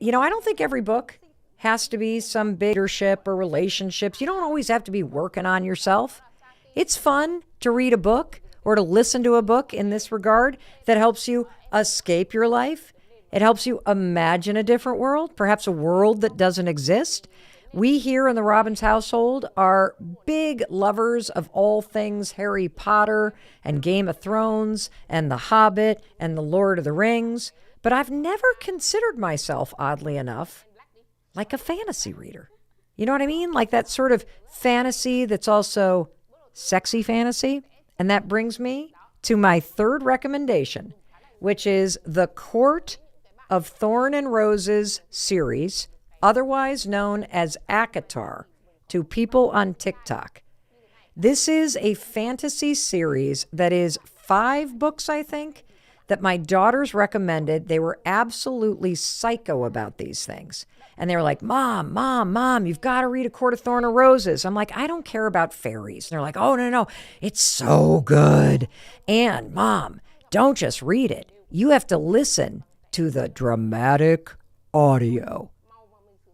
I don't think every book has to be some big leadership or relationships. You don't always have to be working on yourself. It's fun to read a book or to listen to a book in this regard that helps you escape your life. It helps you imagine a different world, perhaps a world that doesn't exist. We here in the Robbins household are big lovers of all things Harry Potter and Game of Thrones and The Hobbit and The Lord of the Rings. But I've never considered myself, oddly enough, like a fantasy reader. You know what I mean? Like that sort of fantasy that's also sexy fantasy. And that brings me to my third recommendation, which is the Court of Thorn and Roses series, otherwise known as ACOTAR to people on TikTok. This is a fantasy series that is 5 books, I think, that my daughters recommended. They were absolutely psycho about these things. And they were like, Mom, you've got to read A Court of Thorn and Roses. I'm like, I don't care about fairies. And they're like, oh, no, it's so good. And Mom, don't just read it. You have to listen to the dramatic audio.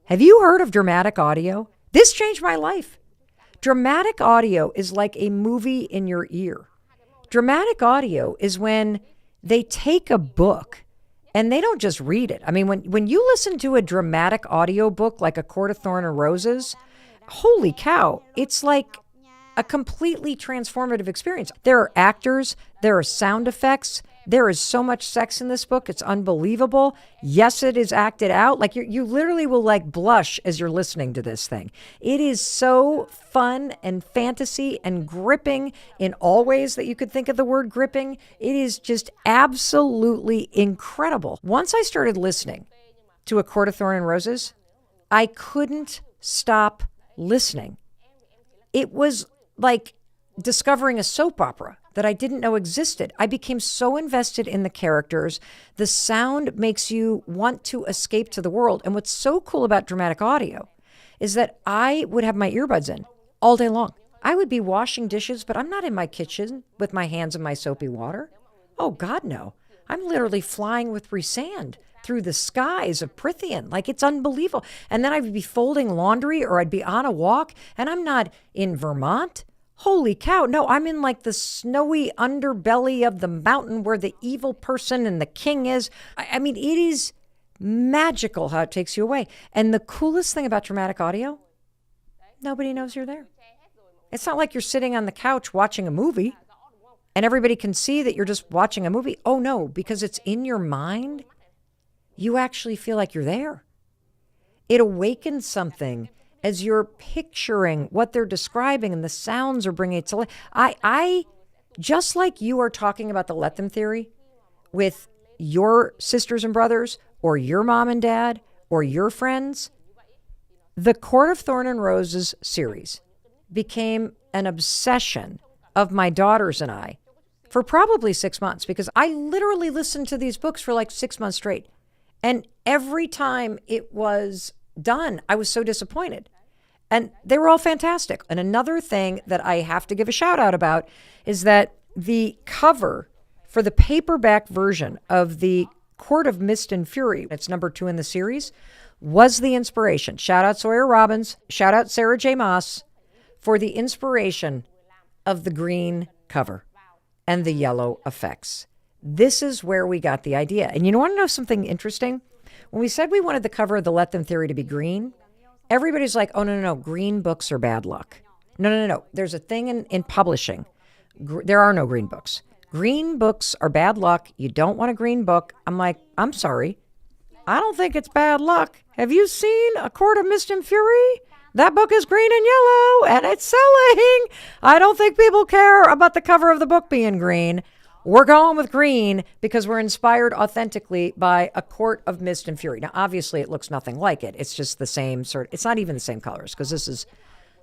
Have you heard of dramatic audio? This changed my life. Dramatic audio is like a movie in your ear. Dramatic audio is when they take a book and they don't just read it. I mean, when you listen to a dramatic audio book like A Court of Thorn and Roses, holy cow, it's like a completely transformative experience. There are actors, there are sound effects, there is so much sex in this book. It's unbelievable. Yes, it is acted out. Like you literally will like blush as you're listening to this thing. It is so fun and fantasy and gripping in all ways that you could think of the word gripping. It is just absolutely incredible. Once I started listening to A Court of Thorn and Roses, I couldn't stop listening. It was like discovering a soap opera that I didn't know existed. I became so invested in the characters. The sound makes you want to escape to the world. And what's so cool about dramatic audio is that I would have my earbuds in all day long. I would be washing dishes, but I'm not in my kitchen with my hands in my soapy water. Oh, God, no. I'm literally flying with Rhysand through the skies of Prithian. Like, it's unbelievable. And then I'd be folding laundry or I'd be on a walk, and I'm not in Vermont. Holy cow. No, I'm in like the snowy underbelly of the mountain where the evil person and the king is. I mean, it is magical how it takes you away. And the coolest thing about dramatic audio, nobody knows you're there. It's not like you're sitting on the couch watching a movie and everybody can see that you're just watching a movie. Oh, no, because it's in your mind. You actually feel like you're there. It awakens something as you're picturing what they're describing and the sounds are bringing it to life. I just like you are talking about the let them theory with your sisters and brothers or your mom and dad or your friends, the Court of Thorn and Roses series became an obsession of my daughters and I for probably 6 months, because I literally listened to these books for like 6 months straight. And every time it was done, I was so disappointed. And they were all fantastic. And another thing that I have to give a shout out about is that the cover for the paperback version of the Court of Mist and Fury, it's number 2 in the series, was the inspiration. Shout out Sawyer Robbins, shout out Sarah J. Maas for the inspiration of the green cover and the yellow effects. This is where we got the idea. And you want to know something interesting? When we said we wanted the cover of the Let Them theory to be green, everybody's like, oh, no, green books are bad luck. No. There's a thing in publishing. There are no green books. Green books are bad luck. You don't want a green book. I'm like, I'm sorry. I don't think it's bad luck. Have you seen A Court of Mist and Fury? That book is green and yellow, and it's selling. I don't think people care about the cover of the book being green. We're going with green because we're inspired authentically by A Court of Mist and Fury. Now, obviously, it looks nothing like it. It's just the same sort. It's not even the same colors because this is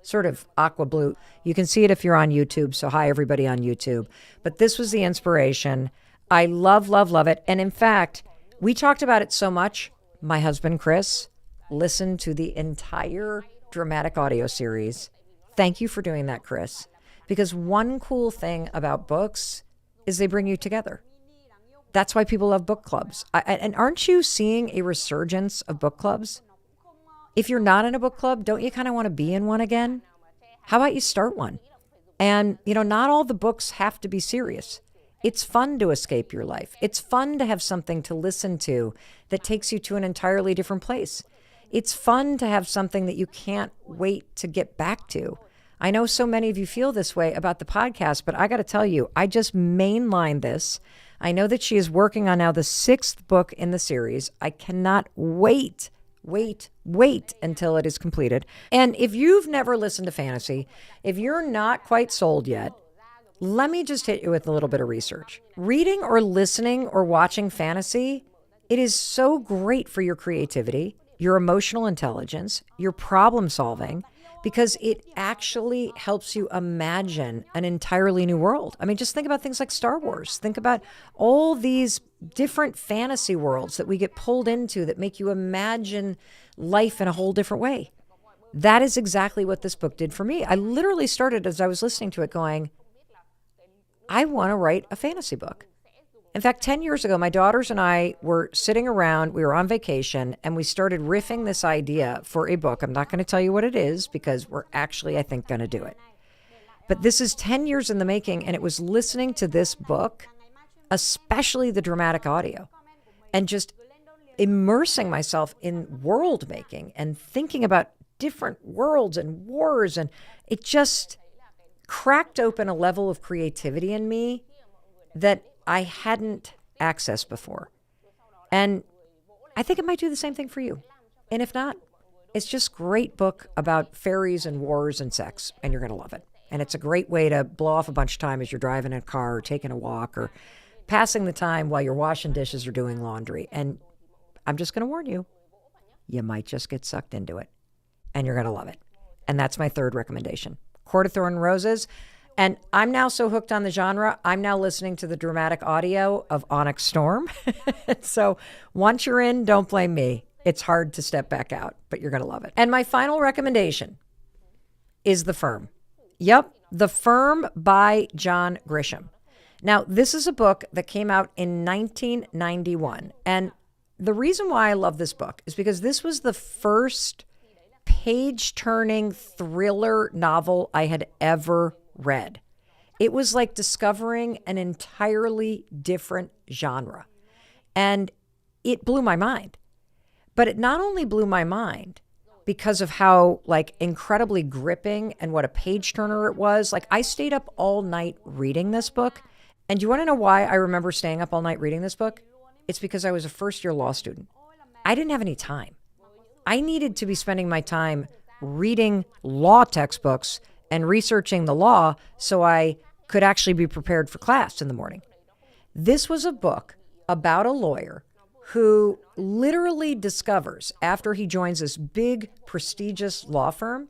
sort of aqua blue. You can see it if you're on YouTube. So hi, everybody on YouTube. But this was the inspiration. I love it. And in fact, we talked about it so much. My husband, Chris, listened to the entire dramatic audio series. Thank you for doing that, Chris. Because one cool thing about books is they bring you together. That's why people love book clubs. And aren't you seeing a resurgence of book clubs? If you're not in a book club, don't you kind of want to be in one again? How about you start one? And, not all the books have to be serious. It's fun to escape your life. It's fun to have something to listen to that takes you to an entirely different place. It's fun to have something that you can't wait to get back to. I know so many of you feel this way about the podcast, but I got to tell you, I just mainlined this. I know that she is working on now the 6th book in the series. I cannot wait until it is completed. And if you've never listened to fantasy, if you're not quite sold yet, let me just hit you with a little bit of research. Reading or listening or watching fantasy, it is so great for your creativity, your emotional intelligence, your problem solving, because it actually helps you imagine an entirely new world. I mean, just think about things like Star Wars. Think about all these different fantasy worlds that we get pulled into that make you imagine life in a whole different way. That is exactly what this book did for me. I literally started as I was listening to it going, I want to write a fantasy book. In fact, 10 years ago, my daughters and I were sitting around, we were on vacation, and we started riffing this idea for a book. I'm not going to tell you what it is because we're actually, I think, going to do it. But this is 10 years in the making, and it was listening to this book, especially the dramatic audio, and just immersing myself in world making and thinking about different worlds and wars. And it just cracked open a level of creativity in me that I hadn't accessed before. And I think it might do the same thing for you. And if not, it's just a great book about fairies and wars and sex, and you're going to love it. And it's a great way to blow off a bunch of time as you're driving in a car or taking a walk or passing the time while you're washing dishes or doing laundry. And I'm just going to warn you, you might just get sucked into it, and you're going to love it. And that's my 3rd recommendation, Court of Thorn and Roses. And I'm now so hooked on the genre, I'm now listening to the dramatic audio of Onyx Storm. So once you're in, don't blame me. It's hard to step back out, but you're going to love it. And my final recommendation is The Firm. Yep, The Firm by John Grisham. Now, this is a book that came out in 1991. And the reason why I love this book is because this was the first page-turning thriller novel I had ever read. It was like discovering an entirely different genre. And it blew my mind. But it not only blew my mind because of how incredibly gripping and what a page turner it was. I stayed up all night reading this book. And do you want to know why I remember staying up all night reading this book? It's because I was a first-year law student. I didn't have any time. I needed to be spending my time reading law textbooks and researching the law so I could actually be prepared for class in the morning. This was a book about a lawyer who literally discovers after he joins this big, prestigious law firm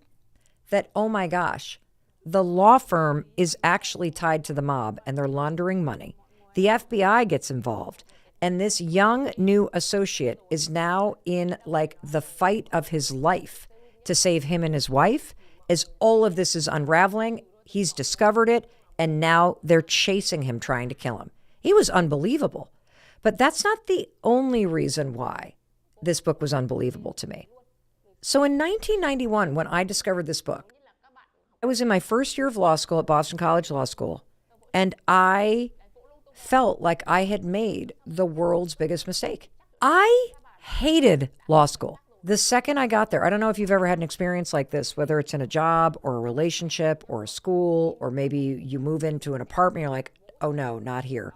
that, oh my gosh, the law firm is actually tied to the mob and they're laundering money. The FBI gets involved. And this young new associate is now in the fight of his life to save him and his wife. As all of this is unraveling, he's discovered it, and now they're chasing him, trying to kill him. He was unbelievable. But that's not the only reason why this book was unbelievable to me. So in 1991, when I discovered this book, I was in my first year of law school at Boston College Law School, and I felt like I had made the world's biggest mistake. I hated law school. The second I got there, I don't know if you've ever had an experience like this, whether it's in a job or a relationship or a school, or maybe you move into an apartment, you're like, oh no, not here.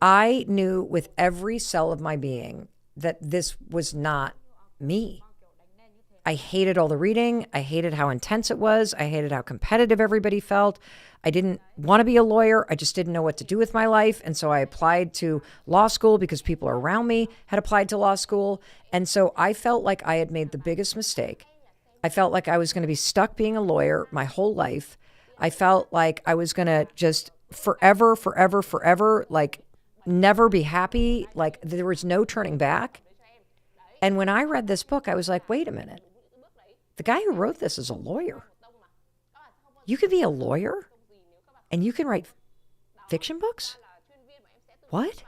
I knew with every cell of my being that this was not me. I hated all the reading. I hated how intense it was. I hated how competitive everybody felt. I didn't want to be a lawyer. I just didn't know what to do with my life. And so I applied to law school because people around me had applied to law school. And so I felt like I had made the biggest mistake. I felt like I was going to be stuck being a lawyer my whole life. I felt like I was going to just forever, never be happy. Like there was no turning back. And when I read this book, I was like, wait a minute. The guy who wrote this is a lawyer. You can be a lawyer and you can write fiction books? What?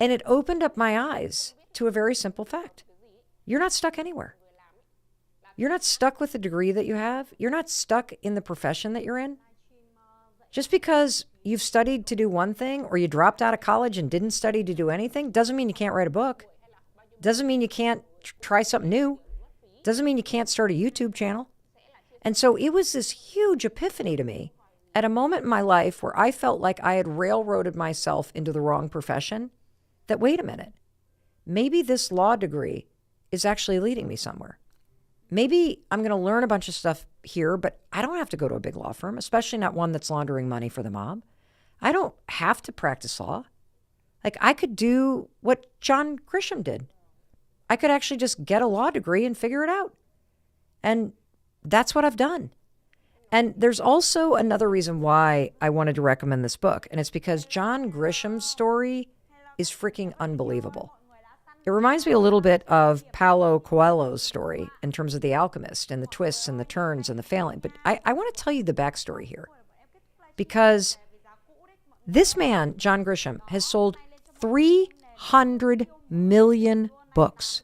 And it opened up my eyes to a very simple fact. You're not stuck anywhere. You're not stuck with the degree that you have. You're not stuck in the profession that you're in. Just because you've studied to do one thing or you dropped out of college and didn't study to do anything doesn't mean you can't write a book. Doesn't mean you can't try something new. Doesn't mean you can't start a YouTube channel. And so it was this huge epiphany to me at a moment in my life where I felt like I had railroaded myself into the wrong profession, that wait a minute, maybe this law degree is actually leading me somewhere. Maybe I'm going to learn a bunch of stuff here, but I don't have to go to a big law firm, especially not one that's laundering money for the mob. I don't have to practice law. Like, I could do what John Grisham did. I could actually just get a law degree and figure it out. And that's what I've done. And there's also another reason why I wanted to recommend this book, and it's because John Grisham's story is freaking unbelievable. It reminds me a little bit of Paulo Coelho's story in terms of The Alchemist and the twists and the turns and the failing. But I want to tell you the backstory here, because this man, John Grisham, has sold 300 million books.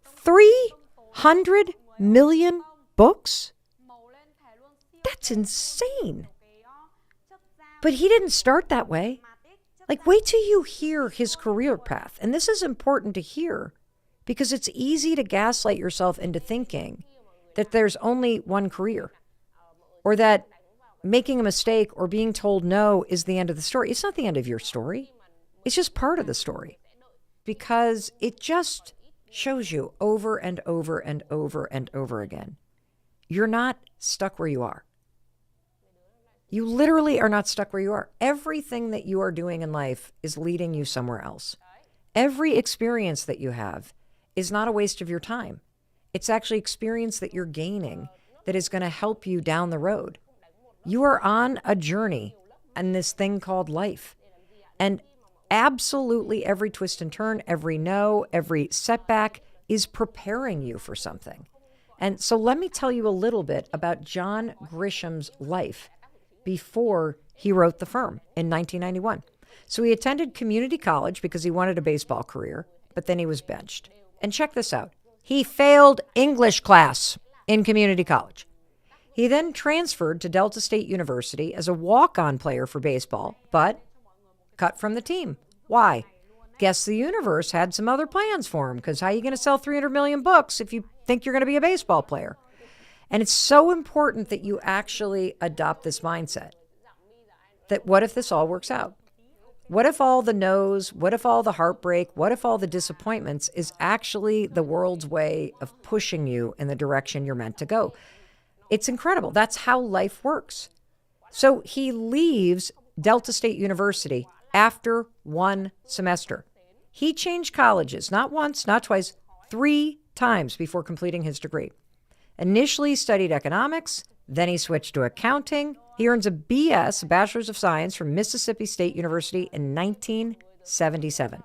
300 million books? That's insane. But he didn't start that way. Like, wait till you hear his career path. And this is important to hear because it's easy to gaslight yourself into thinking that there's only one career, or that making a mistake or being told no is the end of the story. It's not the end of your story. It's just part of the story, because it just shows you over and over and over and over again, you're not stuck where you are. You literally are not stuck where you are. Everything that you are doing in life is leading you somewhere else. Every experience that you have is not a waste of your time. It's actually experience that you're gaining that is going to help you down the road. You are on a journey in this thing called life. And absolutely every twist and turn, every no, every setback is preparing you for something. And so let me tell you a little bit about John Grisham's life before he wrote The Firm in 1991. So he attended community college because he wanted a baseball career, but then he was benched. And check this out. He failed English class in community college. He then transferred to Delta State University as a walk-on player for baseball, but cut from the team. Why? Guess the universe had some other plans for him, because how are you going to sell 300 million books if you think you're going to be a baseball player? And it's so important that you actually adopt this mindset. That what if this all works out? What if all the no's, what if all the heartbreak, what if all the disappointments is actually the world's way of pushing you in the direction you're meant to go? It's incredible. That's how life works. So he leaves Delta State University after one semester. He changed colleges, not once, not twice, 3 times before completing his degree. Initially, he studied economics, then he switched to accounting. He earns a BS, a Bachelor's of Science, from Mississippi State University in 1977.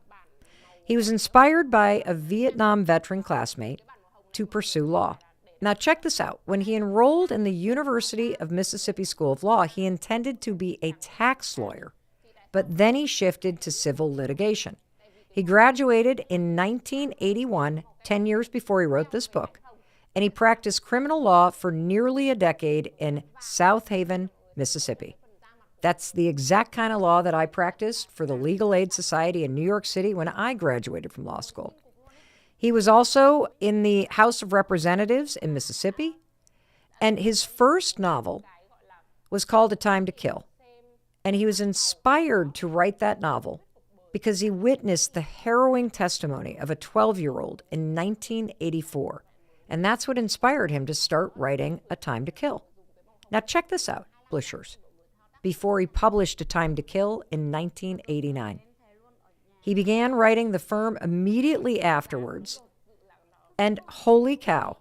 He was inspired by a Vietnam veteran classmate to pursue law. Now, check this out. When he enrolled in the University of Mississippi School of Law, he intended to be a tax lawyer, but then he shifted to civil litigation. He graduated in 1981, 10 years before he wrote this book, and he practiced criminal law for nearly a decade in South Haven, Mississippi. That's the exact kind of law that I practiced for the Legal Aid Society in New York City when I graduated from law school. He was also in the House of Representatives in Mississippi, and his first novel was called A Time to Kill. And he was inspired to write that novel because he witnessed the harrowing testimony of a 12-year-old in 1984. And that's what inspired him to start writing A Time to Kill. Now check this out, Blishers. Before he published A Time to Kill in 1989. He began writing The Firm immediately afterwards. And holy cow,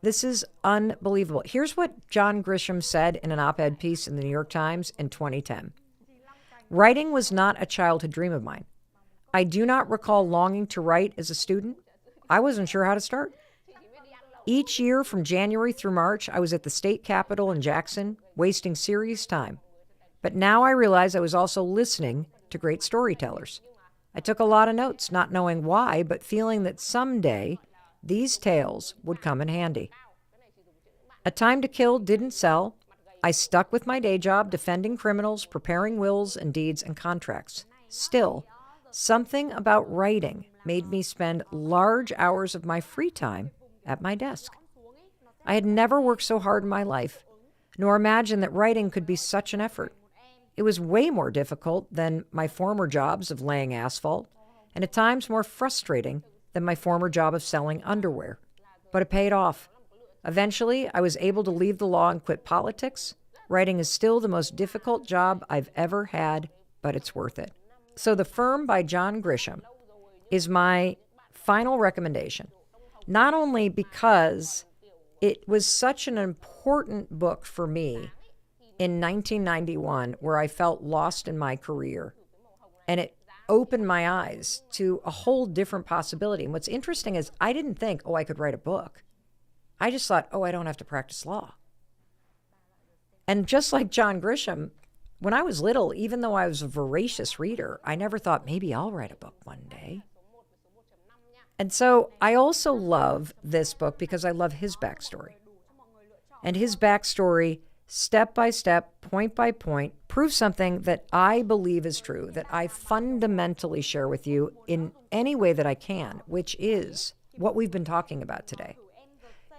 this is unbelievable. Here's what John Grisham said in an op-ed piece in the New York Times in 2010. Writing was not a childhood dream of mine. I do not recall longing to write as a student. I wasn't sure how to start. Each year from January through March, I was at the state capitol in Jackson, wasting serious time. But now I realize I was also listening to great storytellers. I took a lot of notes, not knowing why, but feeling that someday these tales would come in handy. A Time to Kill didn't sell. I stuck with my day job, defending criminals, preparing wills and deeds and contracts. Still, something about writing made me spend large hours of my free time at my desk. I had never worked so hard in my life, nor imagined that writing could be such an effort. It was way more difficult than my former jobs of laying asphalt, and at times more frustrating than my former job of selling underwear. But it paid off. Eventually, I was able to leave the law and quit politics. Writing is still the most difficult job I've ever had, but it's worth it. So The Firm by John Grisham is my final recommendation, not only because it was such an important book for me in 1991, where I felt lost in my career, and it opened my eyes to a whole different possibility. And what's interesting is I didn't think, I could write a book. I just thought, I don't have to practice law. And just like John Grisham, when I was little, even though I was a voracious reader, I never thought maybe I'll write a book one day. And so I also love this book because I love his backstory. And his backstory, step by step, point by point, proves something that I believe is true, that I fundamentally share with you in any way that I can, which is what we've been talking about today.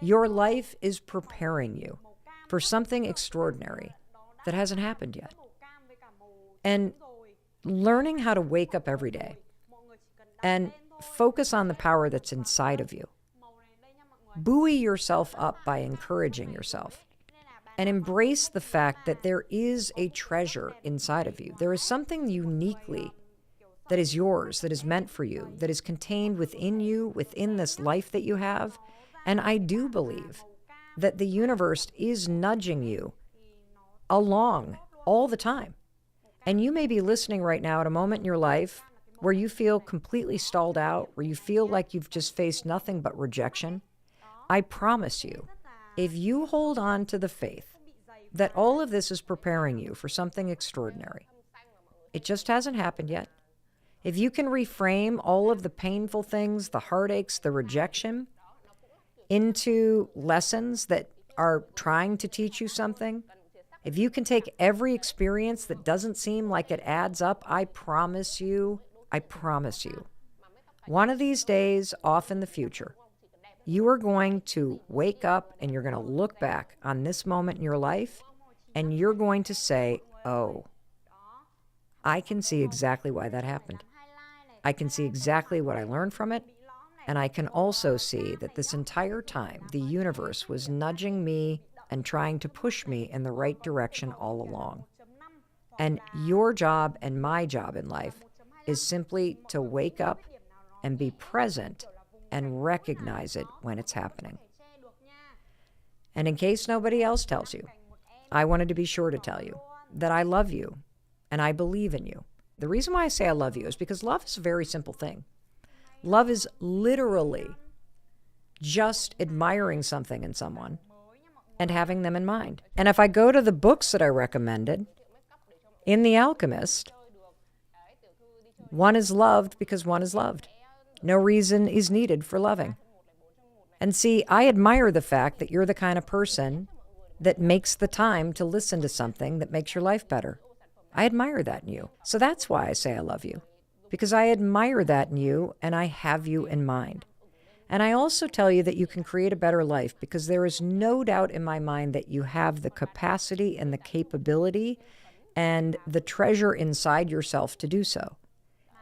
Your life is preparing you for something extraordinary that hasn't happened yet. And learning how to wake up every day and focus on the power that's inside of you. Buoy yourself up by encouraging yourself and embrace the fact that there is a treasure inside of you. There is something uniquely that is yours, that is meant for you, that is contained within you, within this life that you have. And I do believe that the universe is nudging you along all the time. And you may be listening right now at a moment in your life where you feel completely stalled out, where you feel like you've just faced nothing but rejection. I promise you, if you hold on to the faith that all of this is preparing you for something extraordinary, it just hasn't happened yet. If you can reframe all of the painful things, the heartaches, the rejection, into lessons that are trying to teach you something, if you can take every experience that doesn't seem like it adds up, I promise you, one of these days off in the future, you are going to wake up and you're going to look back on this moment in your life and you're going to say, I can see exactly why that happened. I can see exactly what I learned from it. And I can also see that this entire time, the universe was nudging me and trying to push me in the right direction all along. And your job and my job in life is simply to wake up and be present and recognize it when it's happening. And in case nobody else tells you, I wanted to be sure to tell you that I love you and I believe in you. The reason why I say I love you is because love is a very simple thing. Love is literally just admiring something in someone and having them in mind. And if I go to the books that I recommended, in The Alchemist, one is loved because one is loved. No reason is needed for loving. And see, I admire the fact that you're the kind of person that makes the time to listen to something that makes your life better. I admire that in you. So that's why I say I love you, because I admire that in you and I have you in mind. And I also tell you that you can create a better life because there is no doubt in my mind that you have the capacity and the capability and the treasure inside yourself to do so.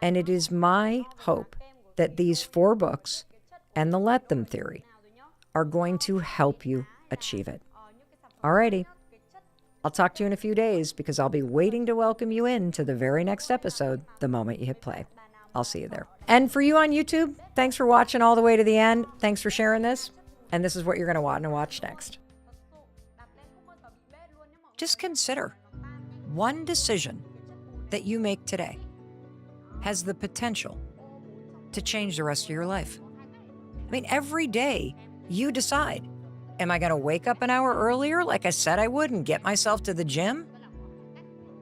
And it is my hope that these 4 books and the Let Them theory are going to help you achieve it. Alrighty. I'll talk to you in a few days because I'll be waiting to welcome you in to the very next episode the moment you hit play. I'll see you there. And for you on YouTube, thanks for watching all the way to the end. Thanks for sharing this. And this is what you're going to want to watch next. Just consider one decision that you make today has the potential to change the rest of your life. I mean, every day you decide, am I going to wake up an hour earlier like I said I would and get myself to the gym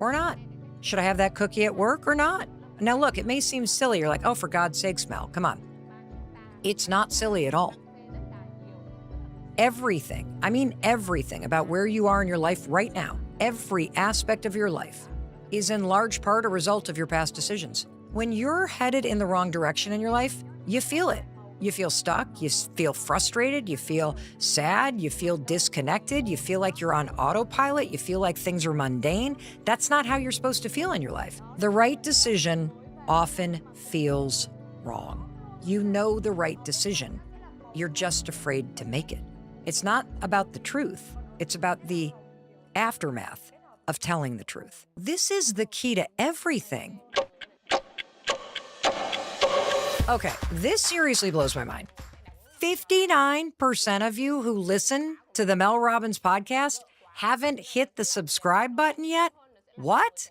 or not? Should I have that cookie at work or not? Now, look, it may seem silly. You're like, oh, for God's sakes, Mel, come on. It's not silly at all. Everything, I mean everything about where you are in your life right now, every aspect of your life is in large part a result of your past decisions. When you're headed in the wrong direction in your life, you feel it. You feel stuck, you feel frustrated, you feel sad, you feel disconnected, you feel like you're on autopilot, you feel like things are mundane. That's not how you're supposed to feel in your life. The right decision often feels wrong. You know the right decision. You're just afraid to make it. It's not about the truth. It's about the aftermath of telling the truth. This is the key to everything. Okay, this seriously blows my mind. 59% of you who listen to the Mel Robbins podcast haven't hit the subscribe button yet? What?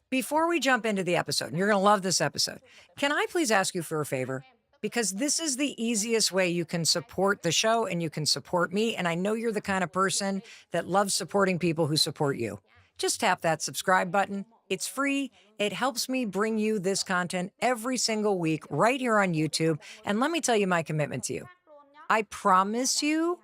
Before we jump into the episode, and you're going to love this episode, can I please ask you for a favor? Because this is the easiest way you can support the show and you can support me. And I know you're the kind of person that loves supporting people who support you. Just tap that subscribe button. It's free. It helps me bring you this content every single week right here on YouTube. And let me tell you my commitment to you. I promise you,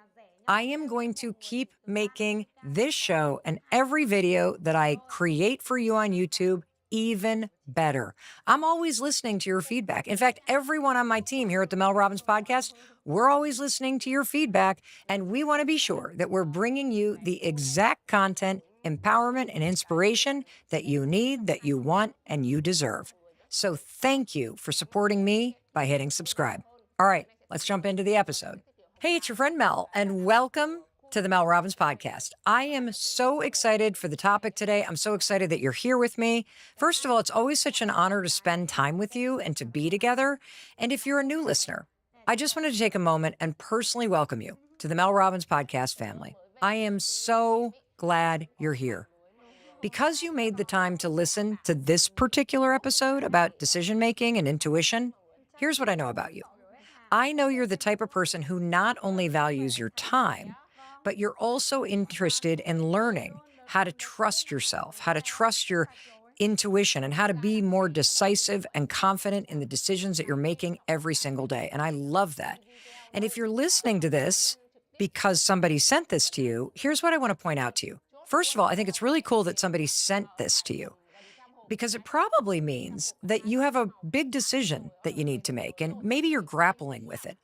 I am going to keep making this show and every video that I create for you on YouTube even better. I'm always listening to your feedback. In fact, everyone on my team here at the Mel Robbins podcast, we're always listening to your feedback, and we want to be sure that we're bringing you the exact content, empowerment, and inspiration that you need, that you want, and you deserve. So thank you for supporting me by hitting subscribe. All right, let's jump into the episode. Hey, it's your friend Mel, and welcome to the Mel Robbins podcast. I am so excited for the topic today. I'm so excited that you're here with me. First of all, it's always such an honor to spend time with you and to be together. And if you're a new listener, I just wanted to take a moment and personally welcome you to the Mel Robbins podcast family. I am so glad you're here. Because you made the time to listen to this particular episode about decision making and intuition, here's what I know about you. I know you're the type of person who not only values your time, but you're also interested in learning how to trust yourself, how to trust your intuition, and how to be more decisive and confident in the decisions that you're making every single day. And I love that. And if you're listening to this because somebody sent this to you, here's what I want to point out to you. First of all, I think it's really cool that somebody sent this to you, because it probably means that you have a big decision that you need to make, and maybe you're grappling with it.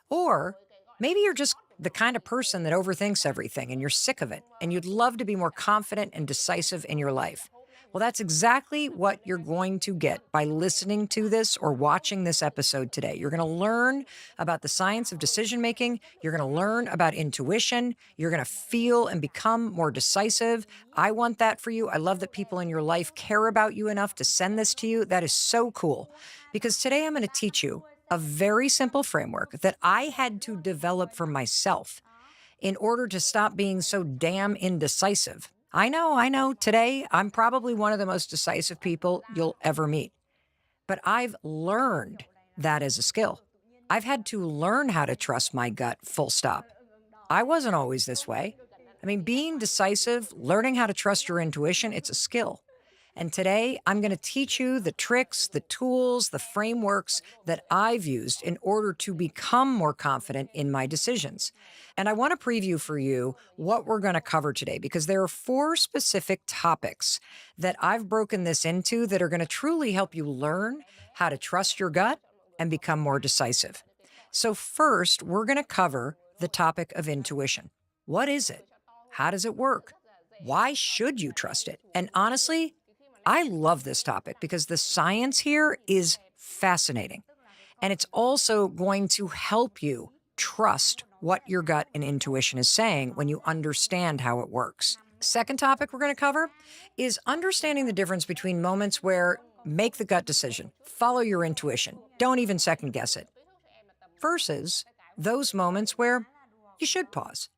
Or maybe you're just the kind of person that overthinks everything and you're sick of it, and you'd love to be more confident and decisive in your life. Well, that's exactly what you're going to get by listening to this or watching this episode today. You're going to learn about the science of decision making. You're going to learn about intuition. You're going to feel and become more decisive. I want that for you. I love that people in your life care about you enough to send this to you. That is so cool, because today I'm going to teach you a very simple framework that I had to develop for myself in order to stop being so damn indecisive. I know. Today, I'm probably one of the most decisive people you'll ever meet. But I've learned that as a skill. I've had to learn how to trust my gut, full stop. I wasn't always this way. I mean, being decisive, learning how to trust your intuition, it's a skill. And today, I'm going to teach you the tricks, the tools, the frameworks that I've used in order to become more confident in my decisions. And I want to preview for you what we're going to cover today, because there are 4 specific topics that I've broken this into that are going to truly help you learn how to trust your gut and become more decisive. So first, we're going to cover the topic of intuition. What is it? How does it work? Why should you trust it? And honestly, I love this topic because the science here is fascinating. And it's also going to help you trust what your gut and intuition is saying when you understand how it works. Second topic we're going to cover is understanding the difference between moments where make the gut decision, follow your intuition, don't even second guess it, versus those moments where you should pause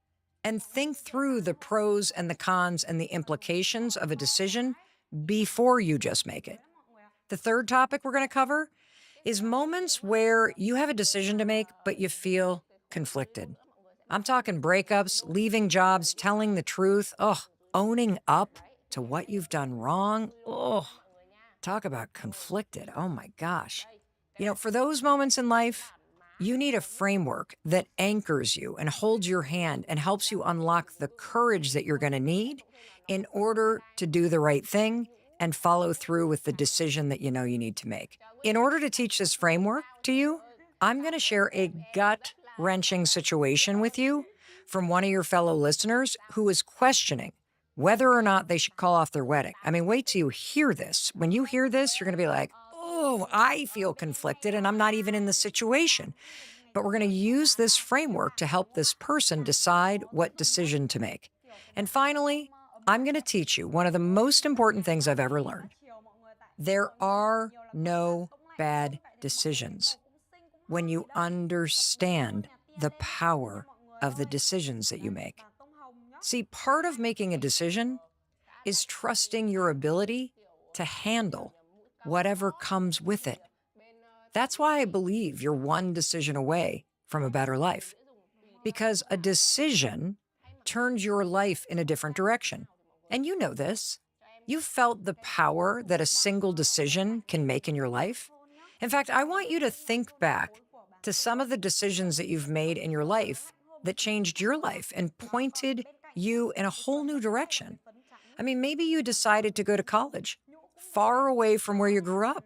and think through the pros and the cons and the implications of a decision before you just make it. The third topic we're going to cover is moments where you have a decision to make, but you feel conflicted. I'm talking breakups, leaving jobs, telling the truth, owning up to what you've done wrong. Talk about conflicted. Oh my gosh. For those moments in life, you need a framework that anchors you and holds your hand and helps you unlock the courage that you're going to need in order to do the right thing and follow through with the decision that you know you need to make. In order to teach this framework to you, I'm going to share a gut-wrenching situation with you from one of your fellow listeners who is questioning whether or not they should call off their wedding. I mean, wait till you hear this. When you hear this, you're going to be like, oh, I feel conflicted and I'm not even in the situation. But we're going to use this framework to help this person decide what decision to make. And finally, I'm going to teach you one of the most important things I've ever learned. There are no bad decisions when you understand the power of the decisions that you make. See, part of making a decision is trusting your ability to handle whatever comes with it. That's why I believe you're one decision away from a better life, because a decision turns your life in a different direction. And you know this. You've felt the power that a single decision can make in your life. In fact, I want you to think back to some of the decisions that you've made in your life that changed your life and pointed you in a whole new direction. I mean, maybe you decided to go to college far away from where you grew up,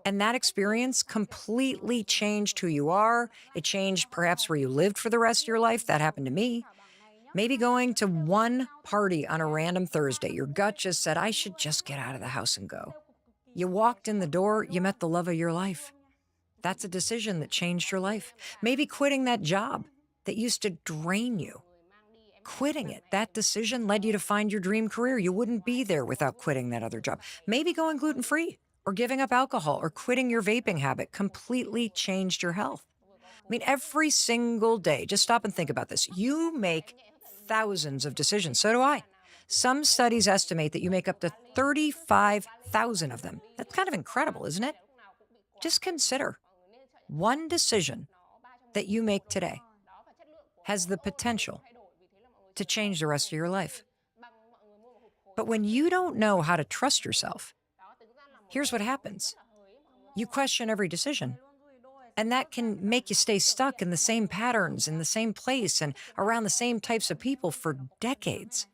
and that experience completely changed who you are. It changed perhaps where you lived for the rest of your life. That happened to me. Maybe going to one party on a random Thursday, your gut just said, I should just get out of the house and go. You walked in the door, you met the love of your life. That's a decision that changed your life. Maybe quitting that job that used to drain you. Quitting it, that decision led you to find your dream career. You wouldn't be there without quitting that other job. Maybe going gluten-free or giving up alcohol or quitting your vaping habit completely changed your health. I mean, every single day, just stop and think about this. You make thousands of decisions. So do I. Some studies estimate that you make up to 35,000 of them. That's kind of incredible, isn't it? Just consider one decision that you make today has the potential to change the rest of your life. But when you don't know how to trust yourself, here's what happens. You question every decision. And that can make you stay stuck in the same patterns, in the same place, and around the same types of people for decades.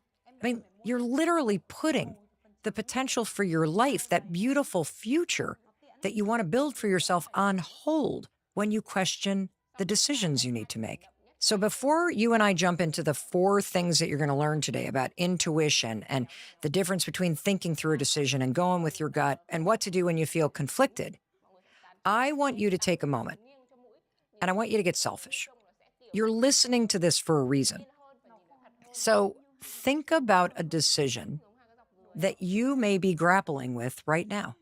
I mean, you're literally putting the potential for your life, that beautiful future that you want to build for yourself, on hold when you question the decisions you need to make. So before you and I jump into the 4 things that you're going to learn today about intuition and the difference between thinking through a decision and going with your gut and what to do when you feel conflicted, I want you to take a moment and I want you to get selfish. You're listening to this for a reason. So think about a decision that you may be grappling with right now.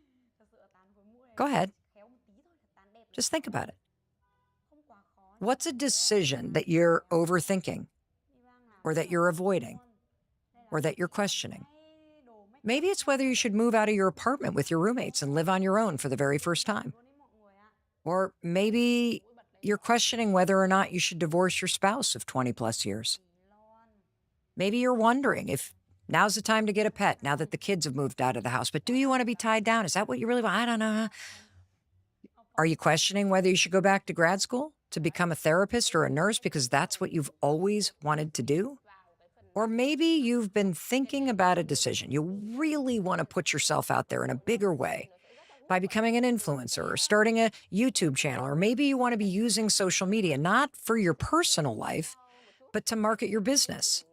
Go ahead. Just think about it. What's a decision that you're overthinking, or that you're avoiding, or that you're questioning? Maybe it's whether you should move out of your apartment with your roommates and live on your own for the very first time. Or maybe you're questioning whether or not you should divorce your spouse of 20 plus years. Maybe you're wondering if now's the time to get a pet now that the kids have moved out of the house. But do you want to be tied down? Is that what you really want? I don't know. Are you questioning whether you should go back to grad school to become a therapist or a nurse because that's what you've always wanted to do? Or maybe you've been thinking about a decision. You really want to put yourself out there in a bigger way by becoming an influencer or starting a YouTube channel. Or maybe you want to be using social media, not for your personal life, but to market your business.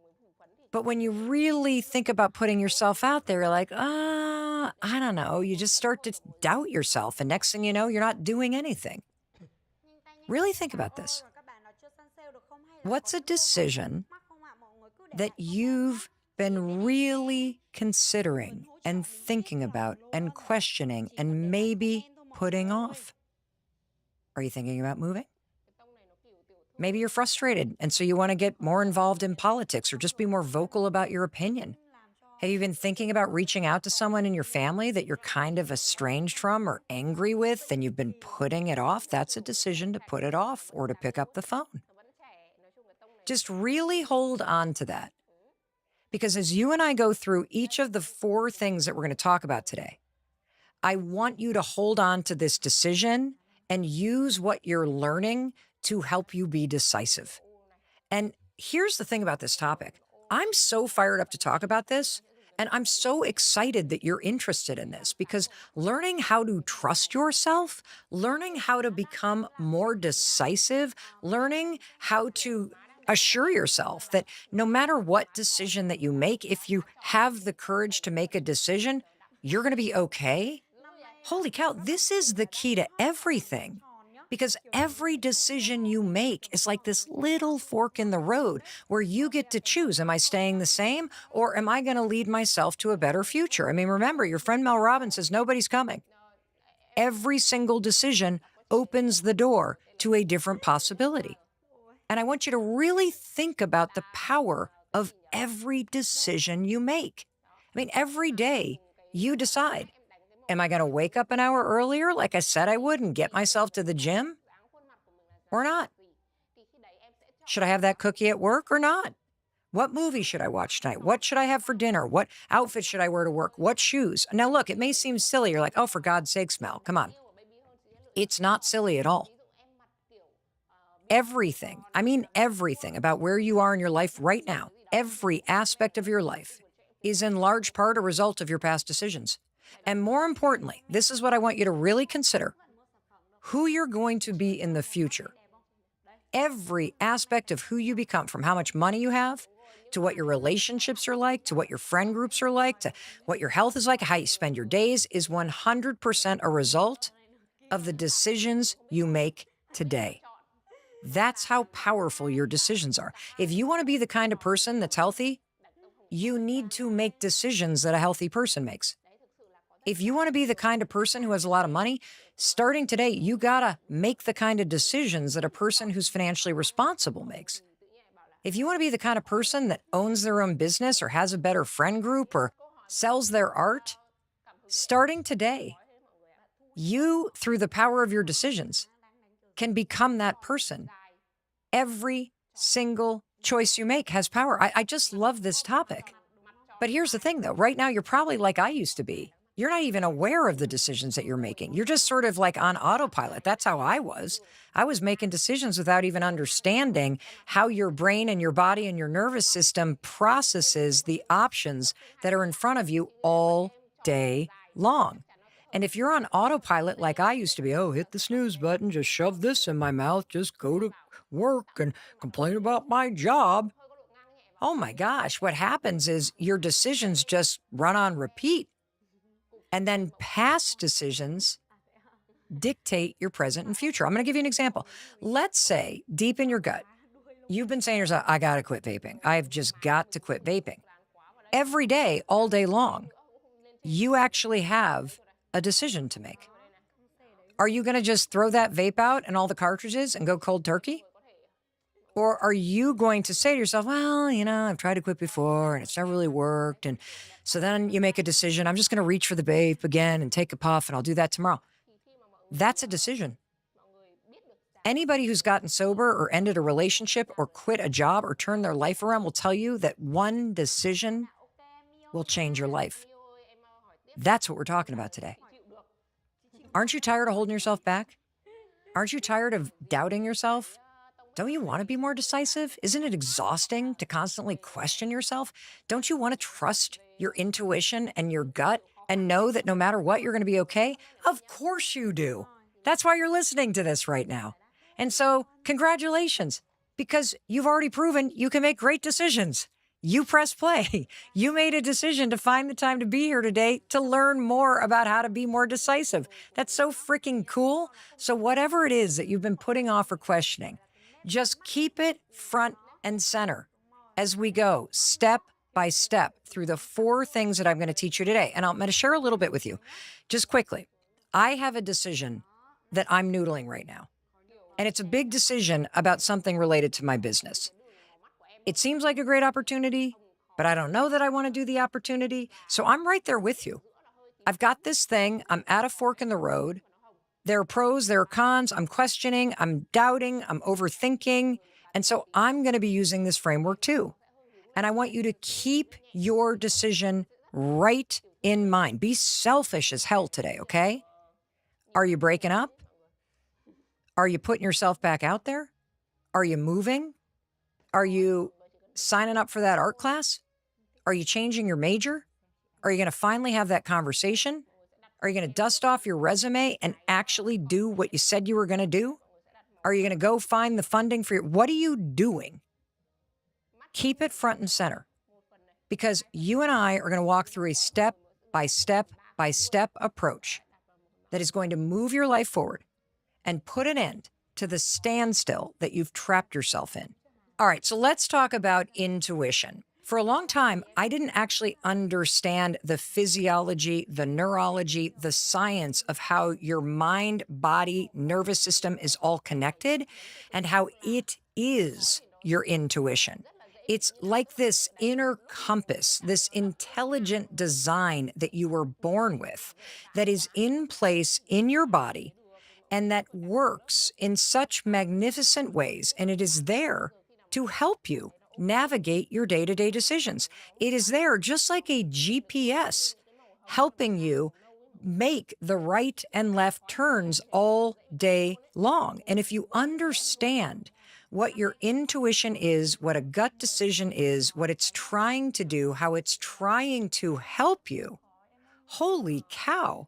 But when you really think about putting yourself out there, you're like, I don't know. You just start to doubt yourself. And next thing you know, you're not doing anything. Really think about this. What's a decision that you've been really considering and thinking about and questioning and maybe putting off? Are you thinking about moving? Maybe you're frustrated, and so you want to get more involved in politics or just be more vocal about your opinion. Have you been thinking about reaching out to someone in your family that you're kind of estranged from or angry with, and you've been putting it off? That's a decision to put it off or to pick up the phone. Just really hold on to that. Because as you and I go through each of the 4 things that we're going to talk about today, I want you to hold on to this decision and use what you're learning to help you be decisive. And here's the thing about this topic. I'm so fired up to talk about this, and I'm so excited that you're interested in this because learning how to trust yourself, learning how to become more decisive, learning how to assure yourself that no matter what decision that you make, if you have the courage to make a decision, you're going to be okay. Holy cow, this is the key to everything. Because every decision you make is like this little fork in the road where you get to choose. Am I staying the same or am I going to lead myself to a better future? I mean, remember, your friend Mel Robbins says nobody's coming. Every single decision opens the door to a different possibility. And I want you to really think about the power of every decision you make. I mean, every day you decide. Am I going to wake up an hour earlier, like I said I would, and get myself to the gym? Or not? Should I have that cookie at work or not? What movie should I watch tonight? What should I have for dinner? What outfit should I wear to work? What shoes? Now, look, it may seem silly. You're like, oh, for God's sakes, Mel, come on. It's not silly at all. Everything, I mean everything about where you are in your life right now, every aspect of your life is in large part a result of your past decisions. And more importantly, this is what I want you to really consider, who you're going to be in the future. Every aspect of who you become, from how much money you have, to what your relationships are like, to what your friend groups are like, to what your health is like, how you spend your days, is 100% a result of the decisions you make today. That's how powerful your decisions are. If you want to be the kind of person that's healthy, you need to make decisions that a healthy person makes. If you want to be the kind of person who has a lot of money, starting today, you got to make the kind of decisions that a person who's financially responsible makes. If you want to be the kind of person that owns their own business or has a better friend group or sells their art, starting today, you, through the power of your decisions, can become that person. Every single choice you make has power. I just love this topic. But here's the thing, though. Right now, you're probably like I used to be. You're not even aware of the decisions that you're making. You're just sort of like on autopilot. That's how I was. I was making decisions without even understanding how your brain and your body and your nervous system processes the options that are in front of you all day long. And if you're on autopilot like I used to be, oh, hit the snooze button, just shove this in my mouth, just go to work and complain about my job. Oh my gosh, what happens is your decisions just run on repeat. And then past decisions dictate your present and future. I'm going to give you an example. Let's say deep in your gut, you've been saying to yourself, I got to quit vaping. I've just got to quit vaping. Every day, all day long, you actually have a decision to make. Are you going to just throw that vape out and all the cartridges and go cold turkey? Or are you going to say to yourself, well, I've tried to quit before and it's never really worked. And so then you make a decision. I'm just going to reach for the vape again and take a puff and I'll do that tomorrow. That's a decision. Anybody who's gotten sober or ended a relationship or quit a job or turned their life around will tell you that one decision will change your life. That's what we're talking about today. Aren't you tired of holding yourself back? Aren't you tired of doubting yourself? Don't you want to be more decisive? Isn't it exhausting to constantly question yourself? Don't you want to trust your intuition and your gut and know that no matter what, you're going to be okay? Of course you do. That's why you're listening to this right now. And so congratulations, because you've already proven you can make great decisions. You press play. You made a decision to find the time to be here today to learn more about how to be more decisive. That's so freaking cool. So whatever it is that you've been putting off or questioning, just keep it front and center as we go step by step through the 4 things that I'm going to teach you today. And I'm going to share a little bit with you. Just quickly, I have a decision that I'm noodling right now. And it's a big decision about something related to my business. It seems like a great opportunity, but I don't know that I want to do the opportunity. So I'm right there with you. I've got this thing. I'm at a fork in the road. There are pros, there are cons. I'm questioning, I'm doubting, I'm overthinking. And so I'm going to be using this framework too. And I want you to keep your decision right in mind. Be selfish as hell today, okay? Are you breaking up? Are you putting yourself back out there? Are you moving? Are you signing up for that art class? Are you changing your major? Are you going to finally have that conversation? Are you going to dust off your resume and actually do what you said you were going to do? Are you going to go find the funding for your, what are you doing? Keep it front and center, because you and I are going to walk through a step by step by step approach that is going to move your life forward and put an end to the standstill that you've trapped yourself in. All right, so let's talk about intuition. For a long time, I didn't actually understand the physiology, the neurology, the science of how your mind, body, nervous system is all connected and how it is your intuition. It's like this inner compass, this intelligent design that you were born with that is in place in your body and that works in such magnificent ways, and it is there to help you navigate your day-to-day decisions. It is there just like a GPS helping you make the right and left turns all day long. And if you understand what your intuition is, what a gut decision is, what it's trying to do, how it's trying to help you, holy cow.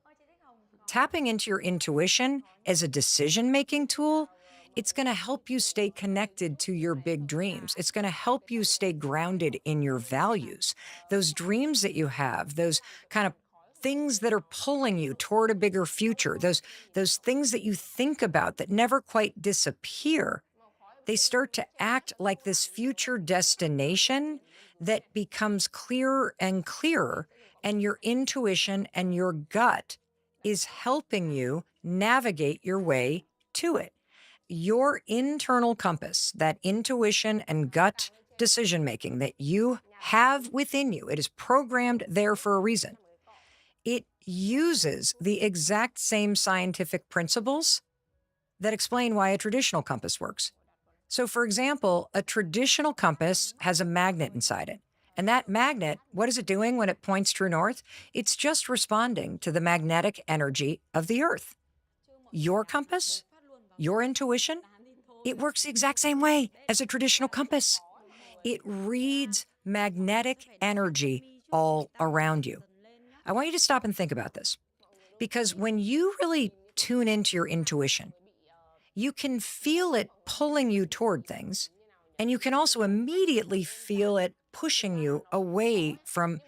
Tapping into your intuition as a decision-making tool, it's going to help you stay connected to your big dreams. It's going to help you stay grounded in your values. Those dreams that you have, those kind of things that are pulling you toward a bigger future, those things that you think about that never quite disappear, they start to act like this future destination that becomes clearer and clearer, and your intuition and your gut is helping you navigate your way to it. Your internal compass, that intuition and gut decision making that you have within you, it is programmed there for a reason. It uses the exact same scientific principles that explain why a traditional compass works. So, for example, a traditional compass has a magnet inside it. And that magnet, what is it doing when it points true north? It's just responding to the magnetic energy of the earth. Your compass, your intuition, it works the exact same way as a traditional compass. It reads magnetic energy all around you. I want you to stop and think about this, because when you really tune into your intuition, you can feel it pulling you toward things, and you can also immediately feel it pushing you away from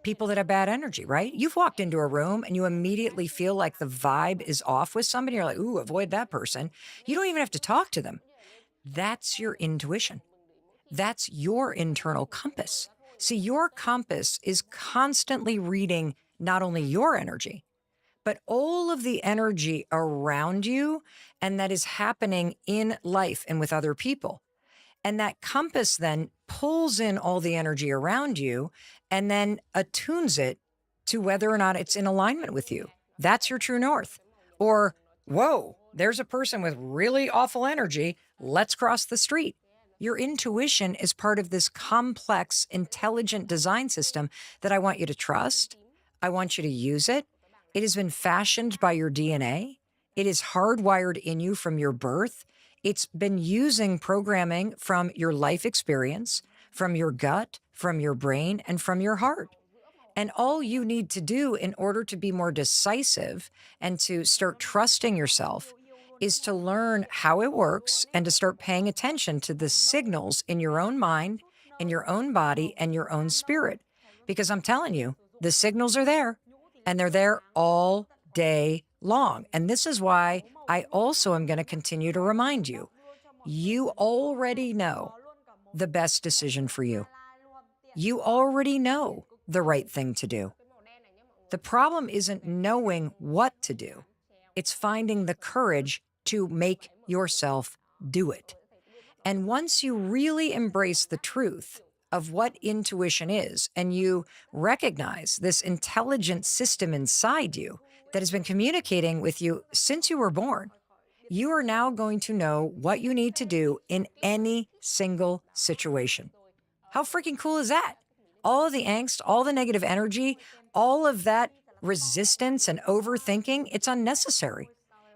people that have bad energy, right? You've walked into a room and you immediately feel like the vibe is off with somebody. You're like, ooh, avoid that person. You don't even have to talk to them. That's your intuition. That's your internal compass. See, your compass is constantly reading not only your energy, but all of the energy around you and that is happening in life and with other people. And that compass then pulls in all the energy around you and then attunes it to whether or not it's in alignment with you. That's your true north. Or, whoa, there's a person with really awful energy. Let's cross the street. Your intuition is part of this complex, intelligent design system that I want you to trust. I want you to use it. It has been fashioned by your DNA. It is hardwired in you from your birth. It's been using programming from your life experience, from your gut, from your brain, and from your heart. And all you need to do in order to be more decisive and to start trusting yourself is to learn how it works and to start paying attention to the signals in your own mind, in your own body, and your own spirit. Because I'm telling you, the signals are there, and they're there all day long. And this is why I also am going to continue to remind you, you already know the best decision for you. You already know the right thing to do. The problem isn't knowing what to do. It's finding the courage to make yourself do it. And once you really embrace the truth of what intuition is, and you recognize this intelligent system inside you that has been communicating with you since you were born, you are now going to know what you need to do in any single situation. How freaking cool is that? all of the angst, all the negative energy, all of that resistance and overthinking, it's unnecessary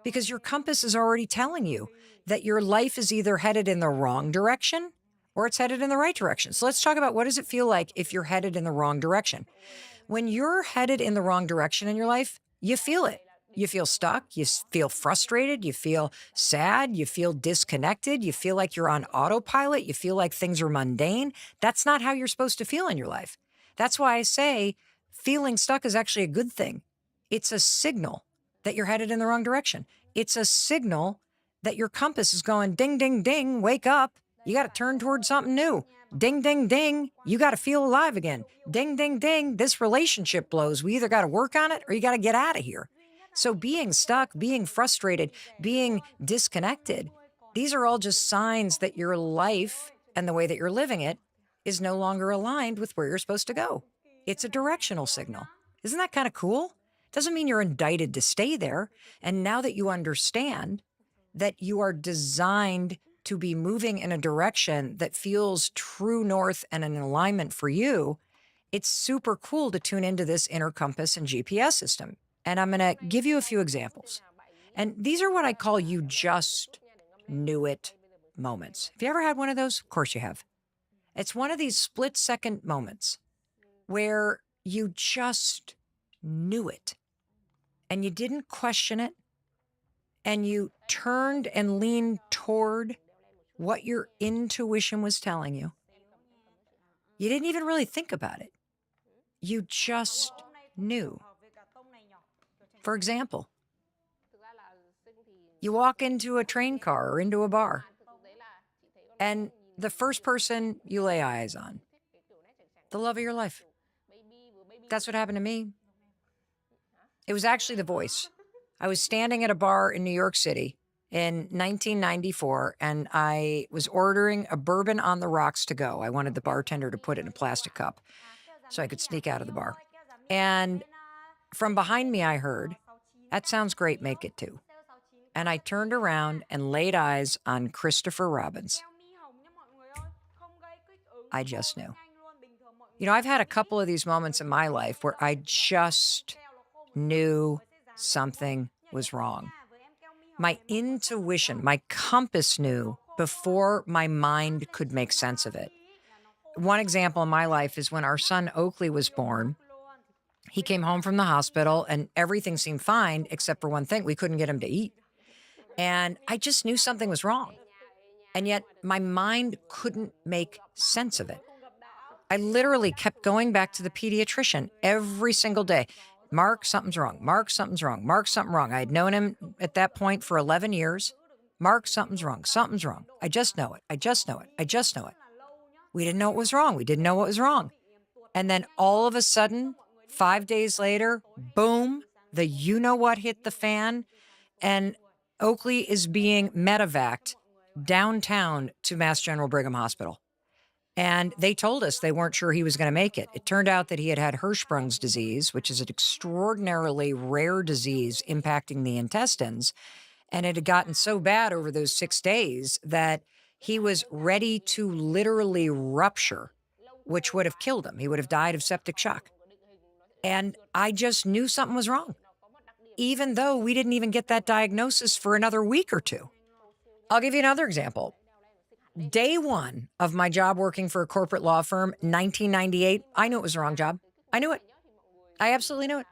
because your compass is already telling you that your life is either headed in the wrong direction or it's headed in the right direction. So let's talk about what does it feel like if you're headed in the wrong direction. When you're headed in the wrong direction in your life, you feel it. You feel stuck. You feel frustrated. You feel sad. You feel disconnected. You feel like you're on autopilot. You feel like things are mundane. That's not how you're supposed to feel in your life. That's why I say feeling stuck is actually a good thing. It's a signal that you're headed in the wrong direction. It's a signal that your compass is going ding, ding, ding, wake up. You got to turn towards something new. Ding, ding, ding. You got to feel alive again. Ding, ding, ding. This relationship blows. We either got to work on it or you got to get out of here. So being stuck, being frustrated, being disconnected, these are all just signs that your life and the way that you're living it is no longer aligned with where you're supposed to go. It's a directional signal. Isn't that kind of cool? Doesn't mean you're indicted to stay there. And now that you understand that you are designed to be moving in a direction that feels true north and an alignment for you, it's super cool to tune into this inner compass and GPS system. And I'm going to give you a few examples. And these are what I call you just knew it moments. Have you ever had one of those? Of course you have. It's one of these split-second moments where you just knew it and you didn't question it and you turned and leaned toward what your intuition was telling you. You didn't even really think about it. You just knew. For example, you walk into a train car or into a bar, and the first person you lay eyes on, the love of your life. That's what happened to me. It was actually the voice. I was standing at a bar in New York City in 1994, and I was ordering a bourbon on the rocks to go. I wanted the bartender to put it in a plastic cup so I could sneak out of the bar. And from behind me, I heard, "That sounds great, make it two." And I turned around and laid eyes on Christopher Robbins. I just knew. You know, I've had a couple of these moments in my life where I just knew something was wrong. My intuition, my compass knew before my mind could make sense of it. One example in my life is when our son Oakley was born. He came home from the hospital and everything seemed fine except for one thing. We couldn't get him to eat. And I just knew something was wrong. And yet my mind couldn't make sense of it. I literally kept going back to the pediatrician every single day. "Mark, something's wrong. Mark, something's wrong. Mark, something wrong." I had known him at that point for 11 years. "Mark, something's wrong. Something's wrong. I just know it. I just know it. I just know it." We didn't know what was wrong. We didn't know what was wrong. And then all of a sudden, 5 days later, boom, the you-know-what hit the fan, and Oakley is being medevaced downtown to Mass General Brigham Hospital. And they told us they weren't sure he was going to make it. It turned out that he had Hirschsprung's disease, which is an extraordinarily rare disease impacting the intestines. And it had gotten so bad over those 6 days that he was ready to literally rupture, which would have killed him. He would have died of septic shock. And I just knew something was wrong, even though we didn't even get that diagnosis for another week or two. I'll give you another example. Day one of my job working for a corporate law firm, 1998, I knew it was the wrong job. I knew it. I absolutely knew it.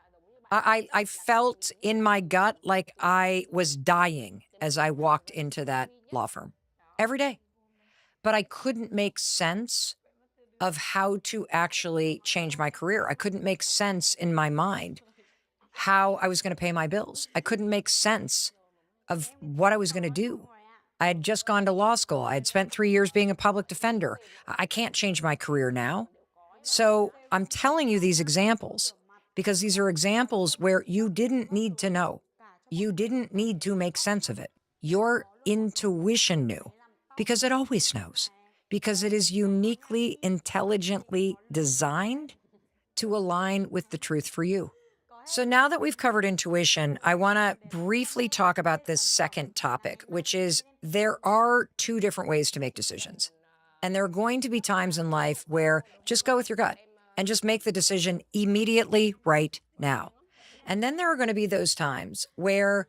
I felt in my gut like I was dying as I walked into that law firm every day. But I couldn't make sense of how to actually change my career. I couldn't make sense in my mind how I was going to pay my bills. I couldn't make sense of what I was going to do. I had just gone to law school. I had spent 3 years being a public defender. I can't change my career now. So I'm telling you these examples because these are examples where you didn't need to know. You didn't need to make sense of it. Your intuition knew because it always knows, because it is uniquely, intelligently designed to align with the truth for you. So now that we've covered intuition, I want to briefly talk about this second topic, which is there are 2 different ways to make decisions. And there are going to be times in life where just go with your gut. and just make the decision immediately right now. And then there are going to be those times where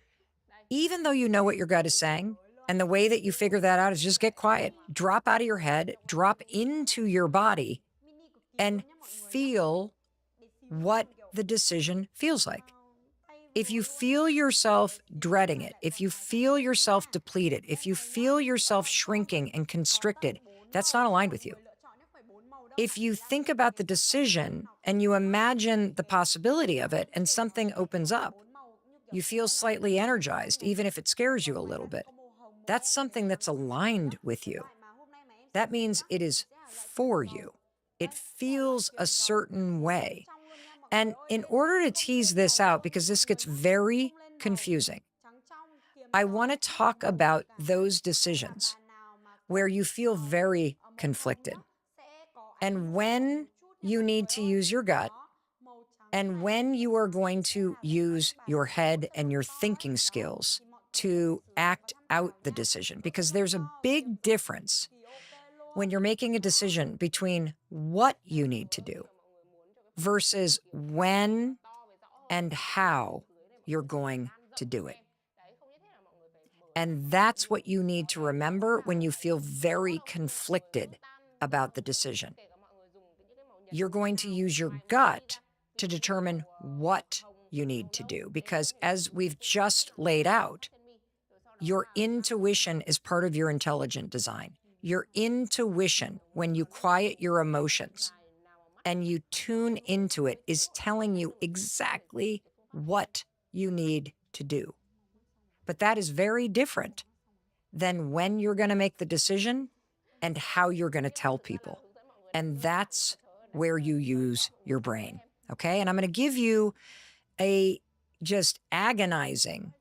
even though you know what your gut is saying, and the way that you figure that out is just get quiet, drop out of your head, drop into your body, and feel what the decision feels like. If you feel yourself dreading it, if you feel yourself depleted, if you feel yourself shrinking and constricted, that's not aligned with you. If you think about the decision and you imagine the possibility of it and something opens up, you feel slightly energized, even if it scares you a little bit. That's something that's aligned with you. That means it is for you. It feels a certain way. And in order to tease this out, because this gets very confusing, I want to talk about those decisions where you feel very conflicted and when you need to use your gut and when you are going to use your head and your thinking skills to act out the decision. Because there's a big difference when you're making a decision between what you need to do versus when and how you're going to do it. And that's what you need to remember when you feel very conflicted about the decision. You're going to use your gut to determine what you need to do, because as we've just laid out, your intuition is part of your intelligent design. Your intuition, when you quiet your emotions and you tune into it, is telling you exactly what you need to do. But that is very different than when you're going to make the decision and how you're going to tell people. And that's where you use your brain. Okay. And I'm going to give you a just agonizing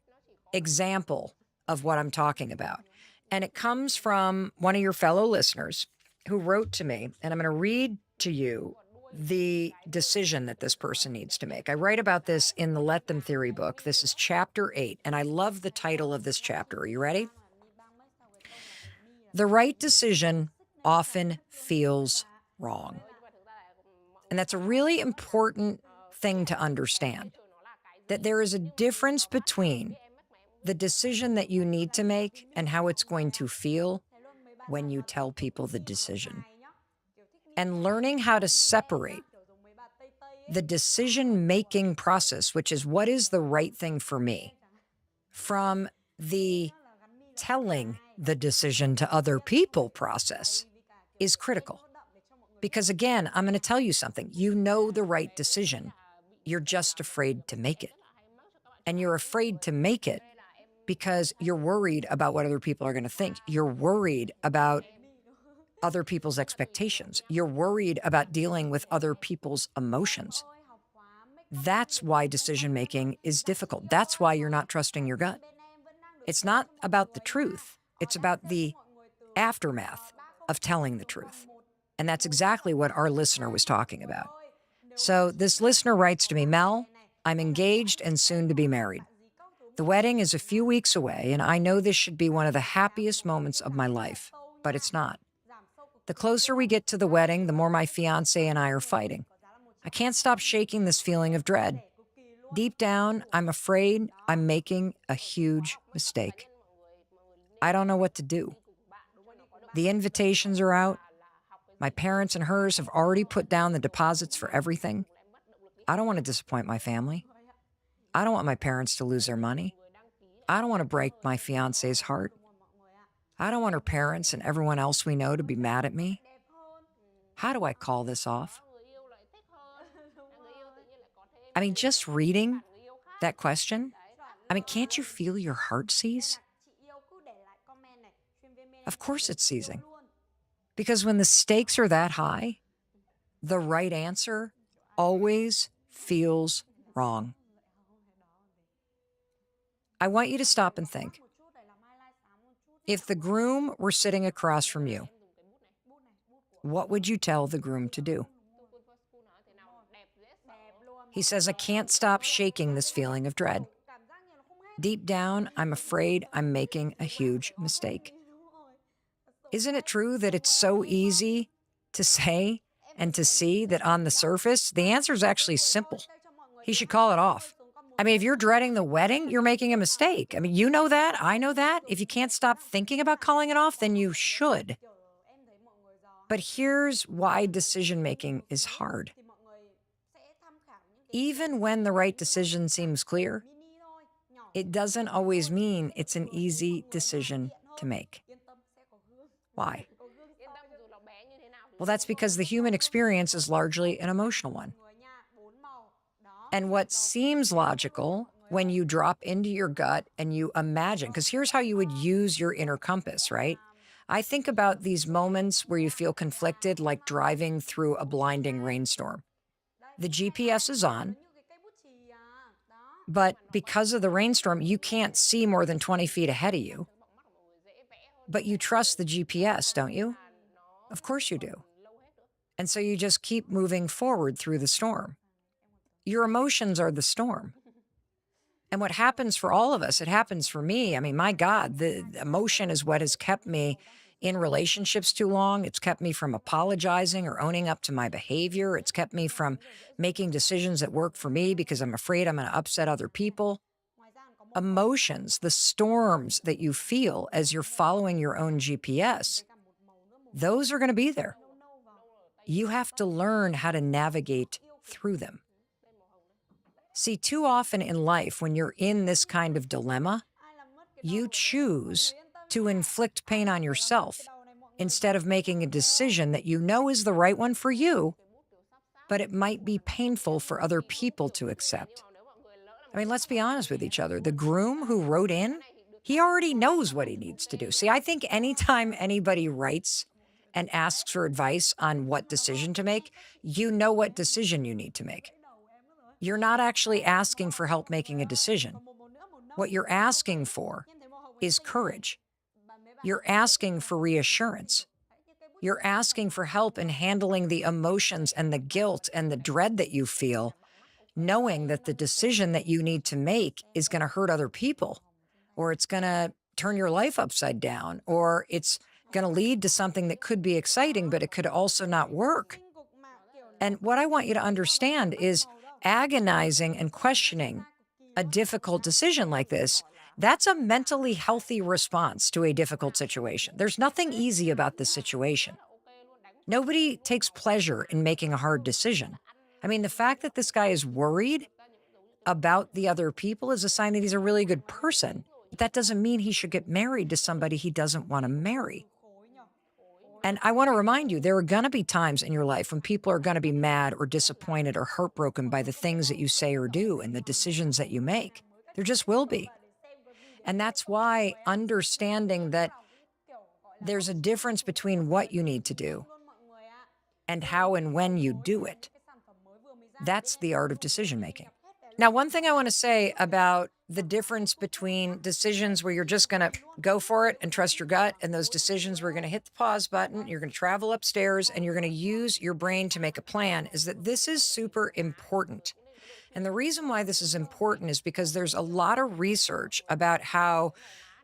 example of what I'm talking about. And it comes from one of your fellow listeners who wrote to me, and I'm going to read to you the decision that this person needs to make. I write about this in the Let Them Theory book. This is chapter 8, and I love the title of this chapter. Are you ready? The right decision often feels wrong. And that's a really important thing to understand, that there is a difference between the decision that you need to make and how it's going to feel when you tell people the decision. And learning how to separate the decision-making process, which is what is the right thing for me, from the telling the decision to other people process is critical. Because again, I'm going to tell you something. You know the right decision. You're just afraid to make it. And you're afraid to make it because you're worried about what other people are going to think. You're worried about other people's expectations. You're worried about dealing with other people's emotions. That's why decision-making is difficult. That's why you're not trusting your gut. It's not about the truth. It's about the aftermath of telling the truth. And that's exactly what our listener was talking about. So this listener writes to me, Mel, I'm engaged and soon to be married. The wedding is a few weeks away, and I know this should be one of the happiest moments of my life, but it's not. The closer we get to the wedding, the more my fiance and I are fighting. I can't stop shaking this feeling of dread. Deep down, I'm afraid I'm making a huge mistake. I don't know what to do. The invitations are out. My parents and hers have already put down the deposits for everything. I don't want to disappoint my family. I don't want my parents to lose their money. I don't want to break my fiance's heart. I don't want her parents and everyone else we know to be mad at me. How do I call this off? I mean, just reading that question, can't you feel your heart seize? Of course it's seizing. Because when the stakes are that high, the right answer always feels wrong. I want you to stop and think. If the groom were sitting across from you, what would you tell the groom to do? He says, I can't stop shaking this feeling of dread. Deep down, I'm afraid I'm making a huge mistake. Isn't it true that it's so easy to say and to see that on the surface, the answer is actually simple. He should call it off. I mean, if you're dreading the wedding, you're making a mistake. I mean, you know that. I know that. If you can't stop thinking about calling it off, then you should. But here's why decision making is hard. Even when the right decision seems clear, it doesn't always mean it's an easy decision to make. Why? Well, that's because the human experience is largely an emotional one. And what seems logical when you drop into your gut and you imagine, because here's how you would use your inner compass, right? I think about these moments where you feel conflicted, like driving through a blinding rainstorm. The GPS is on, but because of the rainstorm, you can't see more than 20 feet ahead of you. But you trust the GPS, don't you? Of course you do. And so you just keep moving forward through the storm. Your emotions are the storm. And what happens for all of us, it happens for me. I mean, my God, the emotion is what has kept me in relationships too long. It's kept me from apologizing or owning up to my behavior. It's kept me from making decisions that work for me because I'm afraid I'm going to upset other people. Emotions, the storms that you feel as you're following your own GPS, those are going to be there. You have to learn how to navigate through them. See, too often in life, when you're in this kind of dilemma, you choose to inflict pain on yourself instead of making a decision that you know is the right one for you, but it might be painful for other people to accept. I mean, let's be honest with each other. The groom who wrote in, he already knows what he needs to do. See, I think anytime anybody writes and asks for advice on what decision to make, you know what decision you need to make. You're not actually asking for help making a decision. What you're asking for is courage. You're asking for reassurance. You're asking for help in handling the emotions and the guilt and the dread that you feel, knowing that the decision that you need to make is going to hurt other people, or it's going to turn your life upside down, or it's going to lead to something that could be exciting, but it could also not work. And what I want you to understand is agonizing and questioning a difficult decision like this, that's a mentally healthy response to a difficult situation. There's nothing easy about this situation. Nobody takes pleasure in making a hard decision. I mean, the fact that this guy is worried about the other people is a sign that he's a really good person. But that doesn't mean he should get married to somebody he doesn't want to marry. And I want to remind you, there are going to be times in your life when people are going to be mad or disappointed or heartbroken by the things that you say or do and the decisions that you make. There just will be. And that's why understanding that there's a difference between what you need to do and how and when you do it, that's the art of decision making. Now, one thing I want to say about the difference between decisions where you're just going to go for it and trust your gut, and those decisions where you're going to hit the pause button, you're going to travel upstairs, and you're going to use your brain to make a plan, is that this is super important. And the reason why this is important is because there's a lot of research about how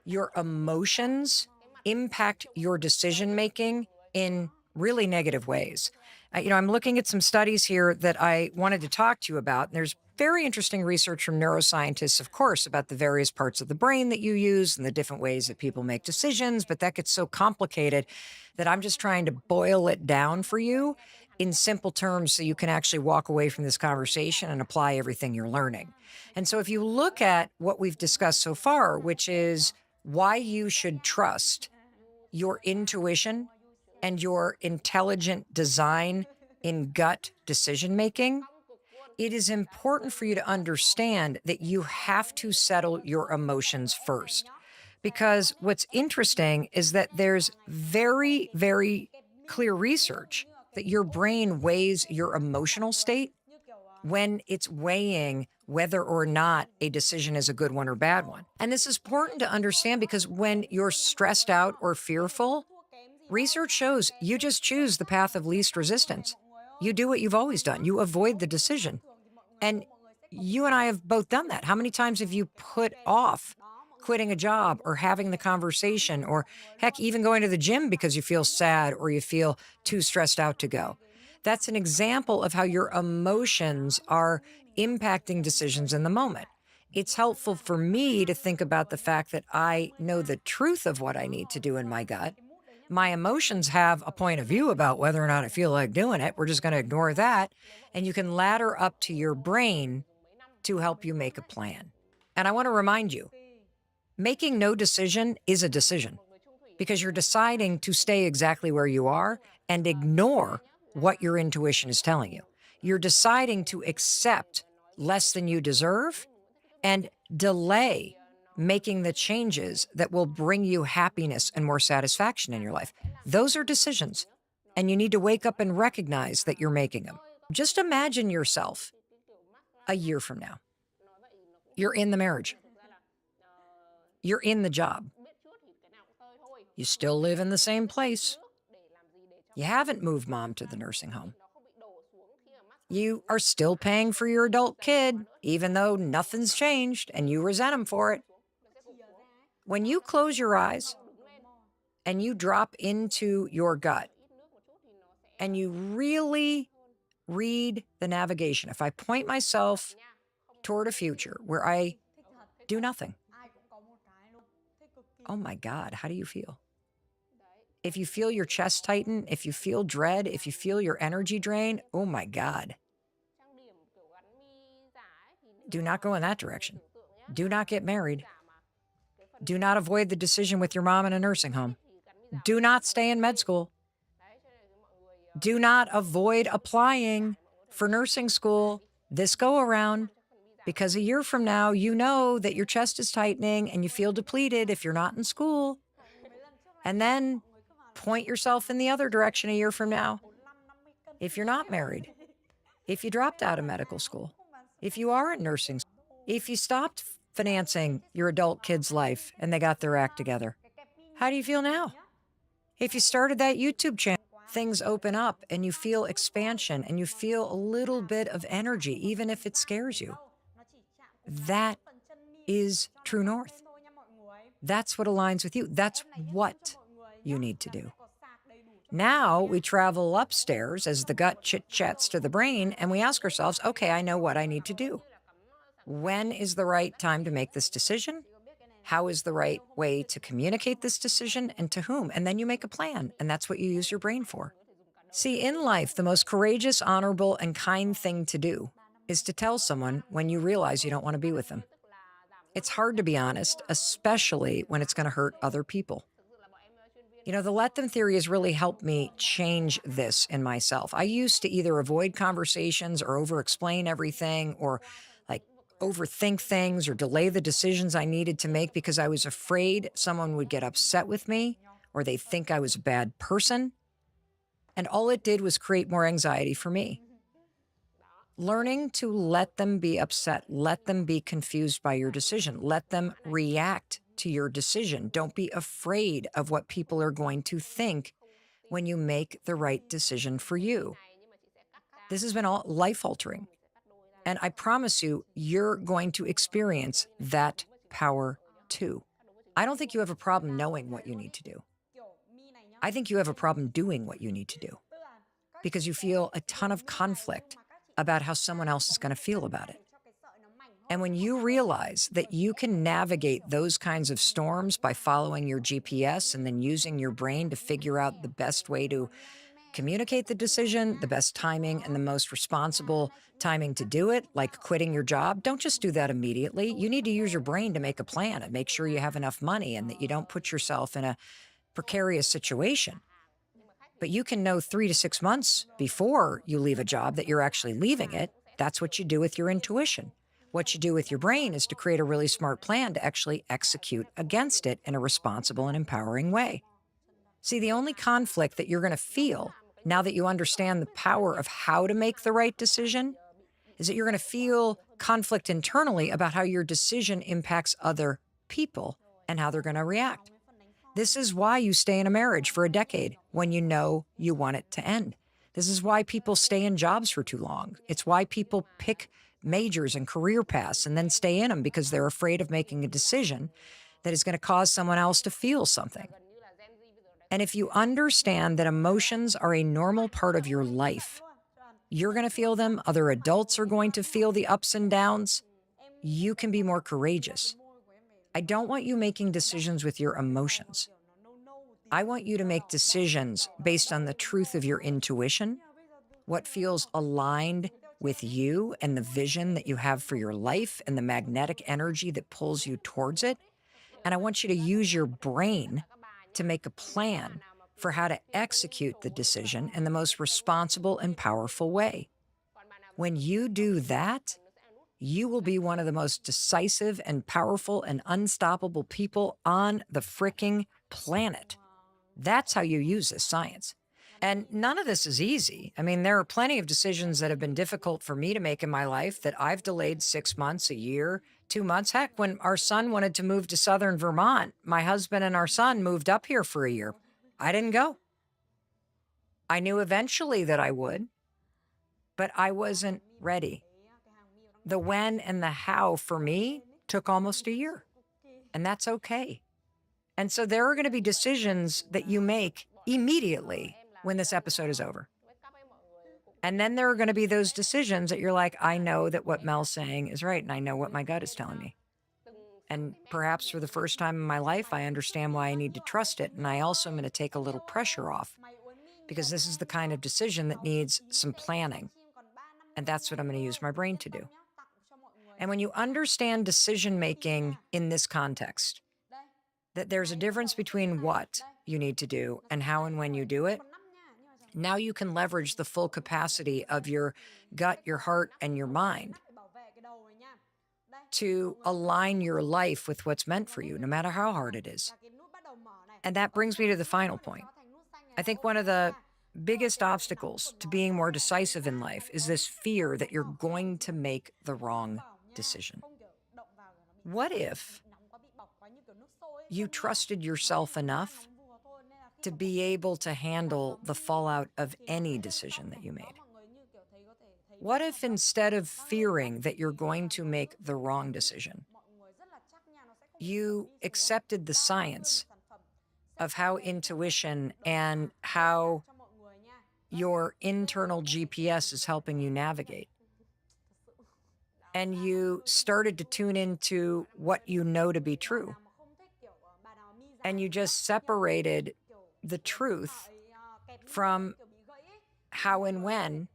your emotions impact your decision making in really negative ways. I'm looking at some studies here that I wanted to talk to you about. There's very interesting research from neuroscientists, of course, about the various parts of the brain that you use and the different ways that people make decisions. But that gets so complicated that I'm just trying to boil it down for you in simple terms so you can actually walk away from this conversation and apply everything you're learning. And so if you look at what we've discussed so far, which is why you should trust your intuition and your intelligent design in gut decision making, it is important for you to understand that you have to settle your emotions first. Because what's interesting is that there's very, very clear research that your brain weighs your emotional state when it's weighing whether or not a decision is a good one or bad one. And this is important to understand because when you're stressed out or fearful, research shows you just choose the path of least resistance. You do what you've always done. You avoid the decision. And you and I have both done that. How many times have you put off quitting a job or having the conversation or heck, even going to the gym because you feel sad or you feel too stressed out to go? That's an example of how your emotions are impacting decisions in the moment. It's helpful for me to think about the fact that I know the truth of what I need to do in my gut. My emotions have a point of view about whether or not I feel like doing it. We're just going to ignore that. And you can ladder up to your brain to help you make a plan. And I want to remind you, making no decision is a decision because you're deciding to stay exactly where you are and ignore what your intuition is telling you. You're deciding to accept less than you deserve and delay making the changes that will bring you happiness and more satisfaction in your life. Those are decisions, and you need to wake up and recognize that you're making them. Just imagine yourself a year from now. You're in the marriage. You're in the job. You still live in the same place. You haven't moved mom to the nursing home. You are still paying for your adult kid, even though nothing's changed and you resent him for it. When you close your eyes and you drop into your gut and you really read the navigation, if I point myself toward a future where I do nothing, oh my God, how do you feel? If you feel your chest tighten, if you feel dread, if you feel your energy drain, oh my God. Do not go in that direction. Do not get married. Do not avoid the decision with your mom in a nursing home. Do not stay in med school. Do not avoid applying for nursing school this go around, because a year from now, you know that your chest is tightening and you feel depleted if you're not in school. And then point yourself in the other direction a year from now. If you're not married, if you dropped out of medical school, if you are in nursing school, if you stopped financing your adult kid's life and they got their act together, how do you feel now? If you started that YouTube channel, things open up and you feel expansion and you feel a little bit of energy, even if it scares you. That is true north. That's what aligns with you. That's what you need to do. Now we travel upstairs as the gut chit-chats to the brain and we ask ourselves, okay, I know what I need to do. When is the right time to make this decision? How is the right way to communicate this decision and to whom? And then you make a plan, and that's what you use your brain for. See, in life, the most courageous, honorable, and kind thing to do is to tell someone when you realize you don't want to be with them. It's hard to be honest, especially when it's going to hurt other people. You know, the let them theory has really helped me change this in myself. I used to either avoid conversations or over-explain everything or overthink things or delay the decisions I needed to make because I was afraid someone would get upset with me or they'd think I was a bad person. And all it did was create more anxiety for me. Learning to let them be upset, let them be confused by your decision, let them react to your decision. Don't be afraid of what people are going to think when you make the right decision for you. This has been all life-altering. And I promise you, you're going to experience that power too. I don't think you have a problem knowing what you need to do. I think you have a problem doing what you need to do because you feel a ton of conflict about how someone else is going to feel about it. And when you realize that you can navigate those kinds of storms by following your GPS and then using your brain to figure out the best way to communicate the decision, the best timing, and the most responsible timing to do it, like quitting your job, don't just do that immediately. You need to use your brain to make a plan and make sure you have enough money and that you don't put yourself in a precarious situation. But you can know 3 to 6 months before you leave a job that you're actually leaving it. That's what you do with your intuition. What you do with your brain is to create a really smart plan to actually execute against it in a responsible and empowering way. See, the only conflict that you're going to feel now that you understand the power of how to make the right decision is that you're going to feel conflict internally about how your decision impacts other people and how they're going to react. This is why you stay in a marriage for a decade when you know you want it to end. This is why people stay in jobs for too long. It's why people pick majors and career paths and then stay in them because they're afraid of making a decision that is going to cause someone else to feel something. And if you understand that emotions are a normal part of your life, You're going to feel them. Other adults are going to feel the ups and downs. You can be more courageous. I don't want you making decisions with your emotions. I want you to make decisions based on the truth of your intuition, what feels aligned with you and the vision that you have for your life and the magnetic energy that pulls you towards it. And I want you to use your brain to make a plan for how to execute the decision in the most responsible and powerful way. When you do that, you will be one of the most decisive and powerful and unstoppable people on the fricking planet. That's how you use this science. And none of this is easy. I mean, there are plenty of decisions that have been difficult for me to make in my life that I've delayed 6 months, a year, 2 months. Heck, when our son wanted to move to southern Vermont, my husband and our son moved up here for a year. I didn't go. I knew eventually that I would, but I wasn't ready. The when and the how for me took almost a year, and that's okay. And so there are going to be decisions that you make immediately when this episode is over. And then there are going to be those decisions that you're like, I know that what Mel's saying is right, and I know what my gut is telling me. And perhaps for the first time in my life, I understand why I need to trust it. And I also am going to take a little pressure off, because this is the kind of decision that needs some planning. And that's what I'm going to use my brain to do. And when you understand decision-making in this context, that there's a difference between what you need to do and how and when you do it, now you can leverage the full capacity of your gut, your heart, and your mind to align your life with what's meant for you, no matter how hard it is. And that brings me to the final point. I think one of the biggest obstacles to being more decisive in life is this fear that you're going to make the wrong decision. What if you trusted yourself enough to be able to handle the fallout of any decision that you made? What if instead of fearing that you're going to make the wrong decision, you accepted the science of how intuition and how your internal GPS is helping you navigate? And you started to tune into what you know to be true. And you just separated the truth from how and when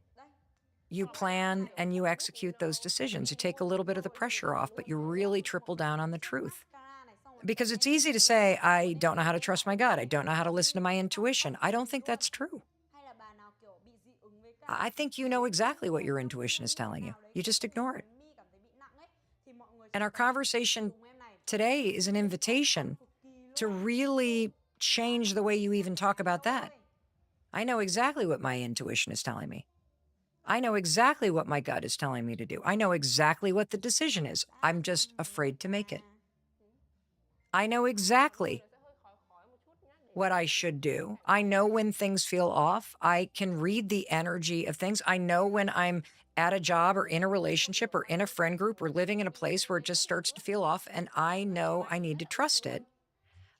you plan and you execute those decisions. You take a little bit of the pressure off, but you really triple down on the truth. Because it's easy to say, I don't know how to trust my gut. I don't know how to listen to my intuition. I don't think that's true. I think you know exactly what your intuition is telling you. You just ignore it. And our conversation today is an invitation to really change the way you even talk about that. I know exactly what my intuition is telling me. I know exactly what my gut is telling me to do. I know exactly what the decision is. I'm just afraid to make it. I know exactly what I should do. I know when things feel off. I can read the energy of things. I know when I'm at a job or in a relationship or in a friend group or living in a place where it just starts to feel off, and I know I need to trust it.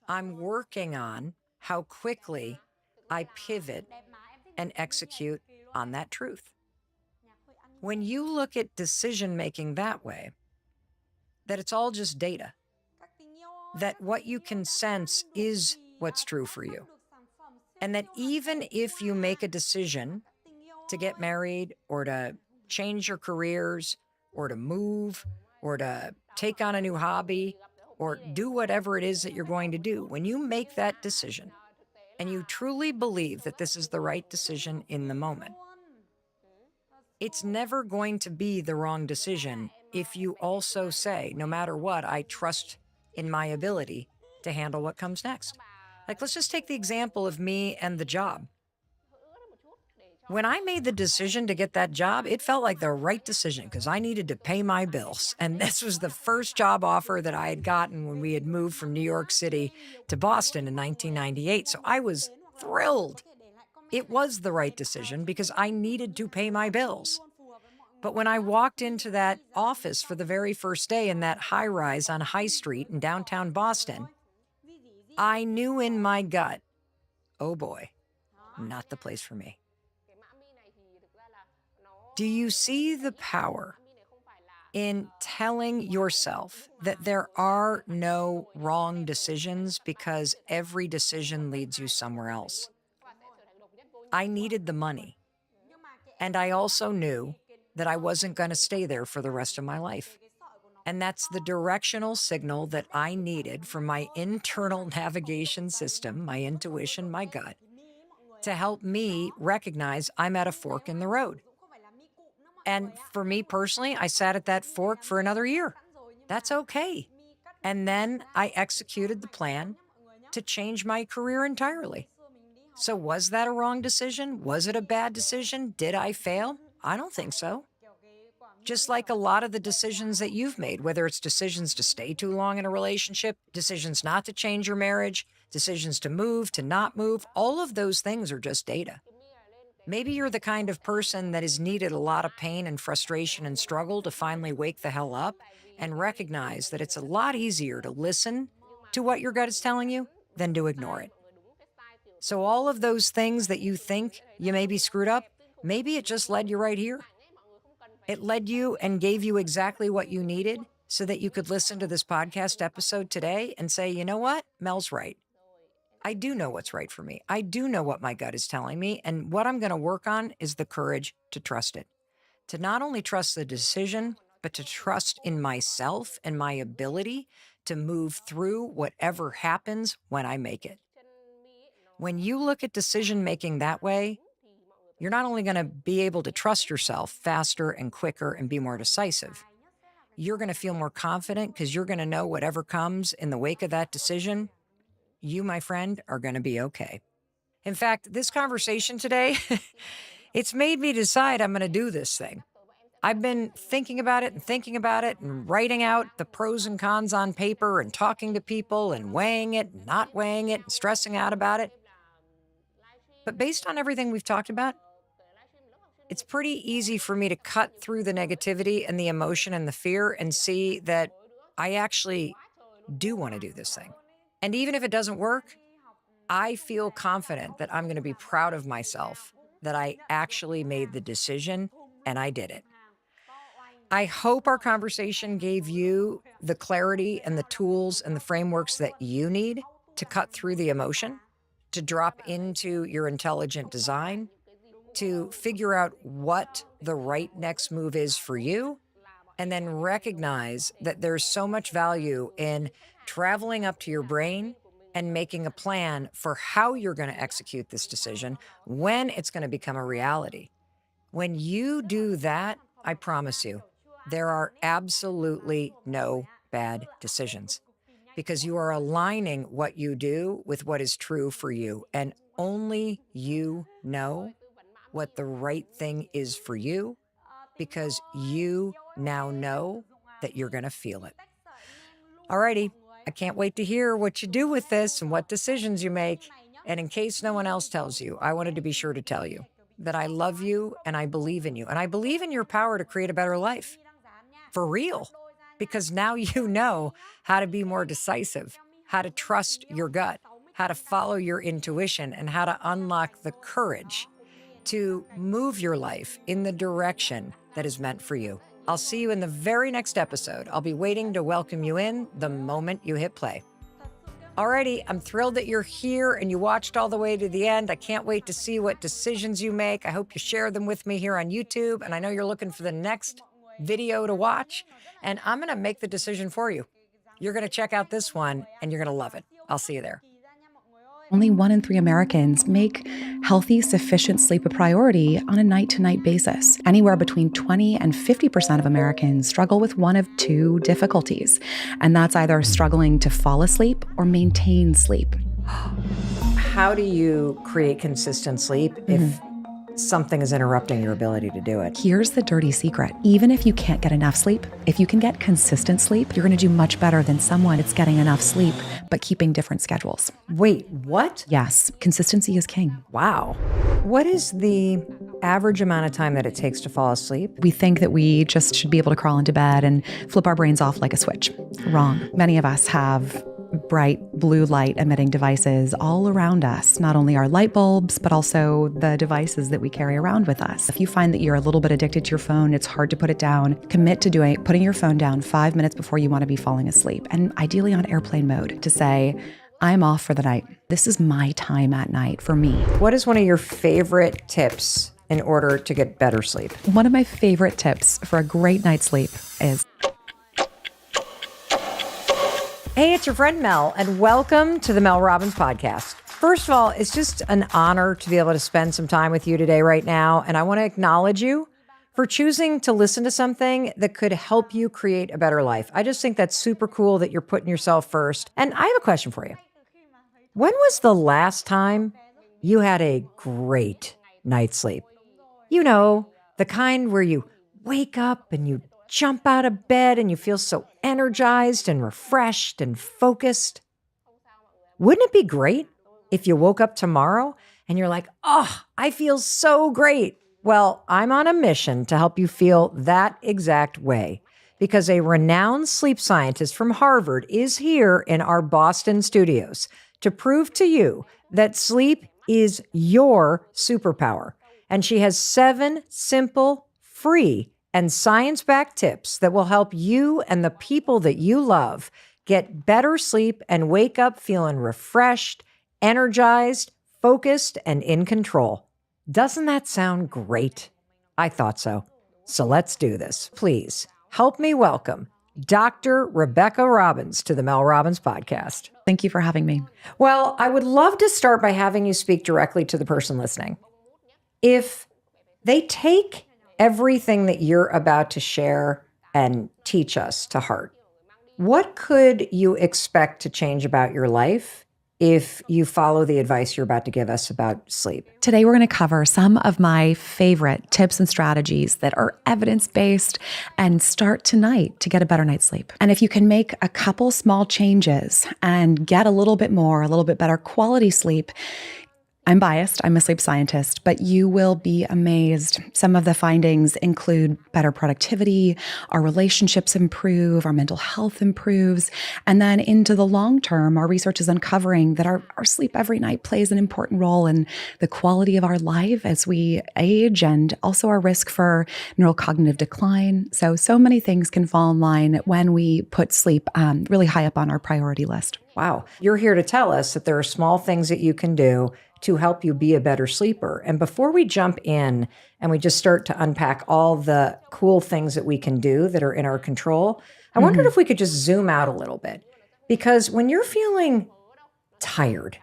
I'm working on how quickly I pivot and execute on that truth. When you look at decision-making that way, that it's all just data, that what you can sense is what's true for you, and that even if you make a decision to get married or to change your careers or to move or to take on a new hobby or do whatever it is that you're going to do, when you make that decision and you truly believe that this is the right decision in the moment, it's never going to be the wrong decision if you also say, no matter what, I trust in my ability to handle what comes next. Like, let's just take the example of me and the job. When I made the decision to get that job, it felt like the right decision because I needed to pay my bills. And this was the first job offer that I had gotten when we had moved from New York City to Boston in 1998. So I was thrilled. It was the right decision because I needed to pay my bills. But when I walked into that office for the very first day in that high rise on High Street in downtown Boston, I knew in my gut, oh boy, not the place for me. Do you see the power in telling yourself that there are no wrong decisions because every decision leads you somewhere else? I needed the money, and I also knew that I wasn't going to stay there for the rest of my life. And that's the directional signal that I needed from my internal navigation system, my intuition, my gut, to help me recognize I'm at a fork in the road. And for me personally, I sat at that fork for another year. That's okay. And then I executed the plan to change my career entirely. So was that a wrong decision? Was it a bad decision? Did I fail? I don't think so. Just like a lot of the decisions that you've made, whether it's decisions to stay too long in a relationship, decisions not to change your marriage, decisions to move, to not move, all of those things are just data. Maybe you're the kind of person that has needed a lot of pain and frustration and struggle to finally wake the hell up and recognize that it's a lot easier to listen to what your gut is telling you than to ignore it. So all of those things that you think you may be screwed up, maybe it just led you right here. It led you and gave you exactly what you needed so that you could listen to this podcast episode today and say, you know what? Mel's right. I do know what's right for me. I do know what my gut is telling me. And what I'm going to work on is the courage to trust it. To not only trust the decision, but to trust in myself and my ability to move through whatever happens when I make it. When you look at decision making that way, you're not only going to be able to trust yourself faster and quicker and be more decisive, you're going to feel more confident because you're going to know whatever comes in the wake of that decision, you, my friend, are going to be okay. In fact, this conversation today, it's made me decide I'm going to do this thing. I've been thinking about it and writing out the pros and cons on paper and talking to people and weighing it and not weighing it and stressing out about it. But based on everything we've talked about, it's pretty easy for me to cut through the negativity and the emotion and the fear and see that I actually do want to do this thing. And even if it doesn't work, I feel confident that I'm going to be proud of myself, that I actually made the decision and I did it. I hope our conversation gave you the clarity and the tools and the frameworks that you need to cut through the emotion, to drop into your intelligent design, to figure out what the right next move is for you, and then recognize that there's so much value in traveling up to your brain and making a plan for how you're going to execute this decision, when it's going to become a reality. When you do that, I promise you, there are absolutely no bad decisions because you are aligning what you do with what is true for you. And only you know what the right thing is for you because you now know that you're going to feel it. Alrighty, I can't wait to hear what you do with this and what decisions you make. And in case no one else tells you, I wanted to be sure to tell you that I love you and I believe in you. And I believe in your power to create a better life. For real. Because now you know how to be more decisive, how to trust your gut, how to follow your intuition, and how to unlock the courage to move your life in the direction that is meant for you. I'll see you in the very next episode. I'll be waiting to welcome you in the moment you hit play. Alrighty, I'm thrilled that you're here and you watched all the way to the end. I can't wait to see what decisions you make. I hope you share them with me here on YouTube. And I know you're looking for the next video to watch. And I'm going to make the decision for you. You're going to check out this one and you're going to love it. I'll see you there. Only 1 in 3 Americans make healthy, sufficient sleep a priority on a night-to-night basis. Anywhere between 20 and 50% of Americans struggle with one of 2 difficulties, and that's either struggling to fall asleep or maintain sleep. How do you create consistent sleep if something is interrupting your ability to do it? Here's the dirty secret. Even if you can't get enough sleep, if you can get consistent sleep, you're going to do much better than someone that's getting enough sleep, but keeping different schedules. Wait, what? Yes, consistency is king. Wow. What is the average amount of time that it takes to fall asleep? We think that we just should be able to crawl into bed and flip our brains off like a switch. Wrong. Many of us have bright blue light emitting devices all around us, not only our light bulbs, but also the devices that we carry around with us. If you find that you're a little bit addicted to your phone, it's hard to put it down, commit to putting your phone down 5 minutes before you want to be falling asleep, and ideally on airplane mode, to say, I'm off for the night. This is my time at night for me. What is one of your favorite tips in order to get better sleep? One of my favorite tips for a great night's sleep is... Hey, it's your friend Mel, and welcome to the Mel Robbins Podcast. First of all, it's just an honor to be able to spend some time with you today right now, and I want to acknowledge you for choosing to listen to something that could help you create a better life. I just think that's super cool that you're putting yourself first. And I have a question for you. When was the last time you had a great night's sleep? You know, the kind where you wake up and you jump out of bed and you feel so energized and refreshed and focused. Wouldn't it be great if you woke up tomorrow and you're like, oh, I feel so great? Well, I'm on a mission to help you feel that exact way, because a renowned sleep scientist from Harvard is here in our Boston studios to prove to you that sleep is your superpower. And she has 7 simple, free, and science-backed tips that will help you and the people that you love get better sleep and wake up feeling refreshed, energized, focused, and in control. Doesn't that sound great? I thought so. So let's do this. Please help me welcome Dr. Rebecca Robbins to the Mel Robbins Podcast. Thank you for having me. Well, I would love to start by having you speak directly to the person listening. If they take everything that you're about to share and teach us to heart, what could you expect to change about your life if you follow the advice you're about to give us about sleep? Today, we're going to cover some of my favorite tips and strategies that are evidence-based and start tonight to get a better night's sleep. And if you can make a couple small changes and get a little bit better quality sleep, I'm biased, I'm a sleep scientist, but you will be amazed. Some of the findings include better productivity, our relationships improve, our mental health improves, and then into the long term, our research is uncovering that our sleep every night plays an important role in the quality of our life as we age, and also our risk for neurocognitive decline. So many things can fall in line when we put sleep really high up on our priority list. Wow. You're here to tell us that there are small things that you can do to help you be a better sleeper. And before we jump in and we just start to unpack all the cool things that we can do that are in our control, I wondered if we could just zoom out a little bit. Because when you're feeling tired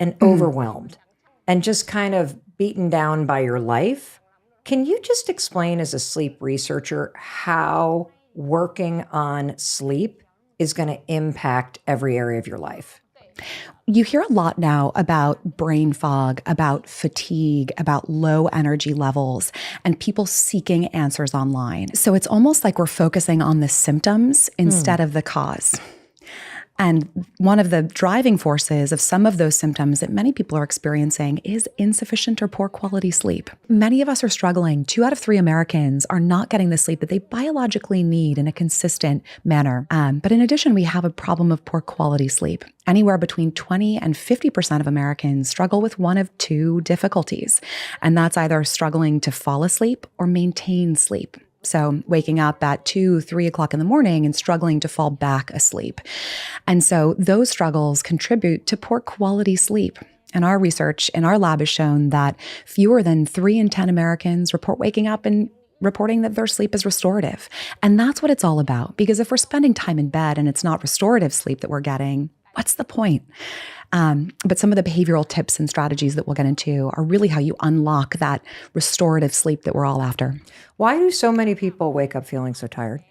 and overwhelmed and just kind of beaten down by your life, can you just explain as a sleep researcher how working on sleep is going to impact every area of your life? You hear a lot now about brain fog, about fatigue, about low energy levels, and people seeking answers online. So it's almost like we're focusing on the symptoms instead of the cause. And one of the driving forces of some of those symptoms that many people are experiencing is insufficient or poor quality sleep. Many of us are struggling. 2 out of 3 Americans are not getting the sleep that they biologically need in a consistent manner. But in addition, we have a problem of poor quality sleep. Anywhere between 20 and 50% of Americans struggle with one of 2 difficulties, and that's either struggling to fall asleep or maintain sleep. So waking up at 2, 3 o'clock in the morning and struggling to fall back asleep. And so those struggles contribute to poor quality sleep. And our research in our lab has shown that fewer than 3 in 10 Americans report waking up and reporting that their sleep is restorative. And that's what it's all about. Because if we're spending time in bed and it's not restorative sleep that we're getting, what's the point? But some of the behavioral tips and strategies that we'll get into are really how you unlock that restorative sleep that we're all after. Why do so many people wake up feeling so tired?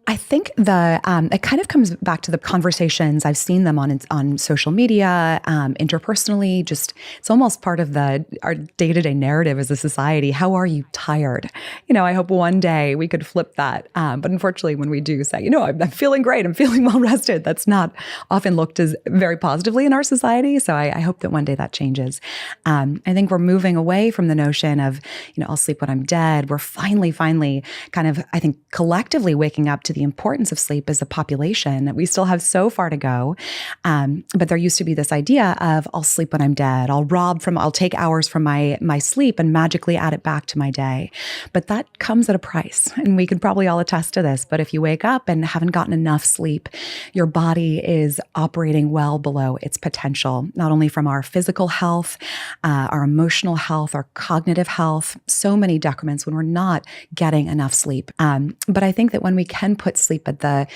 I think it kind of comes back to the conversations. I've seen them on social media, interpersonally. Just it's almost part of our day-to-day narrative as a society. How are you tired? I hope one day we could flip that. But unfortunately, when we do say, I'm feeling great, I'm feeling well rested, that's not often looked as very positively in our society. So I hope that one day that changes. I think we're moving away from the notion of, I'll sleep when I'm dead. We're finally kind of, I think, collectively waking up to the the importance of sleep as a population. We still have so far to go. But there used to be this idea of I'll sleep when I'm dead. I'll take hours from my sleep and magically add it back to my day. But that comes at a price. And we can probably all attest to this. But if you wake up and haven't gotten enough sleep, your body is operating well below its potential, not only from our physical health, our emotional health, our cognitive health, so many decrements when we're not getting enough sleep. But I think that when we can put sleep at the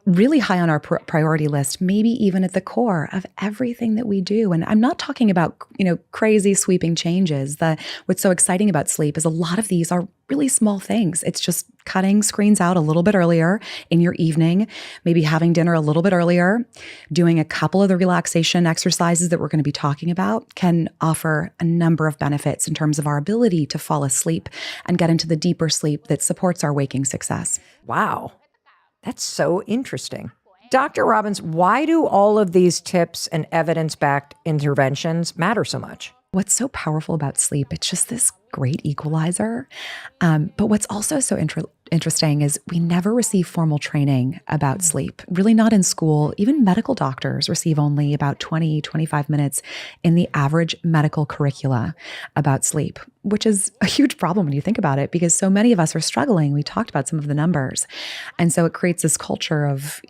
really high on our priority list, maybe even at the core of everything that we do. And I'm not talking about, crazy sweeping changes. What's so exciting about sleep is a lot of these are really small things. It's just cutting screens out a little bit earlier in your evening, maybe having dinner a little bit earlier, doing a couple of the relaxation exercises that we're going to be talking about can offer a number of benefits in terms of our ability to fall asleep and get into the deeper sleep that supports our waking success. Wow. That's so interesting. Dr. Robbins, why do all of these tips and evidence-backed interventions matter so much? What's so powerful about sleep, it's just this great equalizer. But what's also so interesting is we never receive formal training about sleep, really not in school. Even medical doctors receive only about 20, 25 minutes in the average medical curricula about sleep, which is a huge problem when you think about it, because so many of us are struggling. We talked about some of the numbers. And so it creates this culture of,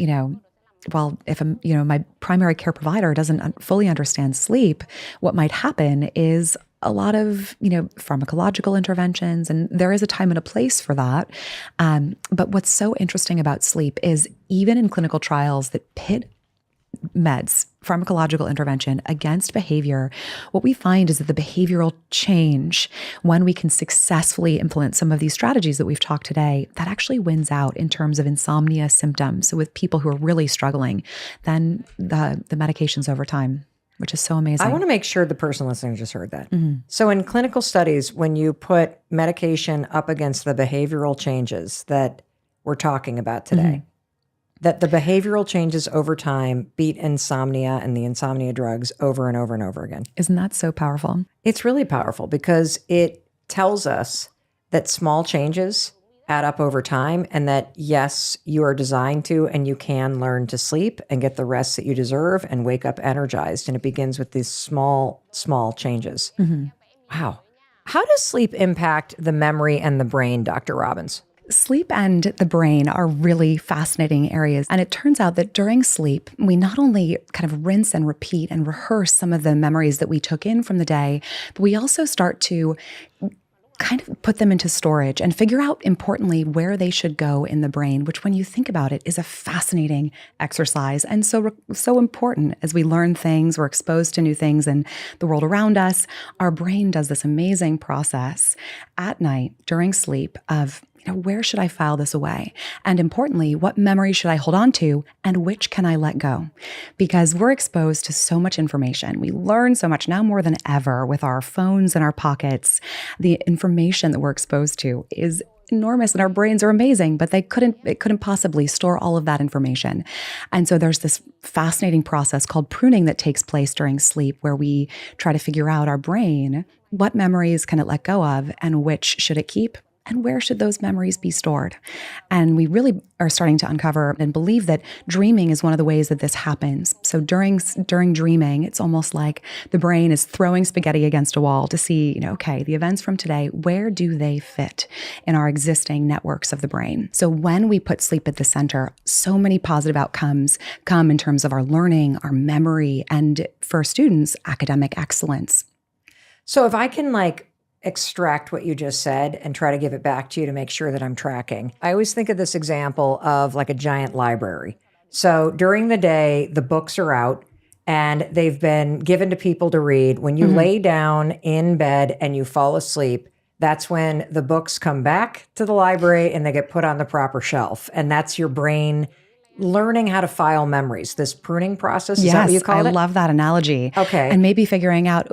well, if my primary care provider doesn't fully understand sleep, what might happen is a lot of, pharmacological interventions, and there is a time and a place for that. But what's so interesting about sleep is even in clinical trials that pit meds, pharmacological intervention against behavior, what we find is that the behavioral change, when we can successfully implement some of these strategies that we've talked today, that actually wins out in terms of insomnia symptoms. So with people who are really struggling, then the medications over time, which is so amazing. I want to make sure the person listening just heard that. Mm-hmm. So in clinical studies, when you put medication up against the behavioral changes that we're talking about today, mm-hmm. that the behavioral changes over time beat insomnia and the insomnia drugs over and over and over again. Isn't that so powerful? It's really powerful because it tells us that small changes add up over time and that, yes, you are designed to and you can learn to sleep and get the rest that you deserve and wake up energized. And it begins with these small changes. Mm-hmm. Wow. How does sleep impact the memory and the brain, Dr. Robbins? Sleep and the brain are really fascinating areas. And it turns out that during sleep, we not only kind of rinse and repeat and rehearse some of the memories that we took in from the day, but we also start to kind of put them into storage and figure out, importantly, where they should go in the brain, which when you think about it is a fascinating exercise and so important as we learn things, we're exposed to new things in the world around us. Our brain does this amazing process at night during sleep of, where should I file this away? And importantly, what memories should I hold on to and which can I let go? Because we're exposed to so much information. We learn so much now more than ever with our phones in our pockets. The information that we're exposed to is enormous and our brains are amazing, but it couldn't possibly store all of that information. And so there's this fascinating process called pruning that takes place during sleep where we try to figure out our brain, what memories can it let go of and which should it keep? And where should those memories be stored? And we really are starting to uncover and believe that dreaming is one of the ways that this happens. So during dreaming, it's almost like the brain is throwing spaghetti against a wall to see, okay, the events from today, where do they fit in our existing networks of the brain? So when we put sleep at the center, so many positive outcomes come in terms of our learning, our memory, and for students, academic excellence. So if I can extract what you just said and try to give it back to you to make sure that I'm tracking. I always think of this example of a giant library. So during the day, the books are out and they've been given to people to read. When you mm-hmm. lay down in bed and you fall asleep, that's when the books come back to the library and they get put on the proper shelf. And that's your brain learning how to file memories, this pruning process. Is that what you call it? I love that analogy. Okay. And maybe figuring out,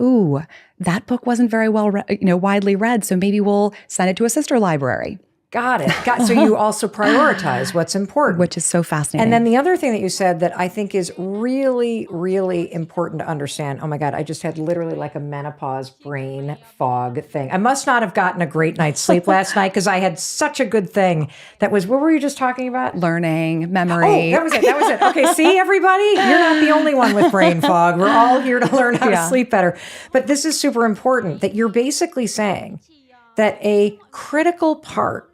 that book wasn't very well, widely read. So maybe we'll send it to a sister library. Got it. So you also prioritize what's important. Which is so fascinating. And then the other thing that you said that I think is really, really important to understand. Oh my God, I just had literally like a menopause brain fog thing. I must not have gotten a great night's sleep last night because I had such a good thing. That was, what were you just talking about? Learning, memory. Oh, that was it. Okay, see everybody? You're not the only one with brain fog. We're all here to learn how to sleep better. But this is super important that you're basically saying that a critical part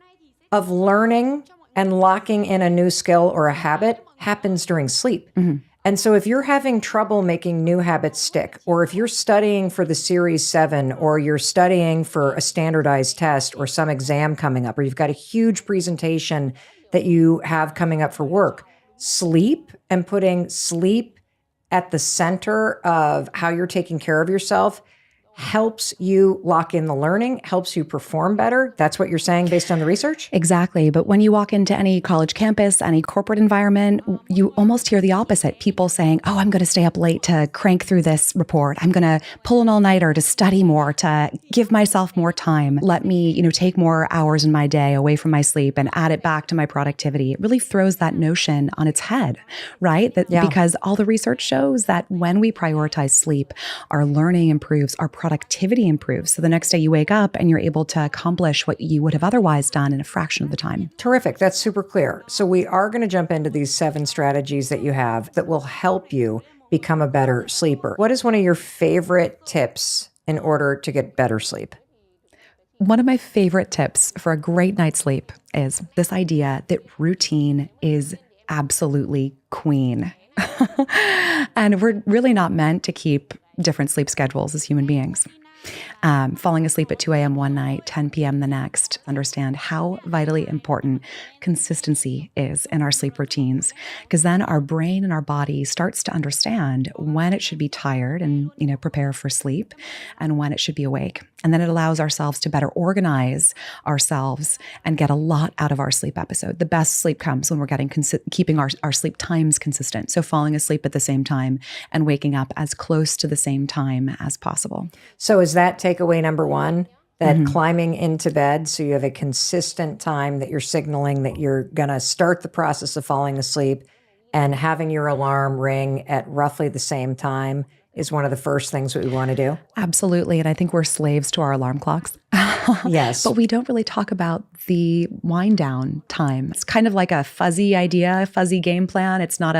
of learning and locking in a new skill or a habit happens during sleep. Mm-hmm. And so if you're having trouble making new habits stick, or if you're studying for the Series 7, or you're studying for a standardized test or some exam coming up, or you've got a huge presentation that you have coming up for work, sleep and putting sleep at the center of how you're taking care of yourself helps you lock in the learning, helps you perform better. That's what you're saying based on the research? Exactly. But when you walk into any college campus, any corporate environment, you almost hear the opposite. People saying, oh, I'm going to stay up late to crank through this report. I'm going to pull an all-nighter to study more, to give myself more time. Let me, take more hours in my day away from my sleep and add it back to my productivity. It really throws that notion on its head, right? Because all the research shows that when we prioritize sleep, our learning improves, our productivity improves. So the next day you wake up and you're able to accomplish what you would have otherwise done in a fraction of the time. Terrific. That's super clear. So we are going to jump into these 7 strategies that you have that will help you become a better sleeper. What is one of your favorite tips in order to get better sleep? One of my favorite tips for a great night's sleep is this idea that routine is absolutely queen. And we're really not meant to keep different sleep schedules as human beings. Falling asleep at 2 a.m. one night, 10 p.m. the next, understand how vitally important consistency is in our sleep routines, because then our brain and our body starts to understand when it should be tired and, prepare for sleep, and when it should be awake. And then it allows ourselves to better organize ourselves and get a lot out of our sleep episode. The best sleep comes when we're keeping our sleep times consistent. So falling asleep at the same time and waking up as close to the same time as possible. So is that takeaway number 1, that climbing into bed so you have a consistent time that you're signaling that you're going to start the process of falling asleep, and having your alarm ring at roughly the same time is one of the first things that we want to do? Absolutely. And I think we're slaves to our alarm clocks. Yes. But we don't really talk about the wind down time. It's kind of like a fuzzy idea, a fuzzy game plan. It's not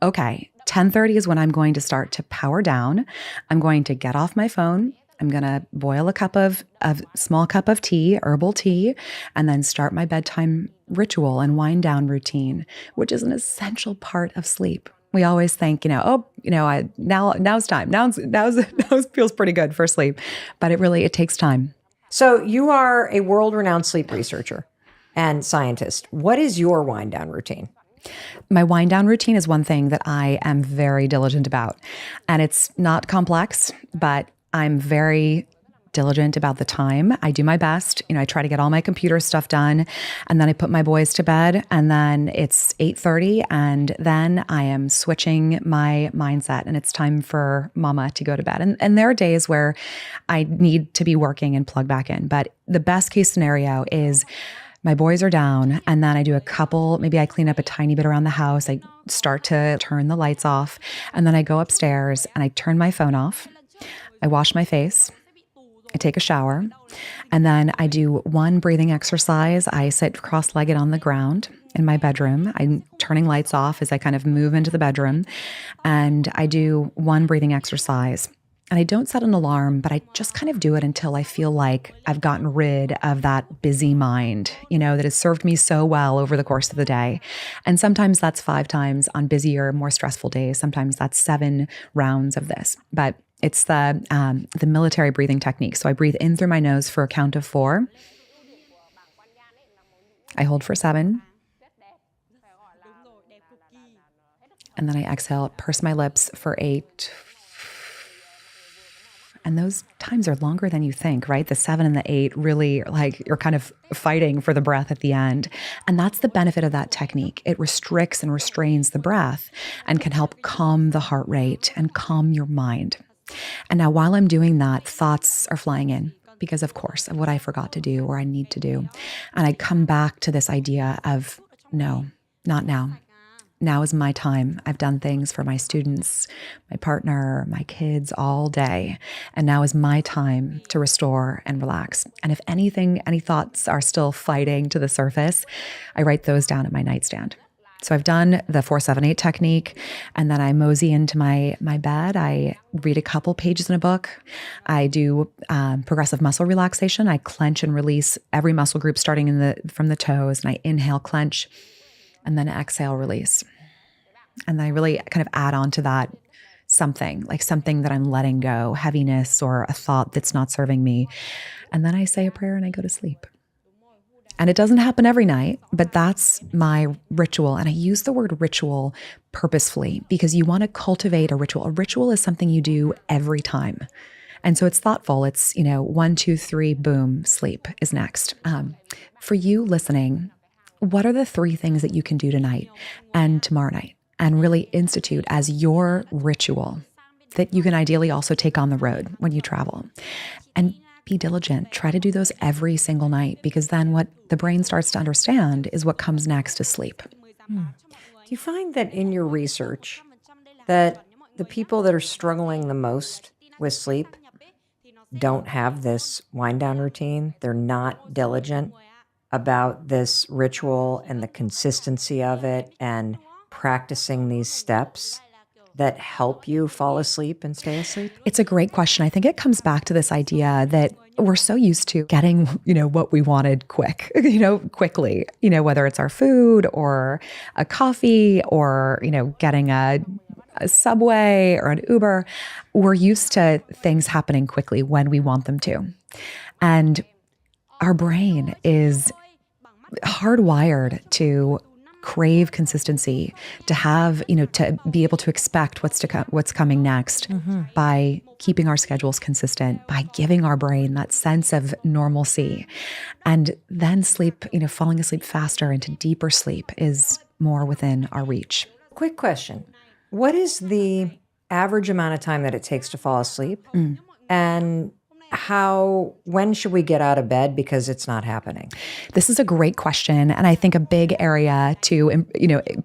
okay, 10:30 is when I'm going to start to power down. I'm going to get off my phone. I'm going to boil a small cup of tea, herbal tea, and then start my bedtime ritual and wind down routine, which is an essential part of sleep. We always think, now's time. Now feels pretty good for sleep, but it takes time. So you are a world-renowned sleep researcher and scientist. What is your wind down routine? My wind down routine is one thing that I am very diligent about, and it's not complex, but I'm very diligent about the time. I do my best. I try to get all my computer stuff done, and then I put my boys to bed, and then it's 8:30, and then I am switching my mindset, and it's time for mama to go to bed. And there are days where I need to be working and plug back in, but the best case scenario is my boys are down, and then I do maybe I clean up a tiny bit around the house. I start to turn the lights off, and then I go upstairs and I turn my phone off. I wash my face. I take a shower, and then I do one breathing exercise. I sit cross-legged on the ground in my bedroom. I'm turning lights off as I kind of move into the bedroom, and I do one breathing exercise. And I don't set an alarm, but I just kind of do it until I feel like I've gotten rid of that busy mind, that has served me so well over the course of the day. And sometimes that's 5 times on busier, more stressful days. Sometimes that's 7 rounds of this. But it's the military breathing technique. So I breathe in through my nose for a count of 4. I hold for 7. And then I exhale, purse my lips for 8. And those times are longer than you think, right? The 7 and the 8 really you're kind of fighting for the breath at the end. And that's the benefit of that technique. It restricts and restrains the breath and can help calm the heart rate and calm your mind. And now while I'm doing that, thoughts are flying in. because, of course, of what I forgot to do or I need to do. And I come back to this idea of, no, not now. Now is my time. I've done things for my students, my partner, my kids all day. And now is my time to restore and relax. And if anything, any thoughts are still fighting to the surface, I write those down at my nightstand. So I've done the 4-7-8 technique, and then I mosey into my bed. I read a couple pages in a book. I do progressive muscle relaxation. I clench and release every muscle group starting from the toes, and I inhale, clench, and then exhale, release. And then I really kind of add on to that something that I'm letting go, heaviness or a thought that's not serving me. And then I say a prayer and I go to sleep. And it doesn't happen every night, but that's my ritual. And I use the word ritual purposefully because you want to cultivate a ritual. A ritual is something you do every time. And so it's thoughtful. It's, 1, 2, 3, boom, sleep is next. For you listening, what are the 3 things that you can do tonight and tomorrow night and really institute as your ritual that you can ideally also take on the road when you travel? And be diligent. Try to do those every single night, because then what the brain starts to understand is what comes next is sleep. Do you find that in your research that the people that are struggling the most with sleep don't have this wind down routine? They're not diligent about this ritual and the consistency of it and practicing these steps that help you fall asleep and stay asleep? It's a great question. I think it comes back to this idea that we're so used to getting, what we wanted quickly, whether it's our food or a coffee or, getting a Subway or an Uber. We're used to things happening quickly when we want them to. And our brain is hardwired to crave consistency, to have, to be able to expect what's coming next by keeping our schedules consistent, by giving our brain that sense of normalcy. And then sleep, falling asleep faster into deeper sleep is more within our reach. Quick question. What is the average amount of time that it takes to fall asleep? And when should we get out of bed because it's not happening? This is a great question. And I think a big area to,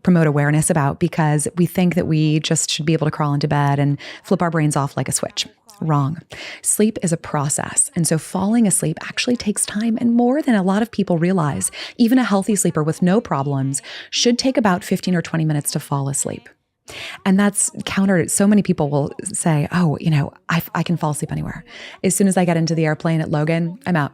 promote awareness about, because we think that we just should be able to crawl into bed and flip our brains off like a switch. Wrong. Sleep is a process. And so falling asleep actually takes time and more than a lot of people realize. Even a healthy sleeper with no problems should take about 15 or 20 minutes to fall asleep. And that's counter. So many people will say, oh, I can fall asleep anywhere. As soon as I get into the airplane at Logan, I'm out.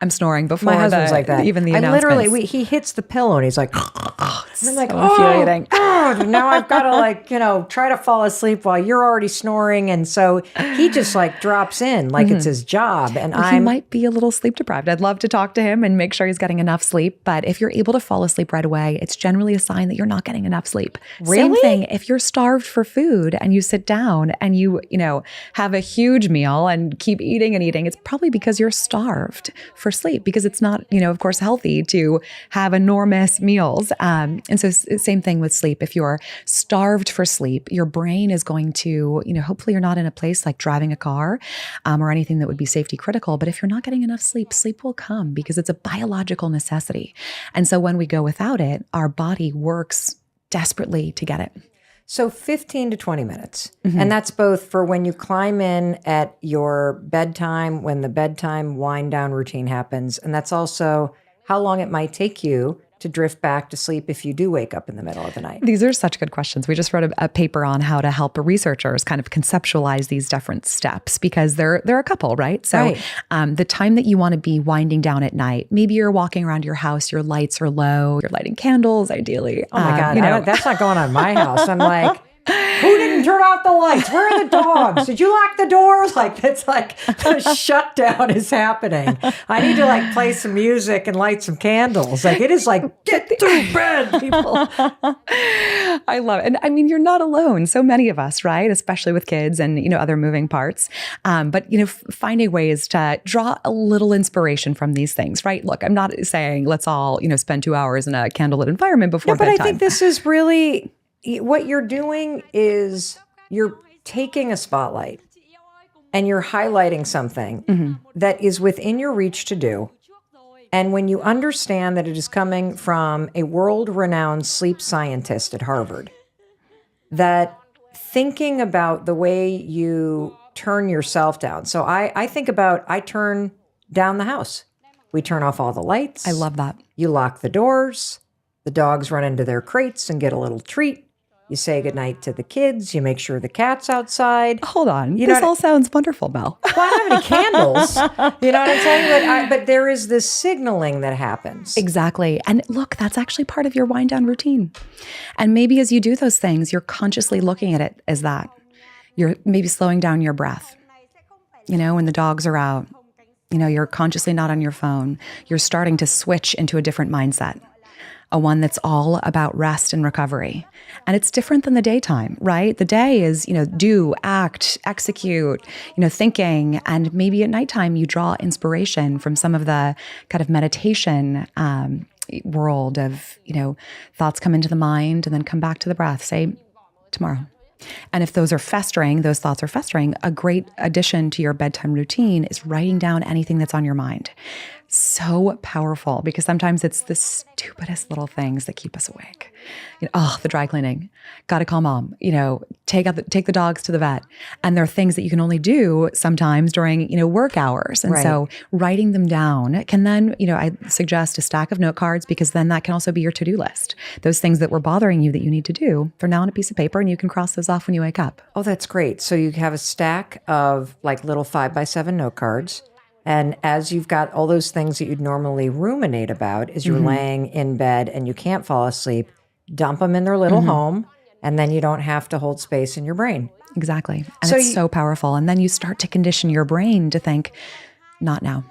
I'm snoring before my husband's like that. Even the I announcements. literally, he hits the pillow and he's like, and I'm like, so infuriating. God, now I've got to try to fall asleep while you're already snoring. And so he just drops in like it's his job. And He might be a little sleep deprived. I'd love to talk to him and make sure he's getting enough sleep. But if you're able to fall asleep right away, it's generally a sign that you're not getting enough sleep. Really? Same thing. If you're starved for food and you sit down and you have a huge meal and keep eating and eating, it's probably because you're starved for sleep, because it's not, of course, healthy to have enormous meals. And so same thing with sleep. If you're starved for sleep, your brain is going to, hopefully you're not in a place like driving a car or anything that would be safety critical. But if you're not getting enough sleep, sleep will come because it's a biological necessity. And so when we go without it, our body works desperately to get it. So 15 to 20 minutes. And that's both for when you climb in at your bedtime, when the bedtime wind down routine happens. And that's also how long it might take you to drift back to sleep if you do wake up in the middle of the night. These are such good questions. We just wrote a paper on how to help researchers kind of conceptualize these different steps, because there are a couple, right? So the time that you want to be winding down at night, maybe you're walking around your house, your lights are low, you're lighting candles, ideally. Oh my God, that's not going on in my house. I'm like, who didn't turn off the lights? Where are the dogs? Did you lock the doors? It's like the shutdown is happening. I need to play some music and light some candles. It is get to bed, people. I love it. And I mean, you're not alone. So many of us, right? Especially with kids and, other moving parts. But, finding ways to draw a little inspiration from these things, right? Look, I'm not saying let's all, spend 2 hours in a candlelit environment before bedtime. But I think this is really... What you're doing is you're taking a spotlight and you're highlighting something that is within your reach to do. And when you understand that it is coming from a world-renowned sleep scientist at Harvard, that thinking about the way you turn yourself down. So I think about, I turn down the house. We turn off all the lights. I love that. You lock the doors. The dogs run into their crates and get a little treat. You say goodnight to the kids. You make sure the cat's outside. Hold on. You This know all sounds wonderful, Mel. Well, I don't have any candles. You know what I'm saying? But there is this signaling that happens. Exactly. And look, that's actually part of your wind down routine. And maybe as you do those things, you're consciously looking at it as that. You're maybe slowing down your breath. You know, when the dogs are out, you know, you're consciously not on your phone. You're starting to switch into a different mindset, a one that's all about rest and recovery. And it's different than the daytime, right? The day is, you know, do, act, execute, you know, thinking. And maybe at nighttime, you draw inspiration from some of the kind of meditation world of, you know, thoughts come into the mind and then come back to the breath, say tomorrow. And if those thoughts are festering, a great addition to your bedtime routine is writing down anything that's on your mind. So powerful, because sometimes it's the stupidest little things that keep us awake. You know, the dry cleaning, got to call mom, you know, take the dogs to the vet. And there are things that you can only do sometimes during, you know, work hours. And so writing them down can then, you know, I suggest a stack of note cards, because then that can also be your to-do list. Those things that were bothering you that you need to do, they're now on a piece of paper and you can cross those off when you wake up. Oh, that's great. So you have a stack of like little 5x7 note cards. And as you've got all those things that you'd normally ruminate about as you're laying in bed and you can't fall asleep, dump them in their little home, and then you don't have to hold space in your brain. Exactly. And it's so powerful. And then you start to condition your brain to think, not now.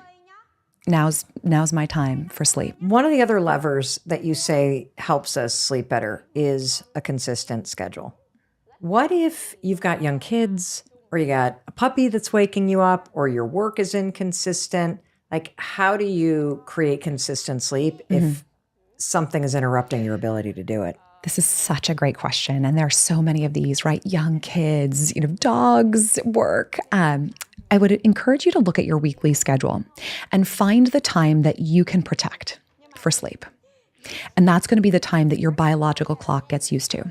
Now's my time for sleep. One of the other levers that you say helps us sleep better is a consistent schedule. What if you've got young kids, or you got a puppy that's waking you up, or your work is inconsistent? Like, how do you create consistent sleep if something is interrupting your ability to do it? This is such a great question. And there are so many of these, right? Young kids, you know, dogs, work. I would encourage you to look at your weekly schedule and find the time that you can protect for sleep. And that's going to be the time that your biological clock gets used to.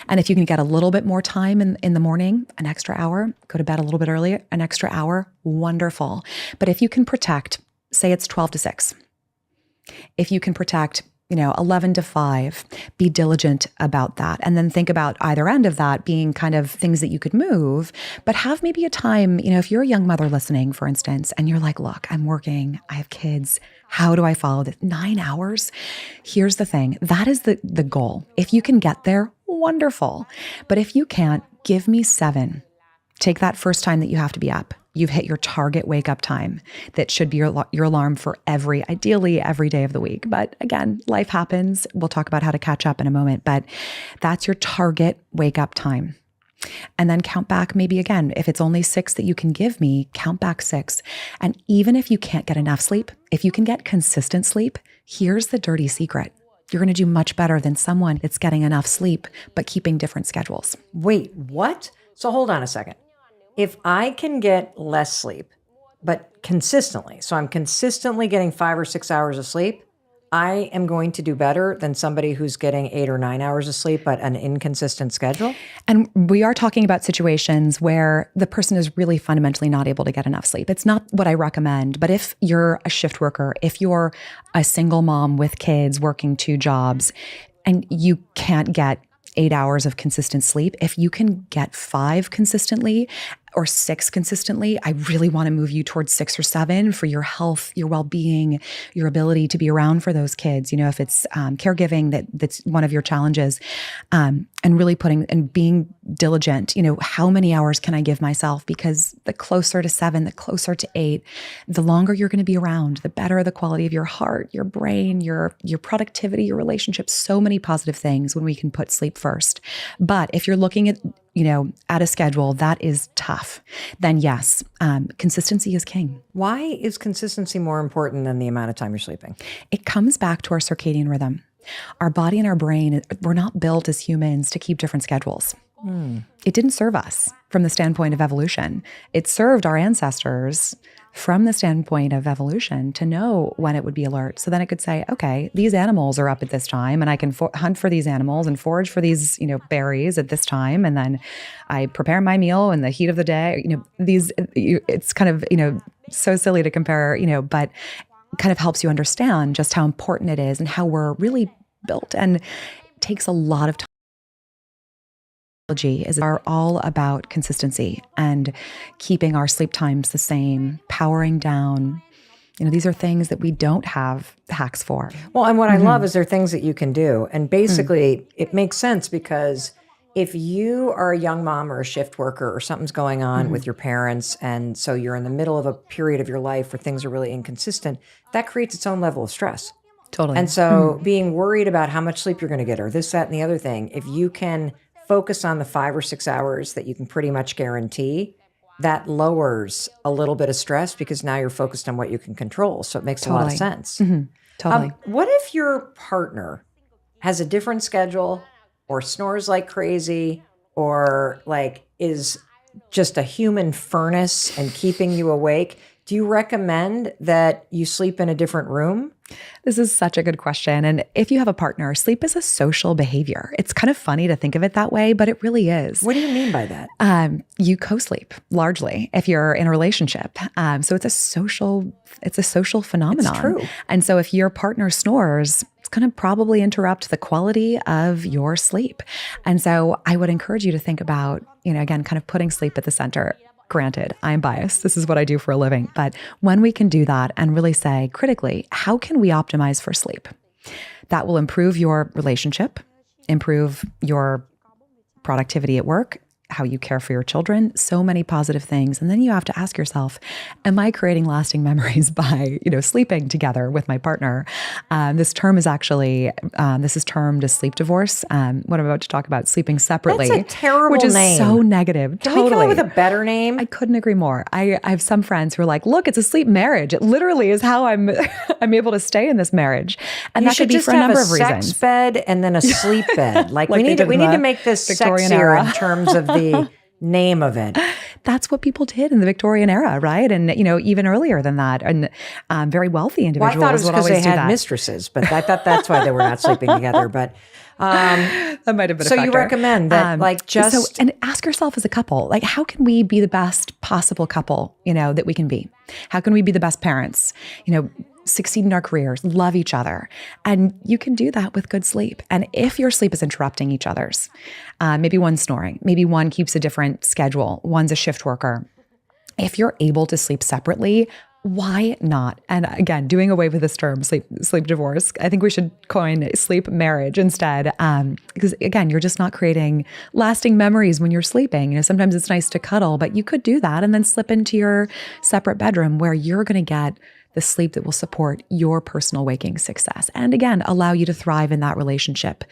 And if you can get a little bit more time in the morning, an extra hour, go to bed a little bit earlier, an extra hour, wonderful. But if you can protect, say it's 12 to 6, if you can protect, you know, 11 to 5, be diligent about that. And then think about either end of that being kind of things that you could move, but have maybe a time, you know, if you're a young mother listening, for instance, and you're like, look, I'm working, I have kids. How do I follow this? 9 hours? Here's the thing. That is the goal. If you can get there, wonderful. But if you can't, give me 7. Take that first time that you have to be up. You've hit your target wake up time. That should be your alarm for ideally every day of the week. But again, life happens. We'll talk about how to catch up in a moment, but that's your target wake up time. And then count back, maybe again, if it's only 6 that you can give me, count back 6. And even if you can't get enough sleep, if you can get consistent sleep, here's the dirty secret. You're going to do much better than someone that's getting enough sleep, but keeping different schedules. Wait, what? So hold on a second. If I can get less sleep, but consistently, so I'm consistently getting 5 or 6 hours of sleep, I am going to do better than somebody who's getting 8 or 9 hours of sleep, but an inconsistent schedule. And we are talking about situations where the person is really fundamentally not able to get enough sleep. It's not what I recommend, but if you're a shift worker, if you're a single mom with kids working 2 jobs, and you can't get 8 hours of consistent sleep, if you can get 5 consistently or 6 consistently, I really want to move you towards 6 or 7 for your health, your well-being, your ability to be around for those kids. You know, if it's caregiving that's one of your challenges, and really being diligent, you know, how many hours can I give myself? Because the closer to 7, the closer to 8, the longer you're going to be around, the better the quality of your heart, your brain, your productivity, your relationships, so many positive things when we can put sleep first. But if you're looking at, you know, at a schedule that is tough, then yes, consistency is king. Why is consistency more important than the amount of time you're sleeping? It comes back to our circadian rhythm. Our body and our brain, we're not built as humans to keep different schedules. It didn't serve us from the standpoint of evolution. It served our ancestors from the standpoint of evolution to know when it would be alert. So then it could say, okay, these animals are up at this time and I can hunt for these animals and forage for these, berries at this time. And then I prepare my meal in the heat of the day. It's kind of, so silly to compare, but kind of helps you understand just how important it is and how we're really built. And it takes a lot of time. Are all about consistency and keeping our sleep times the same, powering down. These are things that we don't have hacks for. Well, and what I love is there are things that you can do. And basically, it makes sense because if you are a young mom or a shift worker or something's going on with your parents, and so you're in the middle of a period of your life where things are really inconsistent, that creates its own level of stress. Totally. And so being worried about how much sleep you're going to get or this, that, and the other thing, if you can focus on the 5 or 6 hours that you can pretty much guarantee, that lowers a little bit of stress because now you're focused on what you can control. So it makes a lot of sense. Totally. What if your partner has a different schedule or snores like crazy or is just a human furnace and keeping you awake? Do you recommend that you sleep in a different room? This is such a good question. And if you have a partner, sleep is a social behavior. It's kind of funny to think of it that way, but it really is. What do you mean by that? You co-sleep largely if you're in a relationship. So it's a social phenomenon. It's true. And so if your partner snores, it's going to probably interrupt the quality of your sleep. And so I would encourage you to think about, again, kind of putting sleep at the center. Granted, I'm biased. This is what I do for a living. But when we can do that and really say critically, how can we optimize for sleep? That will improve your relationship, improve your productivity at work, how you care for your children, so many positive things. And then you have to ask yourself, am I creating lasting memories by, sleeping together with my partner? This term is actually, this is termed as sleep divorce. What I'm about to talk about, sleeping separately. That's a terrible which is name. so negative. Can we come up with a better name? I couldn't agree more. I have some friends who are like, look, it's a sleep marriage. It literally is how I'm able to stay in this marriage. And that could be for a number of reasons. You should just have a sex bed and then a sleep bed. We need to make this Victorian sexier era. in terms of the name of it. That's what people did in the Victorian era, right? And, even earlier than that. And very wealthy individuals Well, I thought it was because they had that. mistresses, but I thought that's why they were not sleeping together. But that might have been a so factor. You recommend that and ask yourself as a couple, how can we be the best possible couple, that we can be? How can we be the best parents? Succeed in our careers, love each other. And you can do that with good sleep. And if your sleep is interrupting each other's, maybe one's snoring, maybe one keeps a different schedule, one's a shift worker. If you're able to sleep separately, why not? And again, doing away with this term, sleep divorce, I think we should coin sleep marriage instead. Because again, you're just not creating lasting memories when you're sleeping. Sometimes it's nice to cuddle, but you could do that and then slip into your separate bedroom where you're going to get the sleep that will support your personal waking success. And again, allow you to thrive in that relationship.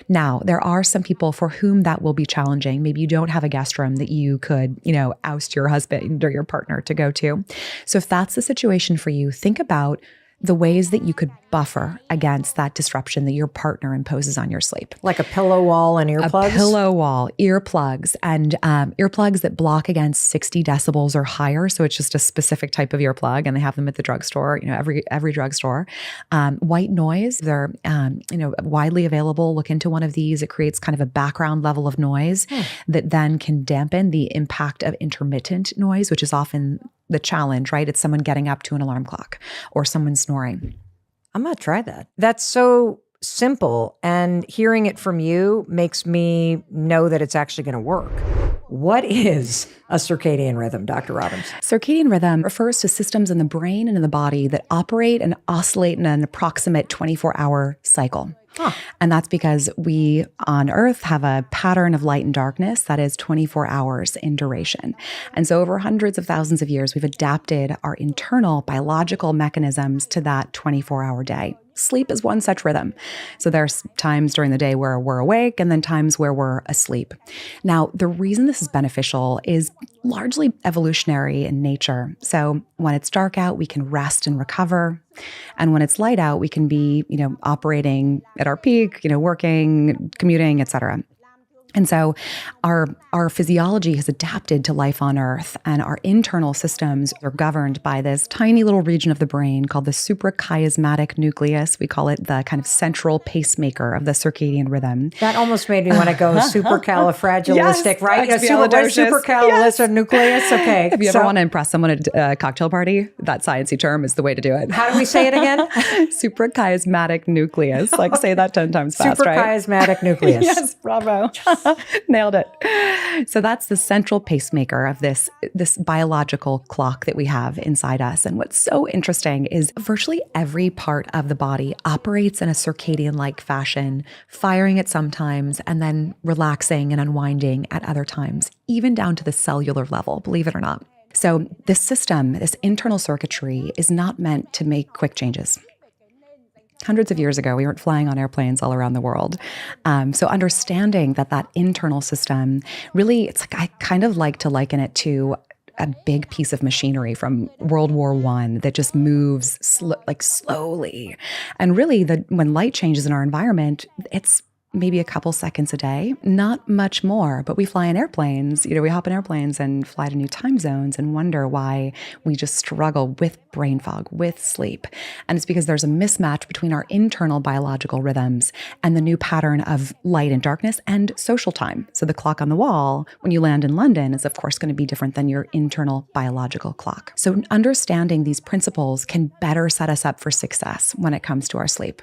Now, there are some people for whom that will be challenging. Maybe you don't have a guest room that you could, oust your husband or your partner to go to. So if that's the situation for you, think about the ways that you could buffer against that disruption that your partner imposes on your sleep. Like a pillow wall and earplugs? A pillow wall, earplugs, and earplugs that block against 60 decibels or higher. So it's just a specific type of earplug, and they have them at the drugstore, every drugstore. White noise, they're widely available. Look into one of these. It creates kind of a background level of noise that then can dampen the impact of intermittent noise, which is often the challenge, right? It's someone getting up to an alarm clock or someone snoring. I'm going to try that. That's so simple. And hearing it from you makes me know that it's actually going to work. What is a circadian rhythm, Dr. Robbins? Circadian rhythm refers to systems in the brain and in the body that operate and oscillate in an approximate 24-hour cycle. And that's because we on Earth have a pattern of light and darkness that is 24 hours in duration. And so over hundreds of thousands of years, we've adapted our internal biological mechanisms to that 24-hour day. Sleep is one such rhythm. So there's times during the day where we're awake and then times where we're asleep. Now, the reason this is beneficial is largely evolutionary in nature. So when it's dark out, we can rest and recover. And when it's light out, we can be, operating at our peak, working, commuting, et cetera. And so our physiology has adapted to life on Earth, and our internal systems are governed by this tiny little region of the brain called the suprachiasmatic nucleus. We call it the kind of central pacemaker of the circadian rhythm. That almost made me want to go supercalifragilistic, Yes, right? expialidocious. Supercalifragilistic nucleus. Okay. If you ever want to impress someone at a cocktail party, that sciencey term is the way to do it. How do we say it again? Suprachiasmatic nucleus. Like say that 10 times fast, right? Suprachiasmatic nucleus. Yes, bravo. Nailed it. So that's the central pacemaker of this biological clock that we have inside us. And what's so interesting is virtually every part of the body operates in a circadian-like fashion, firing at some times and then relaxing and unwinding at other times, even down to the cellular level, believe it or not. So this system, this internal circuitry, is not meant to make quick changes. Hundreds of years ago, we weren't flying on airplanes all around the world. So understanding that internal system really, it's like I kind of like to liken it to a big piece of machinery from World War I that just moves slowly. And really, when light changes in our environment, it's maybe a couple seconds a day, not much more. But we fly in airplanes, we hop in airplanes and fly to new time zones and wonder why we just struggle with brain fog, with sleep. And it's because there's a mismatch between our internal biological rhythms and the new pattern of light and darkness and social time. So the clock on the wall, when you land in London, is of course going to be different than your internal biological clock. So understanding these principles can better set us up for success when it comes to our sleep.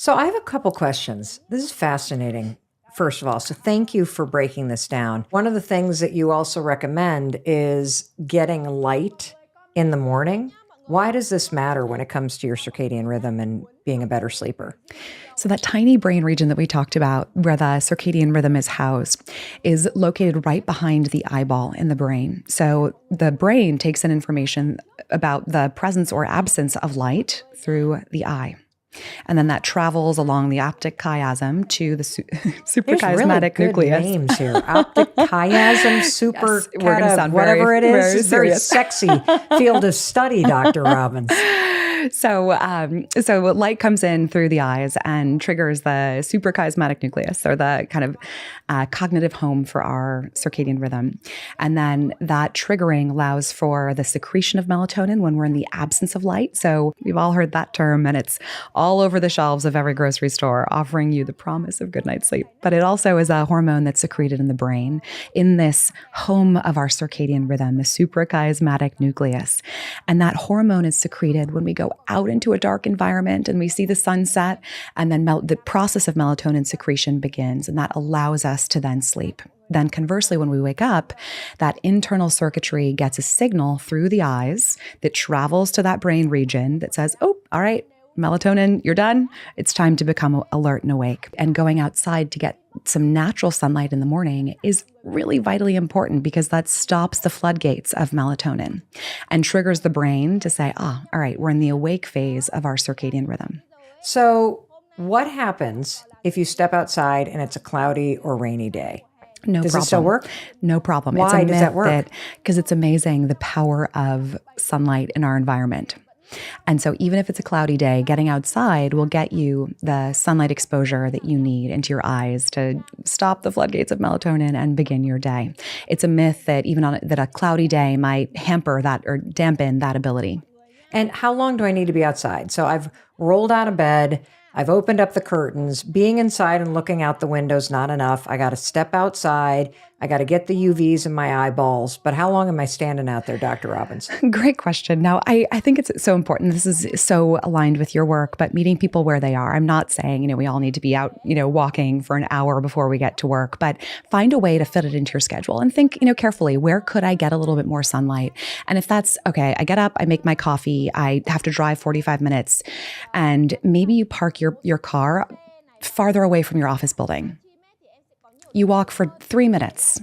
So I have a couple questions. This is fascinating, first of all. So thank you for breaking this down. One of the things that you also recommend is getting light in the morning. Why does this matter when it comes to your circadian rhythm and being a better sleeper? So that tiny brain region that we talked about, where the circadian rhythm is housed, is located right behind the eyeball in the brain. So the brain takes in information about the presence or absence of light through the eye. And then that travels along the optic chiasm to the suprachiasmatic nucleus. Names here. Optic chiasm, we're going to sound whatever it is. It's very serious. Sexy field of study, Dr. Robbins. So light comes in through the eyes and triggers the suprachiasmatic nucleus, or the kind of cognitive home for our circadian rhythm. And then that triggering allows for the secretion of melatonin when we're in the absence of light. So we've all heard that term, and it's all over the shelves of every grocery store, offering you the promise of good night's sleep. But it also is a hormone that's secreted in the brain in this home of our circadian rhythm, the suprachiasmatic nucleus. And that hormone is secreted when we go out into a dark environment and we see the sunset, and then the process of melatonin secretion begins, and that allows us to then sleep. Then conversely, when we wake up, that internal circuitry gets a signal through the eyes that travels to that brain region that says, oh, all right, melatonin, you're done. It's time to become alert and awake. And going outside to get some natural sunlight in the morning is really vitally important, because that stops the floodgates of melatonin and triggers the brain to say, all right, we're in the awake phase of our circadian rhythm. So what happens if you step outside and it's a cloudy or rainy day? No Does problem. it still work? No problem. Why does that work? Because it's amazing the power of sunlight in our environment. And so even if it's a cloudy day, getting outside will get you the sunlight exposure that you need into your eyes to stop the floodgates of melatonin and begin your day. It's a myth that that a cloudy day might hamper that or dampen that ability. And how long do I need to be outside? So I've rolled out of bed. I've opened up the curtains. Being inside and looking out the window's not enough. I got to step outside. I got to get the UVs in my eyeballs. But how long am I standing out there, Dr. Robbins? Great question. Now, I think it's so important. This is so aligned with your work, but meeting people where they are. I'm not saying, we all need to be out, walking for an hour before we get to work, but find a way to fit it into your schedule and think, carefully, where could I get a little bit more sunlight? And if that's okay, I get up, I make my coffee, I have to drive 45 minutes, and maybe you park your car farther away from your office building. You walk for 3 minutes,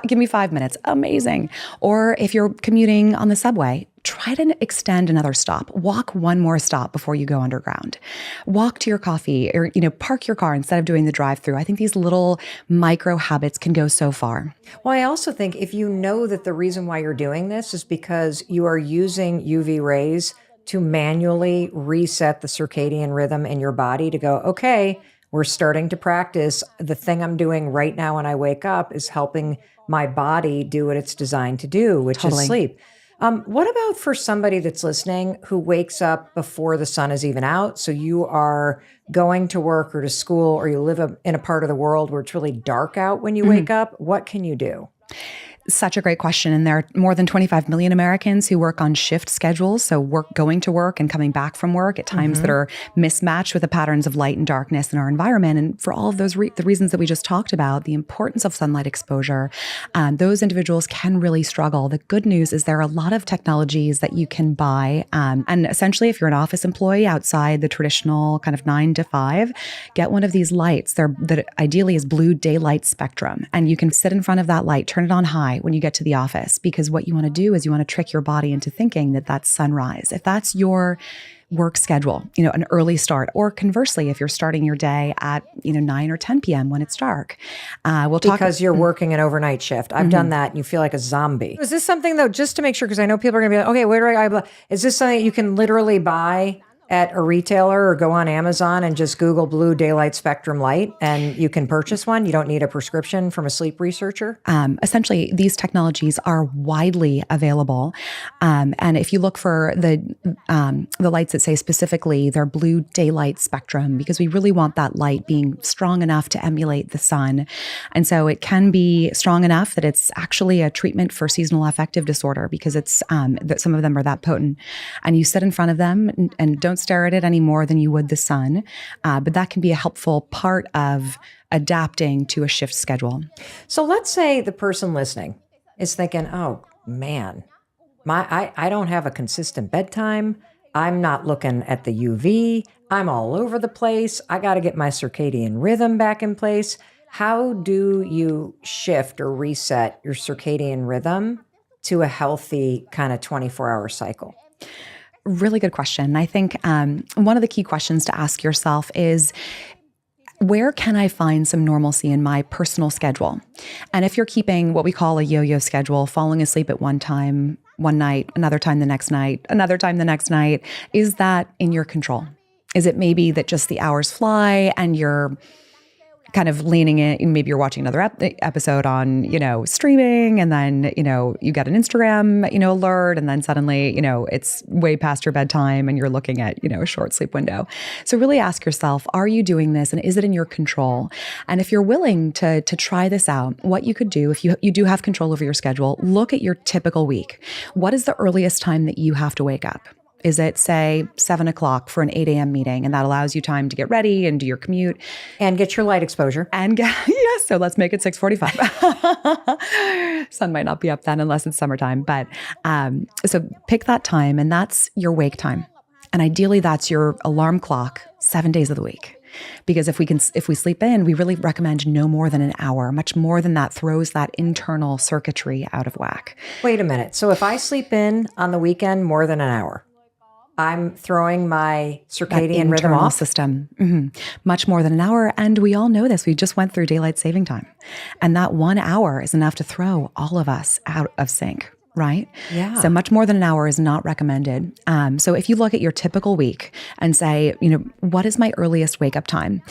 give me 5 minutes, amazing. Or if you're commuting on the subway, try to extend another stop. Walk one more stop before you go underground. Walk to your coffee, or, park your car instead of doing the drive-through. I think these little micro habits can go so far. Well, I also think if you know that the reason why you're doing this is because you are using UV rays to manually reset the circadian rhythm in your body to go, okay, We're starting to practice the thing I'm doing right now when I wake up is helping my body do what it's designed to do, which is Totally. sleep. What about for somebody that's listening who wakes up before the sun is even out? So you are going to work or to school, or you live in a part of the world where it's really dark out when you wake up. What can you do? Such a great question. And there are more than 25 million Americans who work on shift schedules. So going to work and coming back from work at times that are mismatched with the patterns of light and darkness in our environment. And for all of those the reasons that we just talked about, the importance of sunlight exposure, those individuals can really struggle. The good news is there are a lot of technologies that you can buy. And essentially, if you're an office employee outside the traditional kind of 9 to 5, get one of these lights. That ideally is blue daylight spectrum. And you can sit in front of that light, turn it on high when you get to the office, because what you want to do is you want to trick your body into thinking that that's sunrise. If that's your work schedule, an early start, or conversely, if you're starting your day at 9 or 10 p.m. when it's dark, we'll talk because you're working an overnight shift. I've done that, and you feel like a zombie. Is this something though, just to make sure, because I know people are going to be like, okay, where do I? Is this something you can literally buy at a retailer or go on Amazon and just Google blue daylight spectrum light and you can purchase one? You don't need a prescription from a sleep researcher? Essentially, these technologies are widely available. And if you look for the lights that say specifically they're blue daylight spectrum, because we really want that light being strong enough to emulate the sun. And so it can be strong enough that it's actually a treatment for seasonal affective disorder, because it's that some of them are that potent. And you sit in front of them and don't stare at it any more than you would the sun. But that can be a helpful part of adapting to a shift schedule. So let's say the person listening is thinking, oh man, I don't have a consistent bedtime. I'm not looking at the UV. I'm all over the place. I got to get my circadian rhythm back in place. How do you shift or reset your circadian rhythm to a healthy kind of 24-hour cycle? Really good question. I think one of the key questions to ask yourself is, where can I find some normalcy in my personal schedule? And if you're keeping what we call a yo-yo schedule, falling asleep at one time, one night, another time the next night, another time the next night, is that in your control? Is it maybe that just the hours fly and you're kind of leaning in, maybe you're watching another episode on, streaming, and then, you get an Instagram, alert, and then suddenly, it's way past your bedtime and you're looking at, a short sleep window. So really ask yourself, are you doing this, and is it in your control? And if you're willing to try this out, what you could do, if you do have control over your schedule, look at your typical week. What is the earliest time that you have to wake up? Is it, say, 7 o'clock for an 8 a.m. meeting? And that allows you time to get ready and do your commute. And get your light exposure. Yes, so let's make it 6:45. Sun might not be up then unless it's summertime. But so pick that time, and that's your wake time. And ideally, that's your alarm clock 7 days of the week. Because if we sleep in, we really recommend no more than an hour. Much more than that throws that internal circuitry out of whack. Wait a minute. So if I sleep in on the weekend more than an hour, I'm throwing my circadian rhythm off? System. Much more than an hour. And we all know this. We just went through daylight saving time. And that 1 hour is enough to throw all of us out of sync, right? Yeah. So much more than an hour is not recommended. So if you look at your typical week and say, what is my earliest wake up time?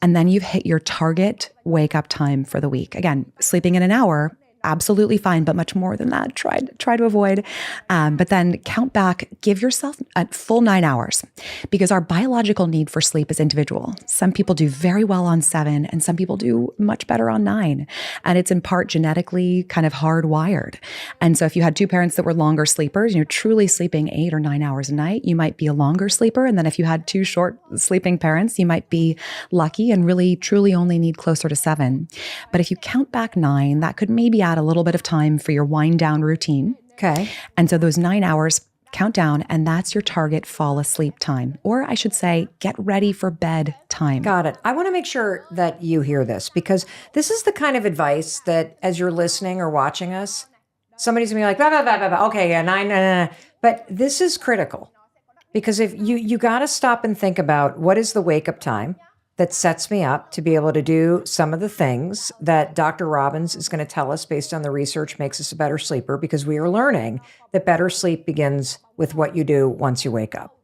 And then you've hit your target wake up time for the week. Again, sleeping in an hour, absolutely fine, but much more than that, try to avoid. But then count back, give yourself a full 9 hours, because our biological need for sleep is individual. Some people do very well on 7, and some people do much better on 9. And it's in part genetically kind of hardwired. And so if you had two parents that were longer sleepers, truly sleeping 8 or 9 hours a night, you might be a longer sleeper. And then if you had two short sleeping parents, you might be lucky and really truly only need closer to 7. But if you count back 9, that could maybe add a little bit of time for your wind down routine. Okay. And so those 9 hours count down, and that's your target fall asleep time. Or I should say, get ready for bed time. Got it. I want to make sure that you hear this, because this is the kind of advice that as you're listening or watching us, somebody's gonna be like, blah, blah, blah, blah, blah. Okay, yeah, 9. But this is critical, because if you got to stop and think about what is the wake up time that sets me up to be able to do some of the things that Dr. Robbins is going to tell us based on the research makes us a better sleeper, because we are learning that better sleep begins with what you do once you wake up.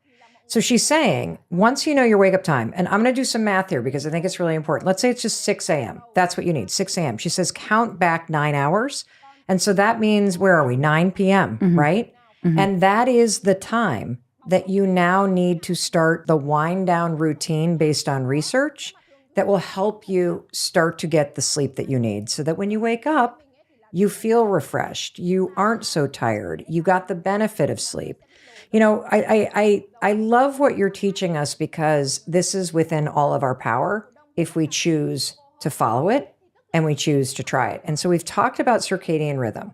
So she's saying, once you know your wake up time, and I'm going to do some math here because I think it's really important. Let's say it's just 6 a.m. That's what you need, 6 a.m. She says, count back 9 hours. And so that means, where are we? 9 p.m., right? And that is the time that you now need to start the wind down routine based on research that will help you start to get the sleep that you need so that when you wake up, you feel refreshed. You aren't so tired. You got the benefit of sleep. You know, I love what you're teaching us because this is within all of our power if we choose to follow it and we choose to try it. And so we've talked about circadian rhythm,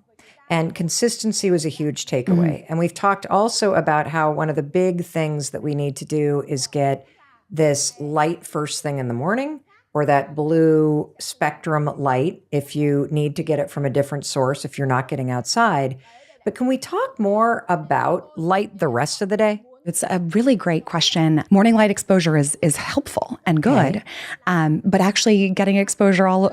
and consistency was a huge takeaway. And we've talked also about how one of the big things that we need to do is get this light first thing in the morning, or that blue spectrum light if you need to get it from a different source if you're not getting outside. But can we talk more about light the rest of the day? It's a really great question. Morning light exposure is helpful and good, but actually getting exposure all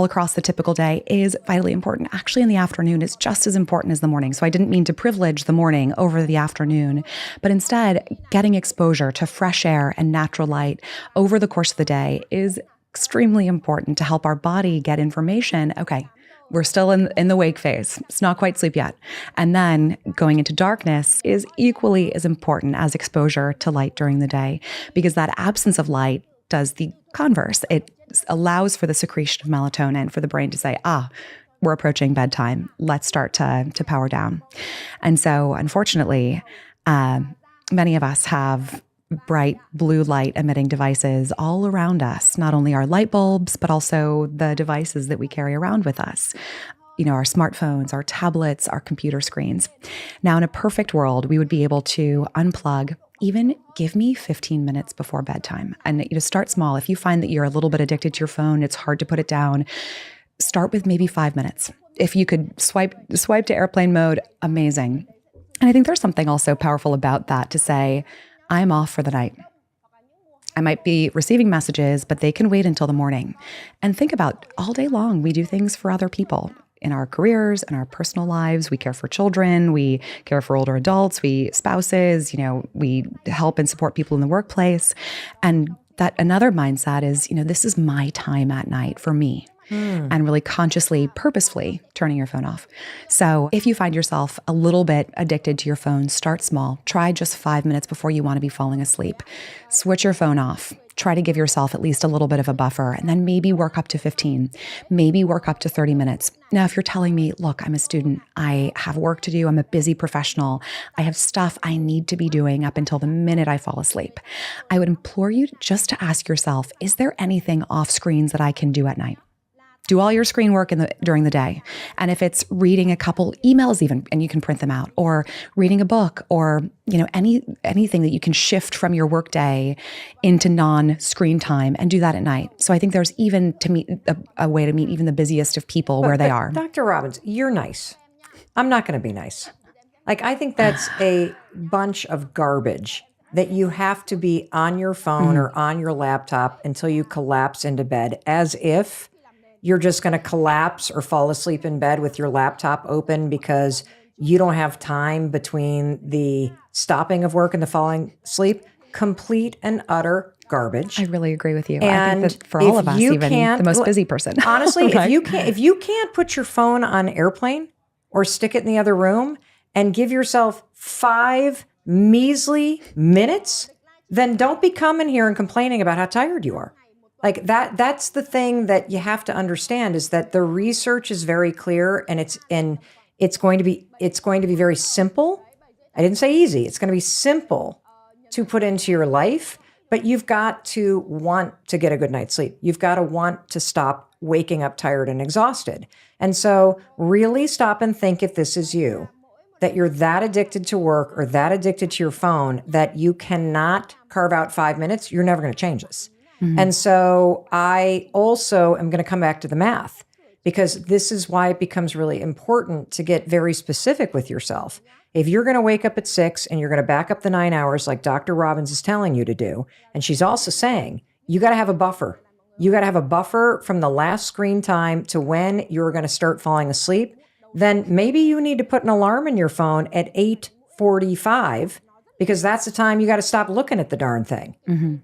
across the typical day is vitally important. Actually, in the afternoon, it's just as important as the morning. So I didn't mean to privilege the morning over the afternoon, but instead, getting exposure to fresh air and natural light over the course of the day is extremely important to help our body get information. Okay, we're still in the wake phase. It's not quite sleep yet. And then going into darkness is equally as important as exposure to light during the day, because that absence of light does the converse. It allows for the secretion of melatonin for the brain to say, we're approaching bedtime. Let's start to power down. And so, unfortunately, many of us have bright blue light emitting devices all around us, not only our light bulbs, but also the devices that we carry around with us. You know, our smartphones, our tablets, our computer screens. Now, in a perfect world, we would be able to unplug. Even give me 15 minutes before bedtime. And start small. If you find that you're a little bit addicted to your phone, it's hard to put it down, start with maybe 5 minutes. If you could swipe to airplane mode, amazing. And I think there's something also powerful about that, to say, I'm off for the night. I might be receiving messages, but they can wait until the morning. And think about, all day long, we do things for other people. In our careers, in our personal lives, we care for children, we care for older adults, spouses, we help and support people in the workplace. And that another mindset is, this is my time at night for me. And really consciously, purposefully turning your phone off. So if you find yourself a little bit addicted to your phone, start small. Try just 5 minutes before you want to be falling asleep. Switch your phone off. Try to give yourself at least a little bit of a buffer, and then maybe work up to 15, maybe work up to 30 minutes. Now, if you're telling me, look, I'm a student, I have work to do, I'm a busy professional, I have stuff I need to be doing up until the minute I fall asleep, I would implore you just to ask yourself, is there anything off screens that I can do at night? Do all your screen work during the day. And if it's reading a couple emails even, and you can print them out, or reading a book, or anything that you can shift from your workday into non-screen time, and do that at night. So I think there's even a way to meet even the busiest of people where they are. Dr. Robbins, you're nice. I'm not going to be nice. I think that's a bunch of garbage, that you have to be on your phone or on your laptop until you collapse into bed, as if you're just going to collapse or fall asleep in bed with your laptop open because you don't have time between the stopping of work and the falling asleep. Complete and utter garbage. I really agree with you. And I think that for all of us, even the most busy person. Honestly, right? if you can't put your phone on airplane or stick it in the other room and give yourself 5 measly minutes, then don't be coming here and complaining about how tired you are. That's the thing that you have to understand, is that the research is very clear, and it's going to be very simple. I didn't say easy. It's going to be simple to put into your life, but you've got to want to get a good night's sleep. You've got to want to stop waking up tired and exhausted. And so really stop and think, if this is you, that you're that addicted to work or that addicted to your phone that you cannot carve out 5 minutes, you're never going to change this. And so I also am going to come back to the math, because this is why it becomes really important to get very specific with yourself. If you're going to wake up at 6 and you're going to back up the 9 hours like Dr. Robbins is telling you to do, and she's also saying, you got to have a buffer. You got to have a buffer from the last screen time to when you're going to start falling asleep. Then maybe you need to put an alarm in your phone at 8:45 because that's the time you got to stop looking at the darn thing.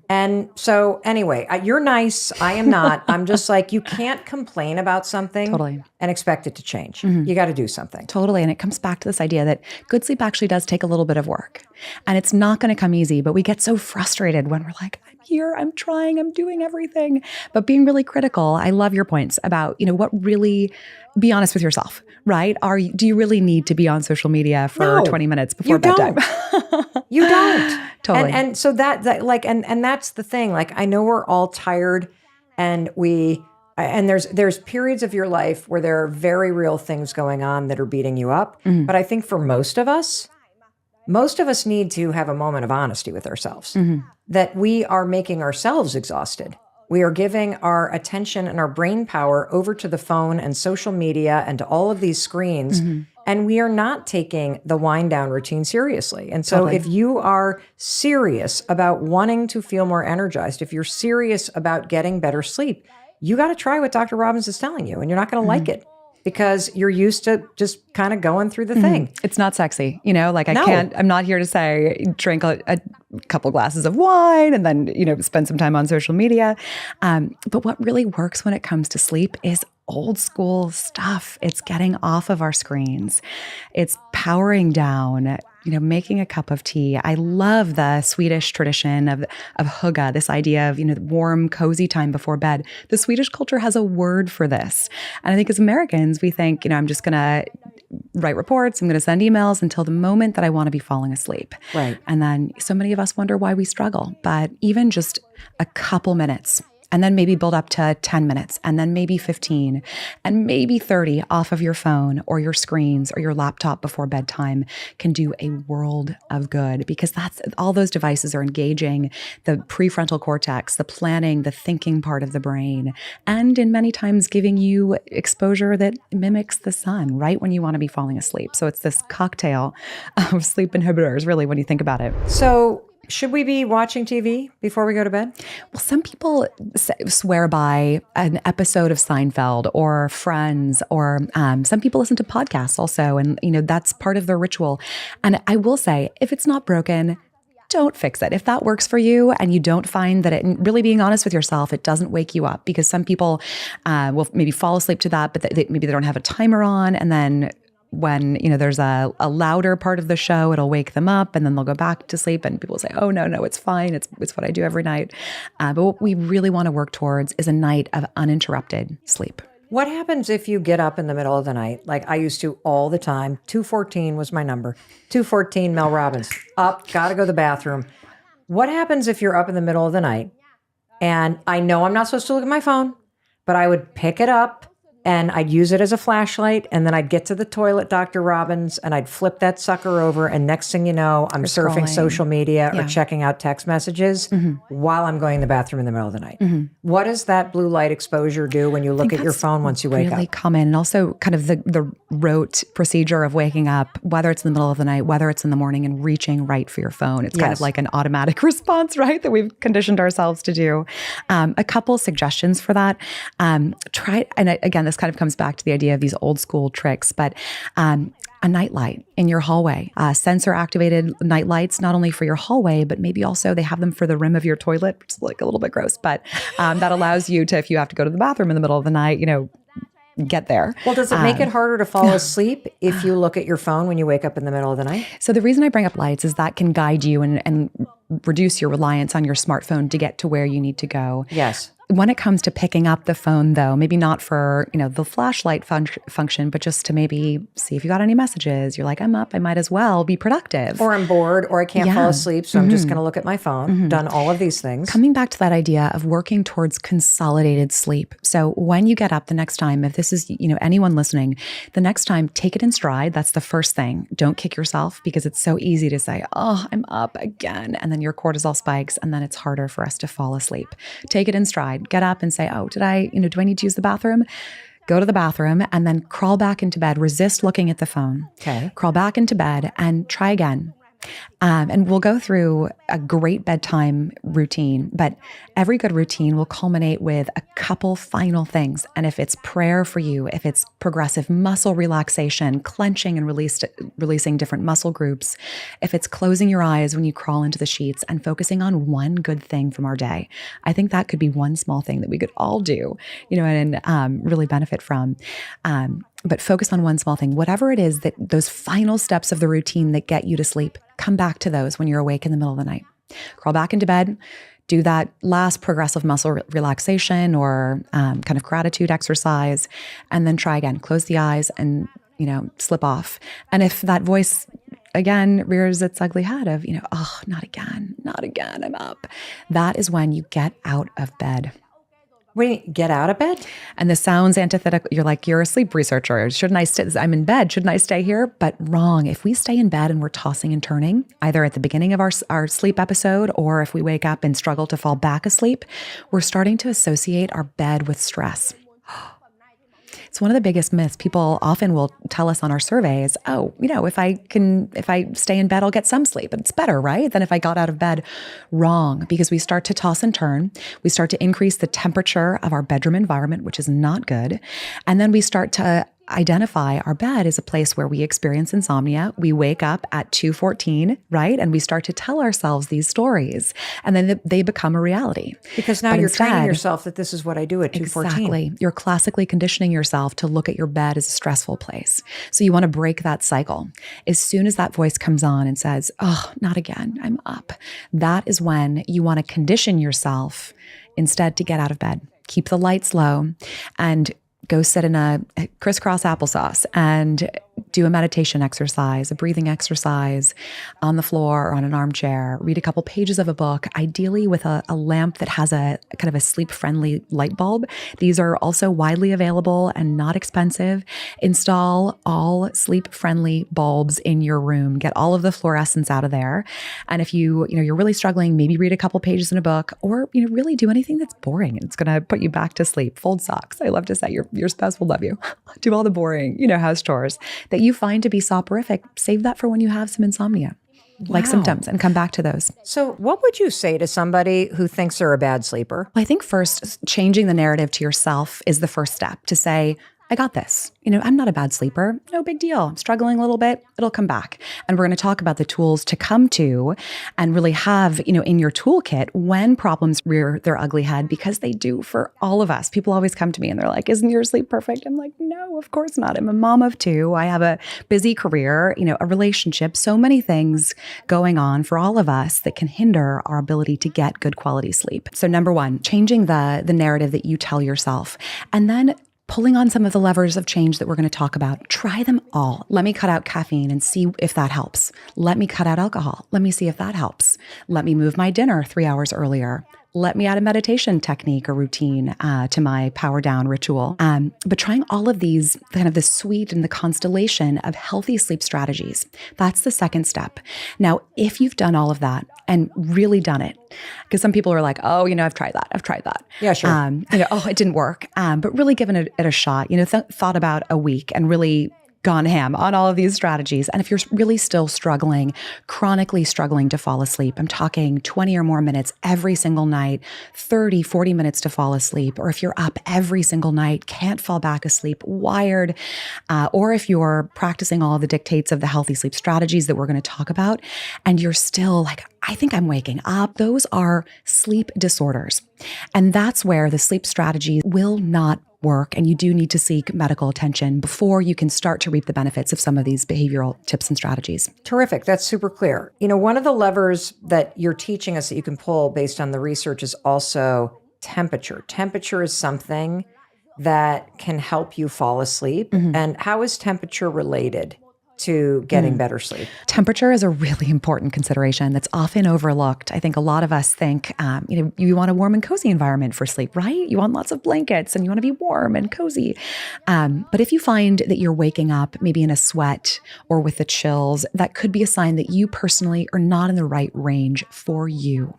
And so anyway, you're nice. I am not. I'm just like, you can't complain about something Totally. and expect it to change. You got to do something. Totally. And it comes back to this idea that good sleep actually does take a little bit of work. And it's not going to come easy, but we get so frustrated when we're like, I'm here, I'm trying, I'm doing everything. But being really critical, I love your points about, what really, be honest with yourself, right? Do you really need to be on social media for 20 minutes before bedtime? You don't. Totally. And so that like, and that's the thing. Like, I know we're all tired and there's periods of your life where there are very real things going on that are beating you up. But I think for most of us need to have a moment of honesty with ourselves, that we are making ourselves exhausted. We are giving our attention and our brain power over to the phone and social media and to all of these screens. And we are not taking the wind down routine seriously. And so if you are serious about wanting to feel more energized, if you're serious about getting better sleep, you got to try what Dr. Robbins is telling you, and you're not going to like it because you're used to just kind of going through the thing. It's not sexy, I'm not here to say drink a couple glasses of wine and then, spend some time on social media. But what really works when it comes to sleep is old school stuff. It's getting off of our screens. It's powering down, making a cup of tea. I love the Swedish tradition of hygge, this idea of, warm, cozy time before bed. The Swedish culture has a word for this. And I think as Americans, we think, I'm just going to write reports, I'm going to send emails until the moment that I want to be falling asleep. Right. And then so many of us wonder why we struggle. But even just a couple minutes, and then maybe build up to 10 minutes, and then maybe 15, and maybe 30 off of your phone or your screens or your laptop before bedtime can do a world of good, because that's all those devices are engaging the prefrontal cortex, the planning, the thinking part of the brain, and in many times giving you exposure that mimics the sun right when you want to be falling asleep. So it's this cocktail of sleep inhibitors, really, when you think about it. So should we be watching TV before we go to bed? Well, some people swear by an episode of Seinfeld or Friends, or some people listen to podcasts also. And, that's part of their ritual. And I will say, if it's not broken, don't fix it. If that works for you and you don't find that it, really being honest with yourself, it doesn't wake you up, because some people will maybe fall asleep to that, but maybe they don't have a timer on. And then when, there's a louder part of the show, it'll wake them up and then they'll go back to sleep, and people say, oh, no, it's fine. It's what I do every night. But what we really want to work towards is a night of uninterrupted sleep. What happens if you get up in the middle of the night? Like I used to all the time. 2:14 was my number. 2:14, Mel Robbins. Up, gotta go to the bathroom. What happens if you're up in the middle of the night? And I know I'm not supposed to look at my phone, but I would pick it up and I'd use it as a flashlight, and then I'd get to the toilet, Dr. Robbins, and I'd flip that sucker over, and next thing you know, I'm surfing social media or checking out text messages while I'm going to the bathroom in the middle of the night. What does that blue light exposure do when you look at your phone once you wake really up? Common, and also kind of the rote procedure of waking up, whether it's in the middle of the night, whether it's in the morning, and reaching right for your phone. It's kind of like an automatic response, right, that we've conditioned ourselves to do. A couple suggestions for that. Try, and again, this kind of comes back to the idea of these old school tricks, but a nightlight in your hallway, sensor activated night lights, not only for your hallway, but maybe also they have them for the rim of your toilet, which is like a little bit gross, but that allows you to, if you have to go to the bathroom in the middle of the night, get there. Well, does it make it harder to fall asleep if you look at your phone when you wake up in the middle of the night? So the reason I bring up lights is that can guide you and reduce your reliance on your smartphone to get to where you need to go. Yes. When it comes to picking up the phone, though, maybe not for, the flashlight function, but just to maybe see if you got any messages. You're like, I'm up, I might as well be productive. Or I'm bored, or I can't fall asleep, so I'm just going to look at my phone. Done all of these things. Coming back to that idea of working towards consolidated sleep. So when you get up the next time, if this is, anyone listening, the next time, take it in stride. That's the first thing. Don't kick yourself, because it's so easy to say, oh, I'm up again. And then your cortisol spikes, and then it's harder for us to fall asleep. Take it in stride. Get up and say, oh, do I need to use the bathroom? Go to the bathroom and then crawl back into bed. Resist looking at the phone. Okay. Crawl back into bed and try again. And we'll go through a great bedtime routine, but every good routine will culminate with a couple final things. And if it's prayer for you, if it's progressive muscle relaxation, clenching and releasing different muscle groups, if it's closing your eyes when you crawl into the sheets and focusing on one good thing from our day, I think that could be one small thing that we could all do, and really benefit from. But focus on one small thing, whatever it is, that those final steps of the routine that get you to sleep, come back to those when you're awake in the middle of the night. Crawl back into bed, do that last progressive muscle relaxation or kind of gratitude exercise, and then try again. Close the eyes and, slip off. And if that voice again rears its ugly head of, oh, not again, I'm up, that is when you get out of bed. Wait, get out of bed? And this sounds antithetical. You're like, you're a sleep researcher. Shouldn't I stay? I'm in bed. Shouldn't I stay here? But wrong. If we stay in bed and we're tossing and turning, either at the beginning of our sleep episode, or if we wake up and struggle to fall back asleep, we're starting to associate our bed with stress. It's one of the biggest myths. People often will tell us on our surveys, oh, if I stay in bed, I'll get some sleep. It's better, right, than if I got out of bed. Wrong, because we start to toss and turn. We start to increase the temperature of our bedroom environment, which is not good. And then we start to identify our bed as a place where we experience insomnia. We wake up at 2:14, right? And we start to tell ourselves these stories, and then they become a reality. Because now you're training yourself that this is what I do at 2:14. Exactly. You're classically conditioning yourself to look at your bed as a stressful place. So you want to break that cycle. As soon as that voice comes on and says, oh, not again, I'm up, that is when you want to condition yourself instead to get out of bed. Keep the lights low and go sit in a crisscross applesauce and do a meditation exercise, a breathing exercise on the floor or on an armchair. Read a couple pages of a book, ideally with a lamp that has a kind of a sleep-friendly light bulb. These are also widely available and not expensive. Install all sleep-friendly bulbs in your room. Get all of the fluorescence out of there. And if you're really struggling, maybe read a couple pages in a book, or really do anything that's boring. It's going to put you back to sleep. Fold socks. I love to say your spouse will love you. Do all the boring, house chores that you find to be soporific. Save that for when you have some insomnia, like symptoms, and come back to those. So what would you say to somebody who thinks they're a bad sleeper? I think first, changing the narrative to yourself is the first step to say, I got this. I'm not a bad sleeper. No big deal. I'm struggling a little bit. It'll come back. And we're going to talk about the tools to come to and really have, in your toolkit when problems rear their ugly head, because they do for all of us. People always come to me and they're like, isn't your sleep perfect? I'm like, no, of course not. I'm a mom of two. I have a busy career, a relationship, so many things going on for all of us that can hinder our ability to get good quality sleep. So number one, changing the narrative that you tell yourself, and then pulling on some of the levers of change that we're going to talk about. Try them all. Let me cut out caffeine and see if that helps. Let me cut out alcohol. Let me see if that helps. Let me move my dinner 3 hours earlier. Let me add a meditation technique or routine to my power down ritual. But trying all of these, kind of the suite and the constellation of healthy sleep strategies, that's the second step. Now, if you've done all of that and really done it, because some people are like, oh, I've tried that. Yeah, sure. Oh, it didn't work. But really given it a shot, thought about a week and really gone ham on all of these strategies. And if you're really still struggling, chronically struggling to fall asleep, I'm talking 20 or more minutes every single night, 30, 40 minutes to fall asleep, or if you're up every single night, can't fall back asleep, wired, or if you're practicing all of the dictates of the healthy sleep strategies that we're going to talk about, and you're still like, I think I'm waking up, those are sleep disorders. And that's where the sleep strategy will not work, and you do need to seek medical attention before you can start to reap the benefits of some of these behavioral tips and strategies. Terrific. That's super clear. One of the levers that you're teaching us that you can pull based on the research is also temperature. Temperature is something that can help you fall asleep. Mm-hmm. And how is temperature related to getting better sleep? Temperature is a really important consideration that's often overlooked. I think a lot of us think, you want a warm and cozy environment for sleep, right? You want lots of blankets and you want to be warm and cozy. But if you find that you're waking up maybe in a sweat or with the chills, that could be a sign that you personally are not in the right range for you.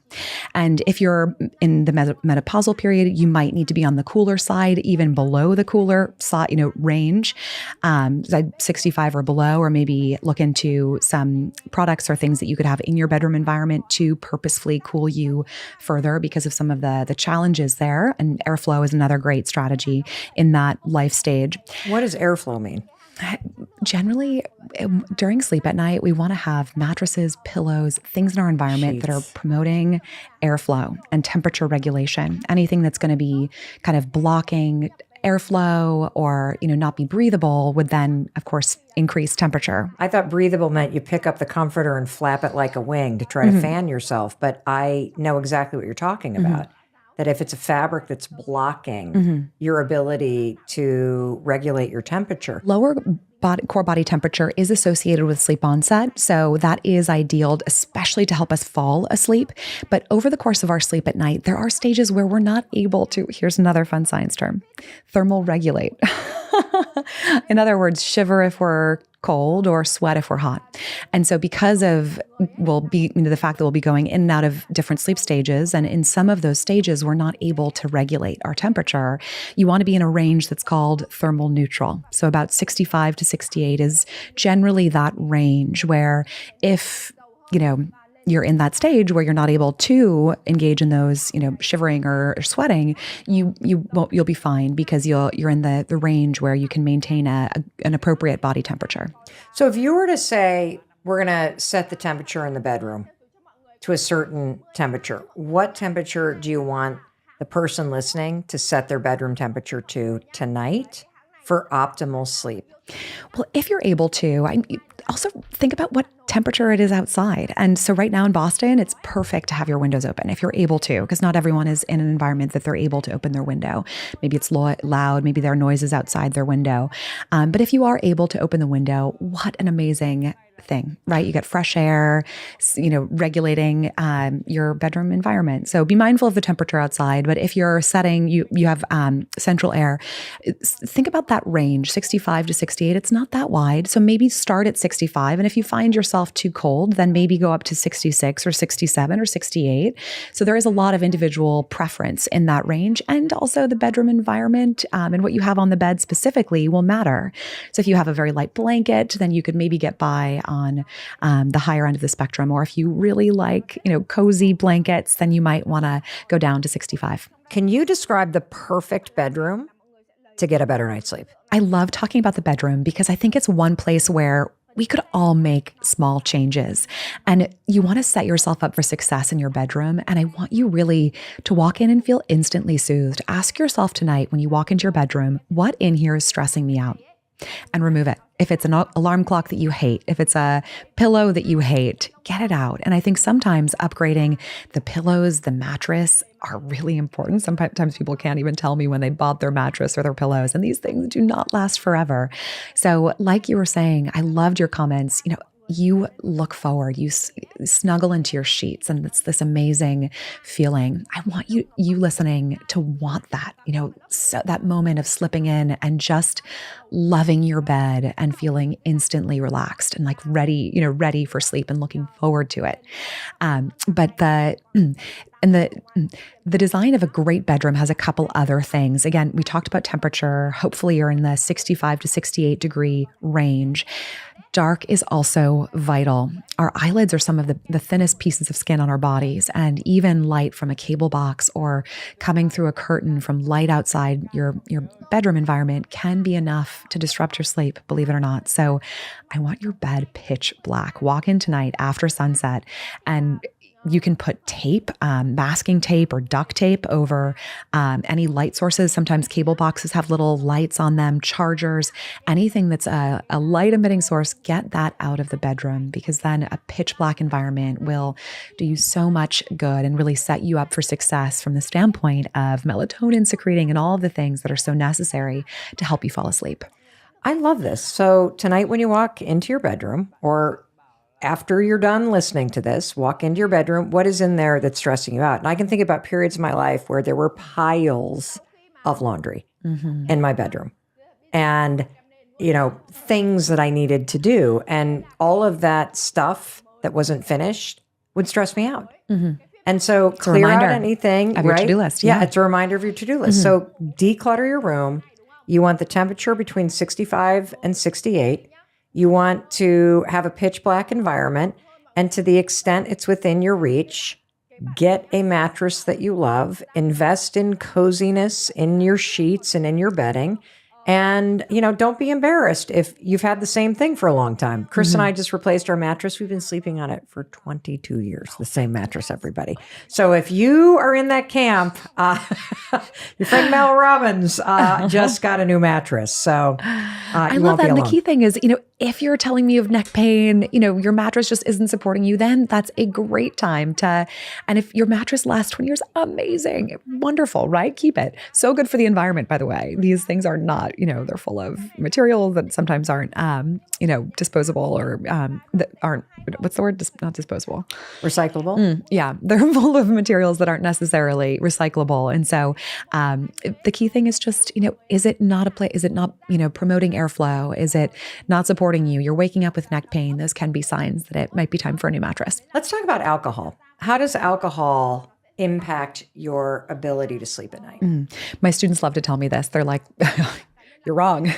And if you're in the menopausal period, you might need to be on the cooler side, even below the cooler side, range, 65 or below, or maybe look into some products or things that you could have in your bedroom environment to purposefully cool you further because of some of the challenges there. And airflow is another great strategy in that life stage. What does airflow mean? Generally, during sleep at night, we want to have mattresses, pillows, things in our environment that are promoting airflow and temperature regulation. Anything that's going to be kind of blocking airflow or, not be breathable would then, of course, increase temperature. I thought breathable meant you pick up the comforter and flap it like a wing to try to fan yourself, but I know exactly what you're talking about. That if it's a fabric that's blocking your ability to regulate your temperature. Lower core body temperature is associated with sleep onset. So that is ideal, especially to help us fall asleep. But over the course of our sleep at night, there are stages where we're not able to, here's another fun science term, thermal regulate. In other words, shiver if we're cold or sweat if we're hot. And so because of the fact that we'll be going in and out of different sleep stages, and in some of those stages, we're not able to regulate our temperature, you want to be in a range that's called thermal neutral. So about 65 to 68 is generally that range where if, you're in that stage where you're not able to engage in those, shivering or sweating, you'll be fine because you're in the range where you can maintain an appropriate body temperature. So if you were to say, we're going to set the temperature in the bedroom to a certain temperature, what temperature do you want the person listening to set their bedroom temperature to tonight for optimal sleep? Well, if you're able to, also think about what temperature it is outside. And so right now in Boston, it's perfect to have your windows open if you're able to, because not everyone is in an environment that they're able to open their window. Maybe it's loud, maybe there are noises outside their window. But if you are able to open the window, what an amazing thing, right? You get fresh air, regulating your bedroom environment. So be mindful of the temperature outside. But if you're setting, you have central air, think about that range, 65 to 68. It's not that wide. So maybe start at 65. And if you find yourself too cold, then maybe go up to 66 or 67 or 68. So there is a lot of individual preference in that range. And also the bedroom environment and what you have on the bed specifically will matter. So if you have a very light blanket, then you could maybe get by on the higher end of the spectrum. Or if you really like, cozy blankets, then you might want to go down to 65. Can you describe the perfect bedroom to get a better night's sleep? I love talking about the bedroom because I think it's one place where we could all make small changes. And you want to set yourself up for success in your bedroom. And I want you really to walk in and feel instantly soothed. Ask yourself tonight when you walk into your bedroom, what in here is stressing me out? And remove it. If it's an alarm clock that you hate, if it's a pillow that you hate, get it out. And I think sometimes upgrading the pillows, the mattress are really important. Sometimes people can't even tell me when they bought their mattress or their pillows, and these things do not last forever. So like you were saying, I loved your comments. You look forward, you snuggle into your sheets, and it's this amazing feeling. I want you listening to want that, so that moment of slipping in and just loving your bed and feeling instantly relaxed and like ready for sleep and looking forward to it. But the design of a great bedroom has a couple other things. Again, we talked about temperature. Hopefully you're in the 65 to 68 degree range. Dark is also vital. Our eyelids are some of the thinnest pieces of skin on our bodies, and even light from a cable box or coming through a curtain from light outside your bedroom environment can be enough to disrupt your sleep, believe it or not. So I want your bed pitch black. Walk in tonight after sunset, and you can put tape, masking tape or duct tape over any light sources. Sometimes cable boxes have little lights on them, chargers, anything that's a light emitting source, get that out of the bedroom, because then a pitch black environment will do you so much good and really set you up for success from the standpoint of melatonin secreting and all of the things that are so necessary to help you fall asleep. I love this. So tonight when you walk into your bedroom, or after you're done listening to this, walk into your bedroom, what is in there that's stressing you out? And I can think about periods in my life where there were piles of laundry in my bedroom and, things that I needed to do. And all of that stuff that wasn't finished would stress me out. And so clear out anything, of your to-do list. Yeah, it's a reminder of your to-do list. So declutter your room. You want the temperature between 65 and 68. You want to have a pitch black environment. And to the extent it's within your reach, get a mattress that you love, invest in coziness in your sheets and in your bedding. And, don't be embarrassed if you've had the same thing for a long time. Chris and I just replaced our mattress. We've been sleeping on it for 22 years, the same mattress, everybody. So if you are in that camp, your friend Mel Robbins just got a new mattress. So I love that. And the key thing is, if you're telling me you have neck pain, your mattress just isn't supporting you, then that's a great time and if your mattress lasts 20 years, amazing, wonderful, right? Keep it. So good for the environment, by the way. These things are not, they're full of materials that sometimes aren't, disposable or that aren't, what's the word? Not disposable. Recyclable? Yeah. They're full of materials that aren't necessarily recyclable. And so the key thing is just, is it not promoting airflow? Is it not supporting you? You're waking up with neck pain. Those can be signs that it might be time for a new mattress. Let's talk about alcohol. How does alcohol impact your ability to sleep at night? My students love to tell me this. They're like, you're wrong.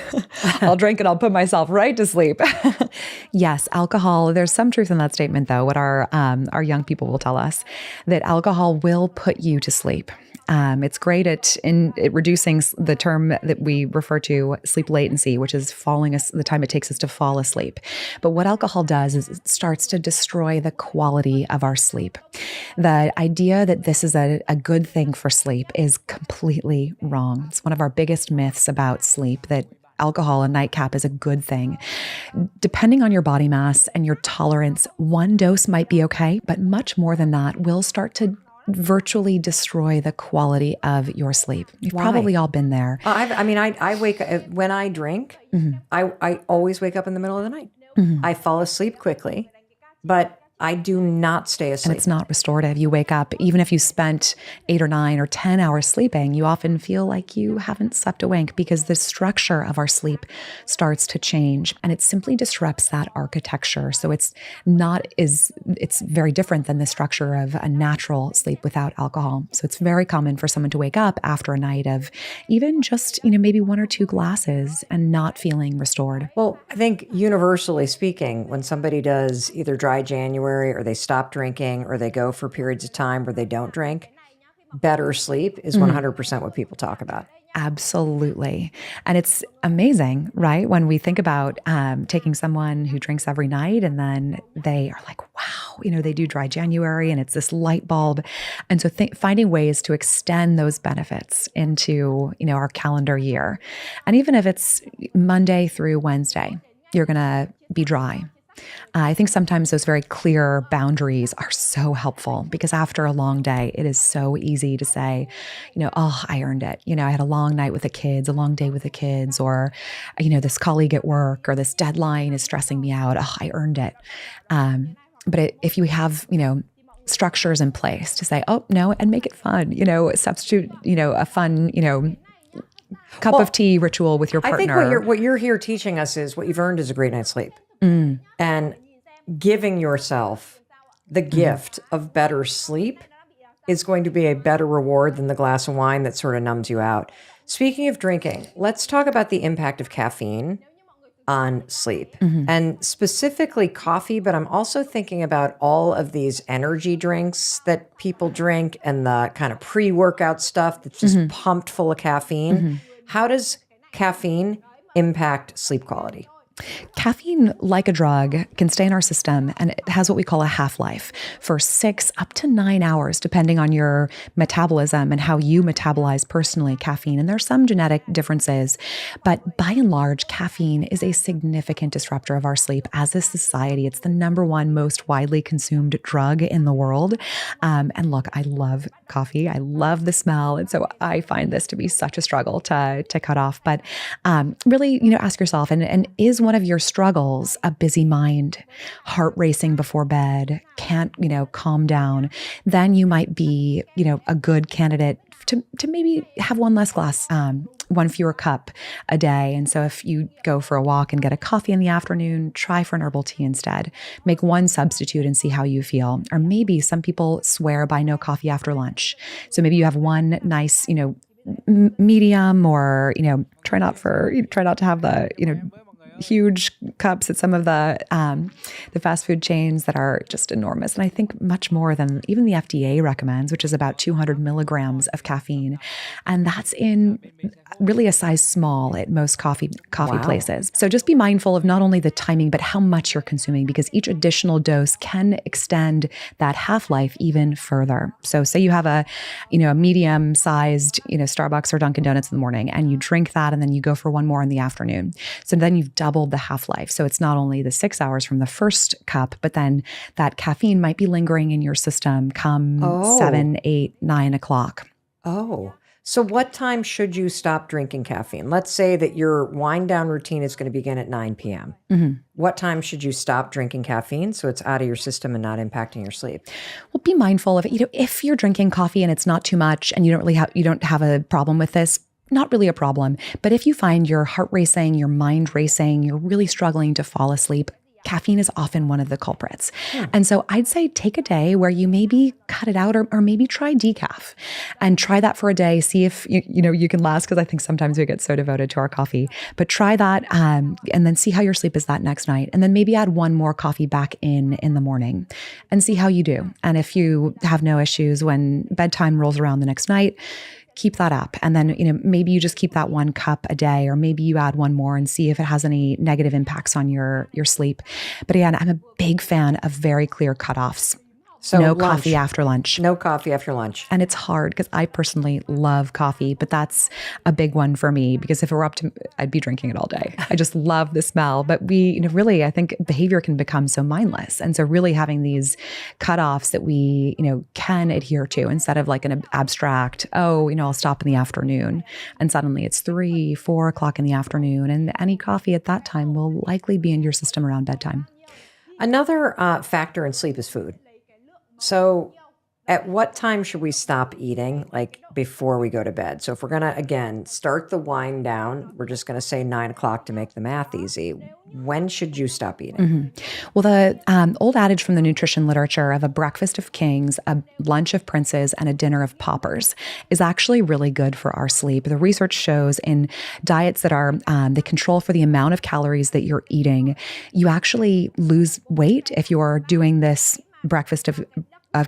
I'll drink and I'll put myself right to sleep. Yes, alcohol. There's some truth in that statement, though. What our young people will tell us, that alcohol will put you to sleep. It's great at reducing the term that we refer to sleep latency, which is the time it takes us to fall asleep. But what alcohol does is it starts to destroy the quality of our sleep. The idea that this is a good thing for sleep is completely wrong. It's one of our biggest myths about sleep, that alcohol, a nightcap, is a good thing. Depending on your body mass and your tolerance, one dose might be okay, but much more than that will start to virtually destroy the quality of your sleep. You've probably all been there. I wake up when I drink. I always wake up in the middle of the night. I fall asleep quickly, but I do not stay asleep. And it's not restorative. You wake up, even if you spent 8 or 9 or 10 hours sleeping, you often feel like you haven't slept a wink because the structure of our sleep starts to change, and it simply disrupts that architecture. So it's very different than the structure of a natural sleep without alcohol. So it's very common for someone to wake up after a night of even just, maybe 1 or 2 glasses and not feeling restored. Well, I think universally speaking, when somebody does either dry January or they stop drinking or they go for periods of time where they don't drink, better sleep is 100% what people talk about. Absolutely. And it's amazing, right? When we think about taking someone who drinks every night and then they are like, wow, they do dry January and it's this light bulb. And so finding ways to extend those benefits into, our calendar year. And even if it's Monday through Wednesday, you're going to be dry. I think sometimes those very clear boundaries are so helpful because after a long day, it is so easy to say, oh, I earned it. I had a long night with the kids, a long day with the kids, or, this colleague at work or this deadline is stressing me out. Oh, I earned it. But if you have, structures in place to say, oh, no, and make it fun, substitute, a fun, cup of tea ritual with your partner. I think what you're here teaching us is what you've earned is a great night's sleep. And giving yourself the gift of better sleep is going to be a better reward than the glass of wine that sort of numbs you out. Speaking of drinking, let's talk about the impact of caffeine on sleep and specifically coffee, but I'm also thinking about all of these energy drinks that people drink and the kind of pre-workout stuff that's just pumped full of caffeine. How does caffeine impact sleep quality? Caffeine, like a drug, can stay in our system, and it has what we call a half-life for 6 up to 9 hours, depending on your metabolism and how you metabolize personally caffeine. And there are some genetic differences, but by and large, caffeine is a significant disruptor of our sleep. As a society, it's the number 1 most widely consumed drug in the world. And look, I love coffee. I love the smell. And so I find this to be such a struggle to cut off. But really, ask yourself, and is one of your struggles a busy mind, heart racing before bed, can't, calm down, then you might be, a good candidate to maybe have 1 less glass, 1 fewer cup a day. And so if you go for a walk and get a coffee in the afternoon, try for an herbal tea instead. Make 1 substitute and see how you feel. Or maybe some people swear by no coffee after lunch. So maybe you have 1 nice, medium, or, try not to have the, huge cups at some of the fast food chains that are just enormous. And I think much more than even the FDA recommends, which is about 200 milligrams of caffeine. And that's in really a size small at most coffee Wow. places. So just be mindful of not only the timing, but how much you're consuming, because each additional dose can extend that half-life even further. So say you have a medium-sized, Starbucks or Dunkin' Donuts in the morning, and you drink that, and then you go for one more in the afternoon. So then you've doubled the half-life. So it's not only the 6 hours from the first cup, but then that caffeine might be lingering in your system come 7, 8, 9 o'clock. Oh, so what time should you stop drinking caffeine? Let's say that your wind down routine is going to begin at 9 p.m. What time should you stop drinking caffeine so it's out of your system and not impacting your sleep? Well, be mindful of it. If you're drinking coffee and it's not too much and you don't have a problem with this, not really a problem. But if you find your heart racing, your mind racing, you're really struggling to fall asleep, caffeine is often one of the culprits. And so I'd say take a day where you maybe cut it out or maybe try decaf and try that for a day. See if you can last, because I think sometimes we get so devoted to our coffee. But try that and then see how your sleep is that next night. And then maybe add one more coffee back in the morning and see how you do. And if you have no issues when bedtime rolls around the next night, keep that up. And then, maybe you just keep that 1 cup a day, or maybe you add one more and see if it has any negative impacts on your sleep. But again, I'm a big fan of very clear cutoffs. So no coffee after lunch. No coffee after lunch. And it's hard because I personally love coffee, but that's a big one for me, because if it were up to me, I'd be drinking it all day. I just love the smell. But really, I think behavior can become so mindless. And so really having these cutoffs that we, can adhere to, instead of like an abstract, I'll stop in the afternoon. And suddenly it's 3, 4 o'clock in the afternoon. And any coffee at that time will likely be in your system around bedtime. Another factor in sleep is food. So at what time should we stop eating, like before we go to bed? So if we're going to, again, start the wind down, we're just going to say 9 o'clock to make the math easy. When should you stop eating? Well, the old adage from the nutrition literature of a breakfast of kings, a lunch of princes, and a dinner of paupers is actually really good for our sleep. The research shows in diets that are they control for the amount of calories that you're eating, you actually lose weight if you're doing this breakfast of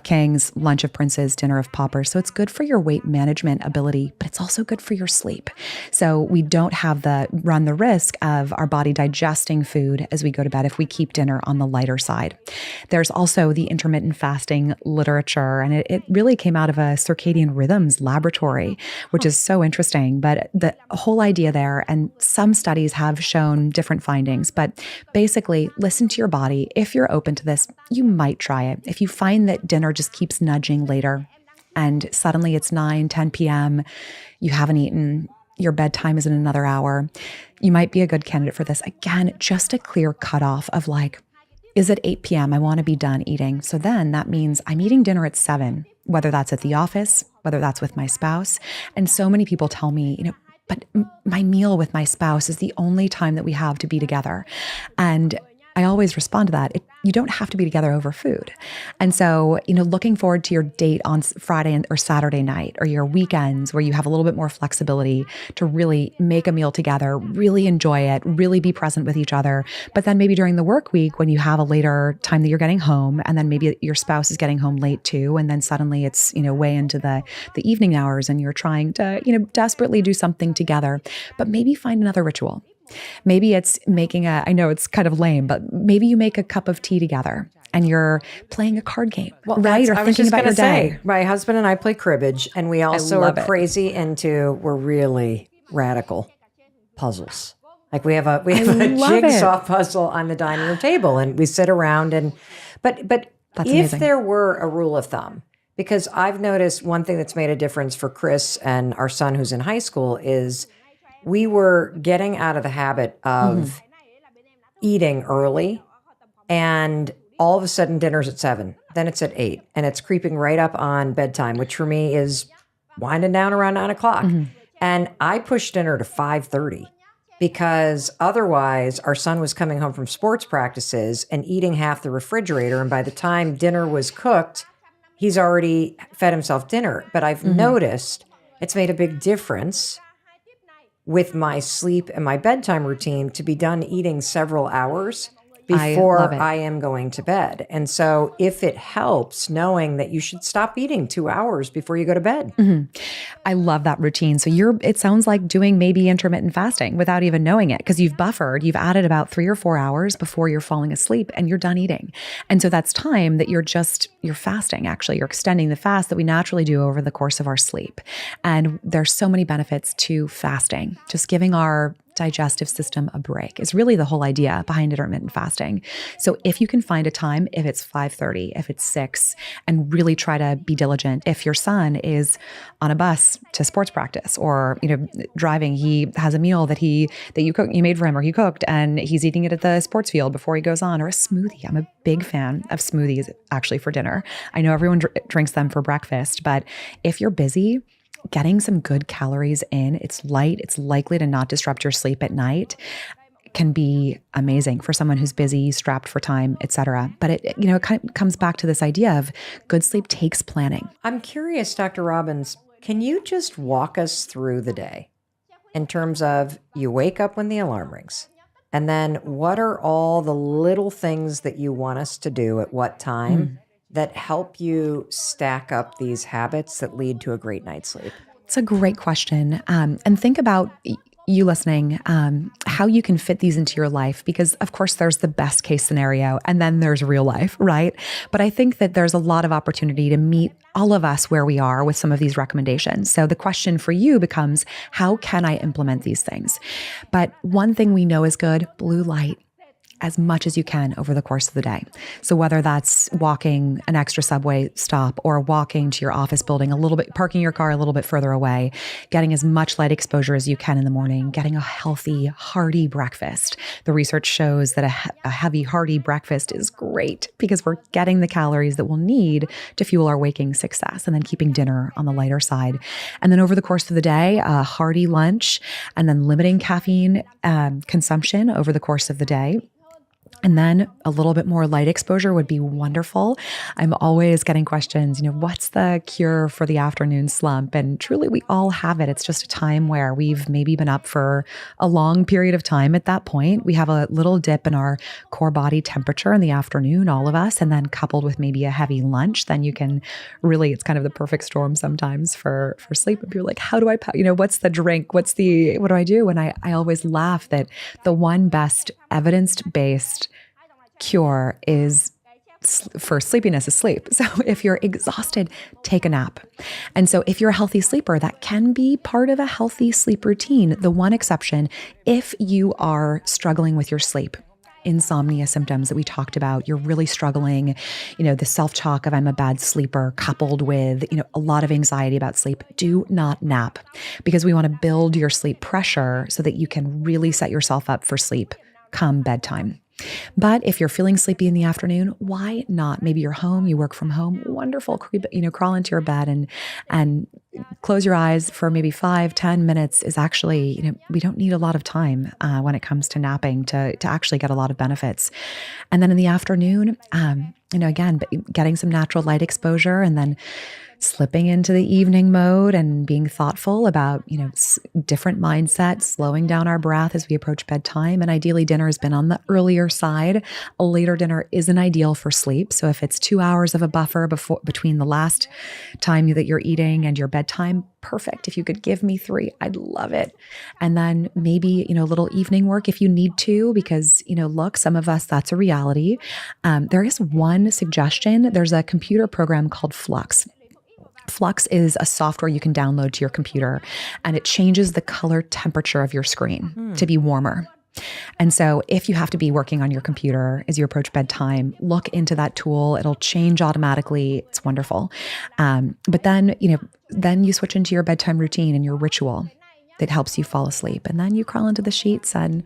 kings, lunch of princes, dinner of paupers. So it's good for your weight management ability, but it's also good for your sleep. So we don't run the risk of our body digesting food as we go to bed if we keep dinner on the lighter side. There's also the intermittent fasting literature, and it really came out of a circadian rhythms laboratory, which is so interesting. But the whole idea there, and some studies have shown different findings, but basically listen to your body. If you're open to this, you might try it. If you find that dinner just keeps nudging later and suddenly it's 9, 10 p.m., you haven't eaten, your bedtime is in another hour, you might be a good candidate for this. Again, just a clear cutoff of like, is it 8 p.m.? I want to be done eating. So then that means I'm eating dinner at 7, whether that's at the office, whether that's with my spouse. And so many people tell me, but my meal with my spouse is the only time that we have to be together. And I always respond to that. You don't have to be together over food. And so, looking forward to your date on Friday or Saturday night, or your weekends where you have a little bit more flexibility to really make a meal together, really enjoy it, really be present with each other. But then maybe during the work week, when you have a later time that you're getting home, and then maybe your spouse is getting home late too, and then suddenly it's, way into the evening hours and you're trying to, desperately do something together, but maybe find another ritual. Maybe it's making I know it's kind of lame, but maybe you make a cup of tea together and you're playing a card game, right? Or thinking about your day. My husband and I play cribbage, and we also are crazy we're really radical puzzles. Like we have a jigsaw puzzle on the dining room table, and we sit around but that's if amazing. There were a rule of thumb, because I've noticed one thing that's made a difference for Chris and our son who's in high school is we were getting out of the habit of eating early, and all of a sudden dinner's at 7, then it's at 8, and it's creeping right up on bedtime, which for me is winding down around 9 o'clock. And I pushed dinner to 5:30 because otherwise our son was coming home from sports practices and eating half the refrigerator. And by the time dinner was cooked, he's already fed himself dinner. But I've noticed it's made a big difference with my sleep and my bedtime routine to be done eating several hours I love before it. I am going to bed. And so if it helps knowing that you should stop eating 2 hours before you go to bed. I love that routine. So it sounds like doing maybe intermittent fasting without even knowing it, because you've added about 3 or 4 hours before you're falling asleep and you're done eating. And so that's time that you're fasting. Actually, you're extending the fast that we naturally do over the course of our sleep. And there's so many benefits to fasting. Just giving our digestive system a break is really the whole idea behind intermittent fasting. So if you can find a time, if it's 5:30, if it's 6, and really try to be diligent. If your son is on a bus to sports practice or, driving, he has a meal that you made for him, or he cooked, and he's eating it at the sports field before he goes on, or a smoothie. I'm a big fan of smoothies actually for dinner. I know everyone drinks them for breakfast, but if you're busy, getting some good calories in, it's light, it's likely to not disrupt your sleep at night, can be amazing for someone who's busy, strapped for time, etc. But it kind of comes back to this idea of good sleep takes planning. I'm curious, Dr. Robbins, can you just walk us through the day in terms of you wake up when the alarm rings? And then what are all the little things that you want us to do at what time that help you stack up these habits that lead to a great night's sleep? It's a great question. And think about you listening, how you can fit these into your life, because of course there's the best case scenario and then there's real life, right? But I think that there's a lot of opportunity to meet all of us where we are with some of these recommendations. So the question for you becomes, how can I implement these things? But one thing we know is good: blue light. As much as you can over the course of the day. So whether that's walking an extra subway stop or walking to your office building a little bit, parking your car a little bit further away, getting as much light exposure as you can in the morning, getting a healthy, hearty breakfast. The research shows that a heavy, hearty breakfast is great because we're getting the calories that we'll need to fuel our waking success, and then keeping dinner on the lighter side. And then over the course of the day, a hearty lunch, and then limiting caffeine consumption over the course of the day. And then a little bit more light exposure would be wonderful. I'm always getting questions, what's the cure for the afternoon slump? And truly, we all have it. It's just a time where we've maybe been up for a long period of time. At that point, we have a little dip in our core body temperature in the afternoon, all of us, and then coupled with maybe a heavy lunch, then you can really, it's kind of the perfect storm sometimes for sleep. If you're like, how do I, what's the drink? What do I do? And I always laugh that the one best evidence-based cure for sleepiness is sleep. So if you're exhausted, take a nap. And so if you're a healthy sleeper, that can be part of a healthy sleep routine. The one exception, if you are struggling with your sleep, insomnia symptoms that we talked about, you're really struggling, the self-talk of I'm a bad sleeper coupled with, a lot of anxiety about sleep, do not nap, because we want to build your sleep pressure so that you can really set yourself up for sleep come bedtime. But if you're feeling sleepy in the afternoon, why not? Maybe you're home, you work from home, wonderful. Crawl into your bed and close your eyes for maybe 5-10 minutes is actually, we don't need a lot of time when it comes to napping to actually get a lot of benefits. And then in the afternoon, again, getting some natural light exposure, and then slipping into the evening mode and being thoughtful about, different mindsets, slowing down our breath as we approach bedtime. And ideally, dinner has been on the earlier side. A later dinner isn't ideal for sleep. So if it's 2 hours of a buffer between the last time that you're eating and your bedtime, perfect. If you could give me 3, I'd love it. And then maybe, a little evening work if you need to, because, look, some of us, that's a reality. There is one suggestion. There's a computer program called Flux. Flux is a software you can download to your computer, and it changes the color temperature of your screen to be warmer. And so if you have to be working on your computer as you approach bedtime, look into that tool. It'll change automatically. It's wonderful. But then, then you switch into your bedtime routine and your ritual that helps you fall asleep. And then you crawl into the sheets and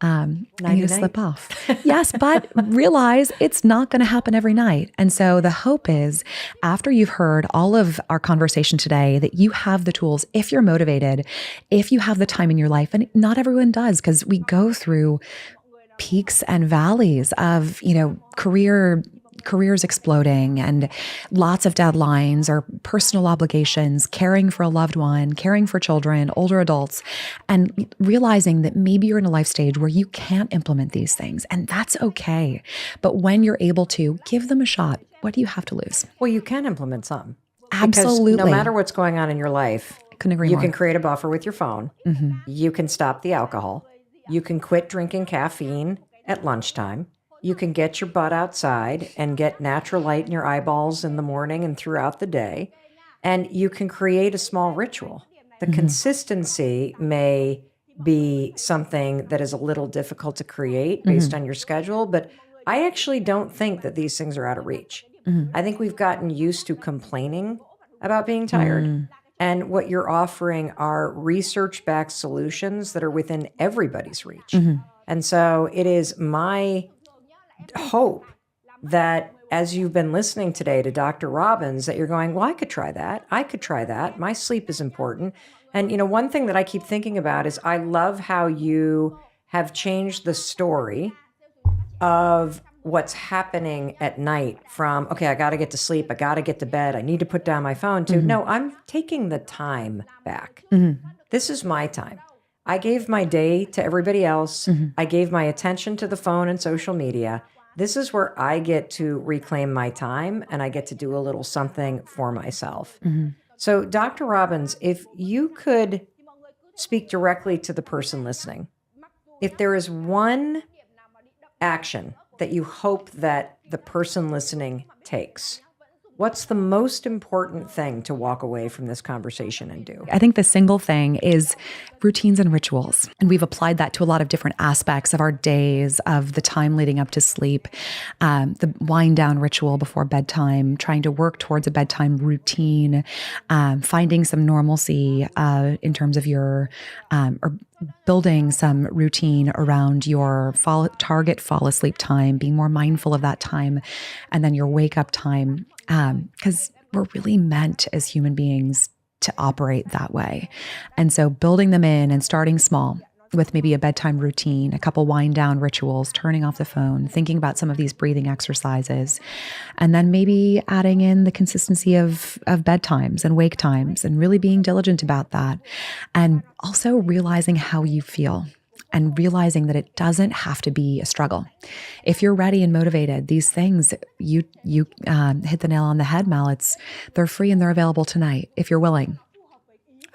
you slip off. Yes, but realize it's not going to happen every night. And so the hope is, after you've heard all of our conversation today, that you have the tools, if you're motivated, if you have the time in your life, and not everyone does, because we go through peaks and valleys of, career careers exploding and lots of deadlines or personal obligations, caring for a loved one, caring for children, older adults, and realizing that maybe you're in a life stage where you can't implement these things, and that's okay. But when you're able to, give them a shot. What do you have to lose? Well, you can implement some. Absolutely. Because no matter what's going on in your life, Couldn't agree you more. can create a buffer with your phone. You can stop the alcohol. You can quit drinking caffeine at lunchtime. You can get your butt outside and get natural light in your eyeballs in the morning and throughout the day. And you can create a small ritual. The consistency may be something that is a little difficult to create based on your schedule, but I actually don't think that these things are out of reach. I think we've gotten used to complaining about being tired. And what you're offering are research-backed solutions that are within everybody's reach. And so it is my hope that as you've been listening today to Dr. Robbins, that you're going, well, I could try that. I could try that. My sleep is important. And, one thing that I keep thinking about is I love how you have changed the story of what's happening at night from, okay, I got to get to sleep. I got to get to bed. I need to put down my phone to, no, I'm taking the time back. This is my time. I gave my day to everybody else. I gave my attention to the phone and social media. This is where I get to reclaim my time and I get to do a little something for myself. So, Dr. Robbins, if you could speak directly to the person listening, if there is one action that you hope that the person listening takes, what's the most important thing to walk away from this conversation and do? I think the single thing is routines and rituals. And we've applied that to a lot of different aspects of our days, of the time leading up to sleep, the wind down ritual before bedtime, trying to work towards a bedtime routine, finding some normalcy in terms of your, or building some routine around your target fall asleep time, being more mindful of that time, and then your wake up time. Because we're really meant as human beings to operate that way. And so building them in and starting small with maybe a bedtime routine, a couple wind down rituals, turning off the phone, thinking about some of these breathing exercises, and then maybe adding in the consistency of bedtimes and wake times and really being diligent about that. And also realizing how you feel. And realizing that it doesn't have to be a struggle. If you're ready and motivated, these things, you hit the nail on the head, Mel. They're free and they're available tonight if you're willing.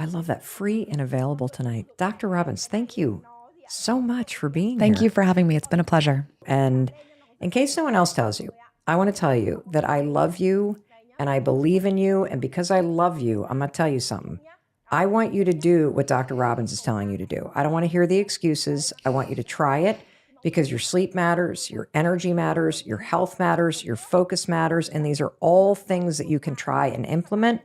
I love that. Free and available tonight. Dr. Robbins, thank you so much for being here. Thank you for having me. It's been a pleasure. And in case no one else tells you, I want to tell you that I love you and I believe in you. And because I love you, I'm going to tell you something. I want you to do what Dr. Robbins is telling you to do. I don't want to hear the excuses. I want you to try it because your sleep matters, your energy matters, your health matters, your focus matters. And these are all things that you can try and implement.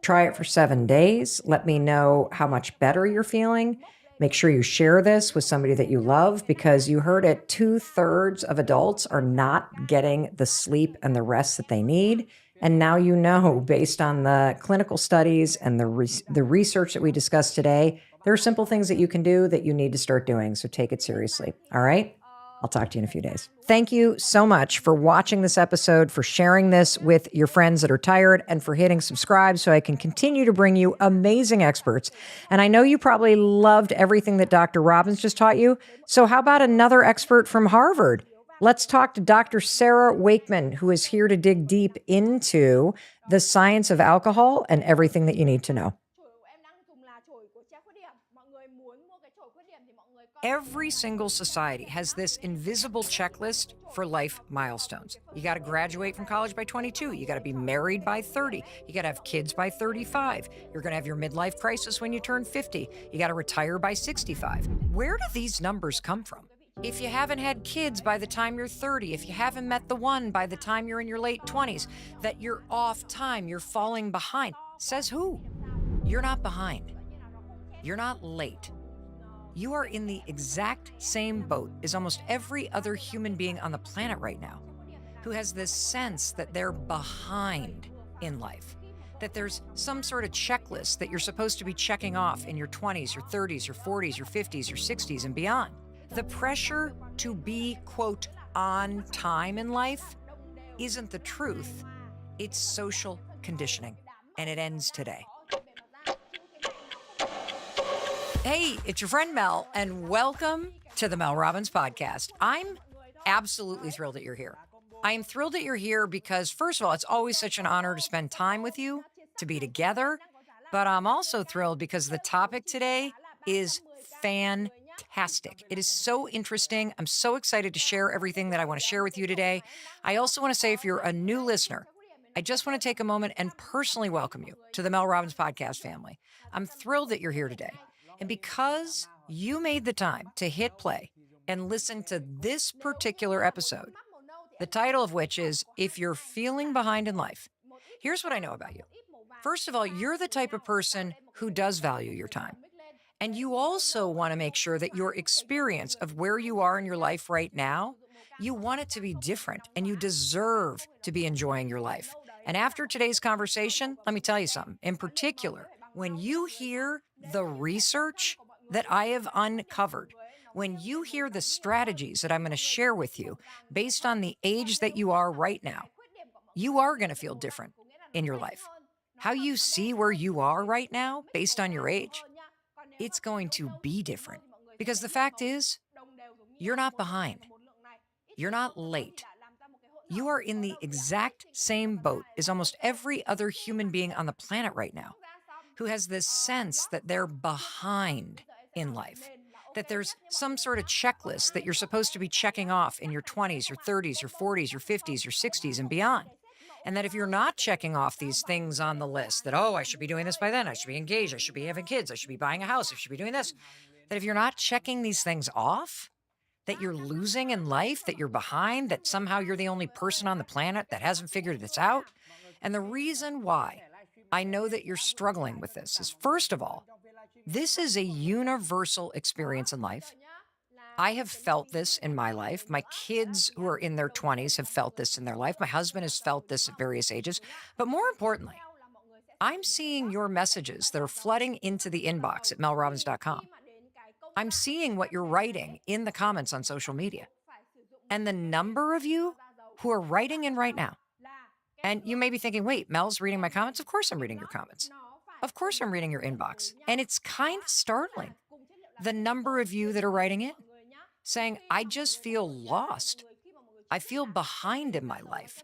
Try it for 7 days. Let me know how much better you're feeling. Make sure you share this with somebody that you love because you heard it, 2/3 of adults are not getting the sleep and the rest that they need. And now you know, based on the clinical studies and the research that we discussed today, there are simple things that you can do that you need to start doing. So take it seriously. All right? I'll talk to you in a few days. Thank you so much for watching this episode, for sharing this with your friends that are tired, and for hitting subscribe so I can continue to bring you amazing experts. And I know you probably loved everything that Dr. Robbins just taught you. So how about another expert from Harvard? Let's talk to Dr. Sarah Wakeman, who is here to dig deep into the science of alcohol and everything that you need to know. Every single society has this invisible checklist for life milestones. You got to graduate from college by 22. You got to be married by 30. You got to have kids by 35. You're going to have your midlife crisis when you turn 50. You got to retire by 65. Where do these numbers come from? If you haven't had kids by the time you're 30, if you haven't met the one by the time you're in your late 20s, that you're off time, you're falling behind. Says who? You're not behind. You're not late. You are in the exact same boat as almost every other human being on the planet right now who has this sense that they're behind in life, that there's some sort of checklist that you're supposed to be checking off in your 20s, your 30s, your 40s, your 50s, your 60s, and beyond. The pressure to be, quote, on time in life isn't the truth, it's social conditioning, and it ends today. Hey, it's your friend Mel, and welcome to the Mel Robbins Podcast. I'm absolutely thrilled that you're here. I am thrilled that you're here because, first of all, it's always such an honor to spend time with you, to be together. But I'm also thrilled because the topic today is fantastic. It is so interesting. I'm so excited to share everything that I want to share with you today. I also want to say, if you're a new listener, I just want to take a moment and personally welcome you to the Mel Robbins Podcast family. I'm thrilled that you're here today. And because you made the time to hit play and listen to this particular episode, the title of which is If You're Feeling Behind in Life, here's what I know about you. First of all, you're the type of person who does value your time. And you also want to make sure that your experience of where you are in your life right now, you want it to be different and you deserve to be enjoying your life. And after today's conversation, let me tell you something. In particular, when you hear the research that I have uncovered, when you hear the strategies that I'm going to share with you based on the age that you are right now, you are going to feel different in your life. How you see where you are right now based on your age, it's going to be different. Because the fact is, you're not behind. You're not late. You are in the exact same boat as almost every other human being on the planet right now, who has this sense that they're behind in life, that there's some sort of checklist that you're supposed to be checking off in your 20s, your 30s, your 40s, your 50s, your 60s, and beyond. And that if you're not checking off these things on the list, that, I should be doing this by then, I should be engaged, I should be having kids, I should be buying a house, I should be doing this, that if you're not checking these things off, that you're losing in life, that you're behind, that somehow you're the only person on the planet that hasn't figured this out. And the reason why I know that you're struggling with this is, first of all, this is a universal experience in life. I have felt this in my life. My kids who are in their 20s have felt this in their life. My husband has felt this at various ages. But more importantly, I'm seeing your messages that are flooding into the inbox at melrobbins.com. I'm seeing what you're writing in the comments on social media. And the number of you who are writing in right now. And you may be thinking, wait, Mel's reading my comments? Of course I'm reading your comments. Of course I'm reading your inbox. And it's kind of startling, the number of you that are writing in, saying, I just feel lost. I feel behind in my life.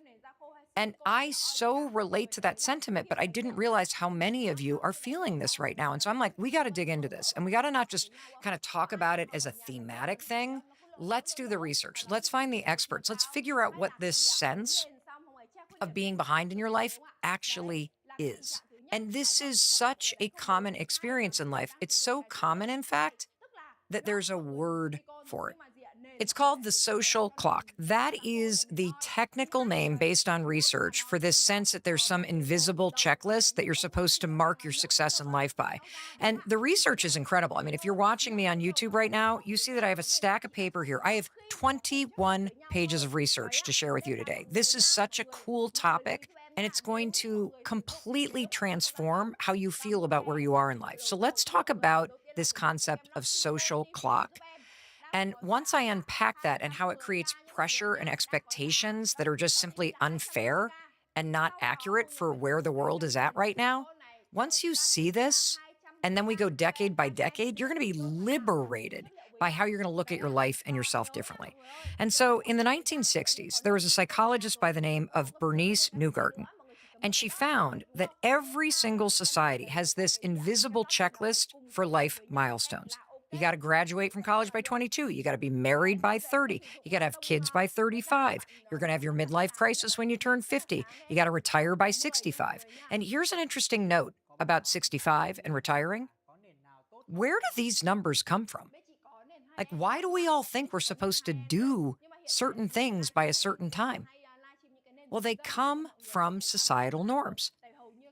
And I so relate to that sentiment, but I didn't realize how many of you are feeling this right now. And so I'm like, we got to dig into this. And we got to not just kind of talk about it as a thematic thing. Let's do the research. Let's find the experts. Let's figure out what this sense of being behind in your life actually is. And this is such a common experience in life. It's so common, in fact, that there's a word for it. It's called the social clock. That is the technical name based on research for this sense that there's some invisible checklist that you're supposed to mark your success in life by. And the research is incredible. I mean, if you're watching me on YouTube right now, you see that I have a stack of paper here. I have 21 pages of research to share with you today. This is such a cool topic, and it's going to completely transform how you feel about where you are in life. So let's talk about this concept of social clock. And once I unpack that and how it creates pressure and expectations that are just simply unfair and not accurate for where the world is at right now, once you see this, and then we go decade by decade, you're going to be liberated by how you're going to look at your life and yourself differently. And so in the 1960s, there was a psychologist by the name of Bernice Newgarden. And she found that every single society has this invisible checklist for life milestones. You got to graduate from college by 22. You got to be married by 30. You got to have kids by 35. You're going to have your midlife crisis when you turn 50. You got to retire by 65. And here's an interesting note about 65 and retiring. Where do these numbers come from? Like, why do we all think we're supposed to do certain things by a certain time? Well, they come from societal norms.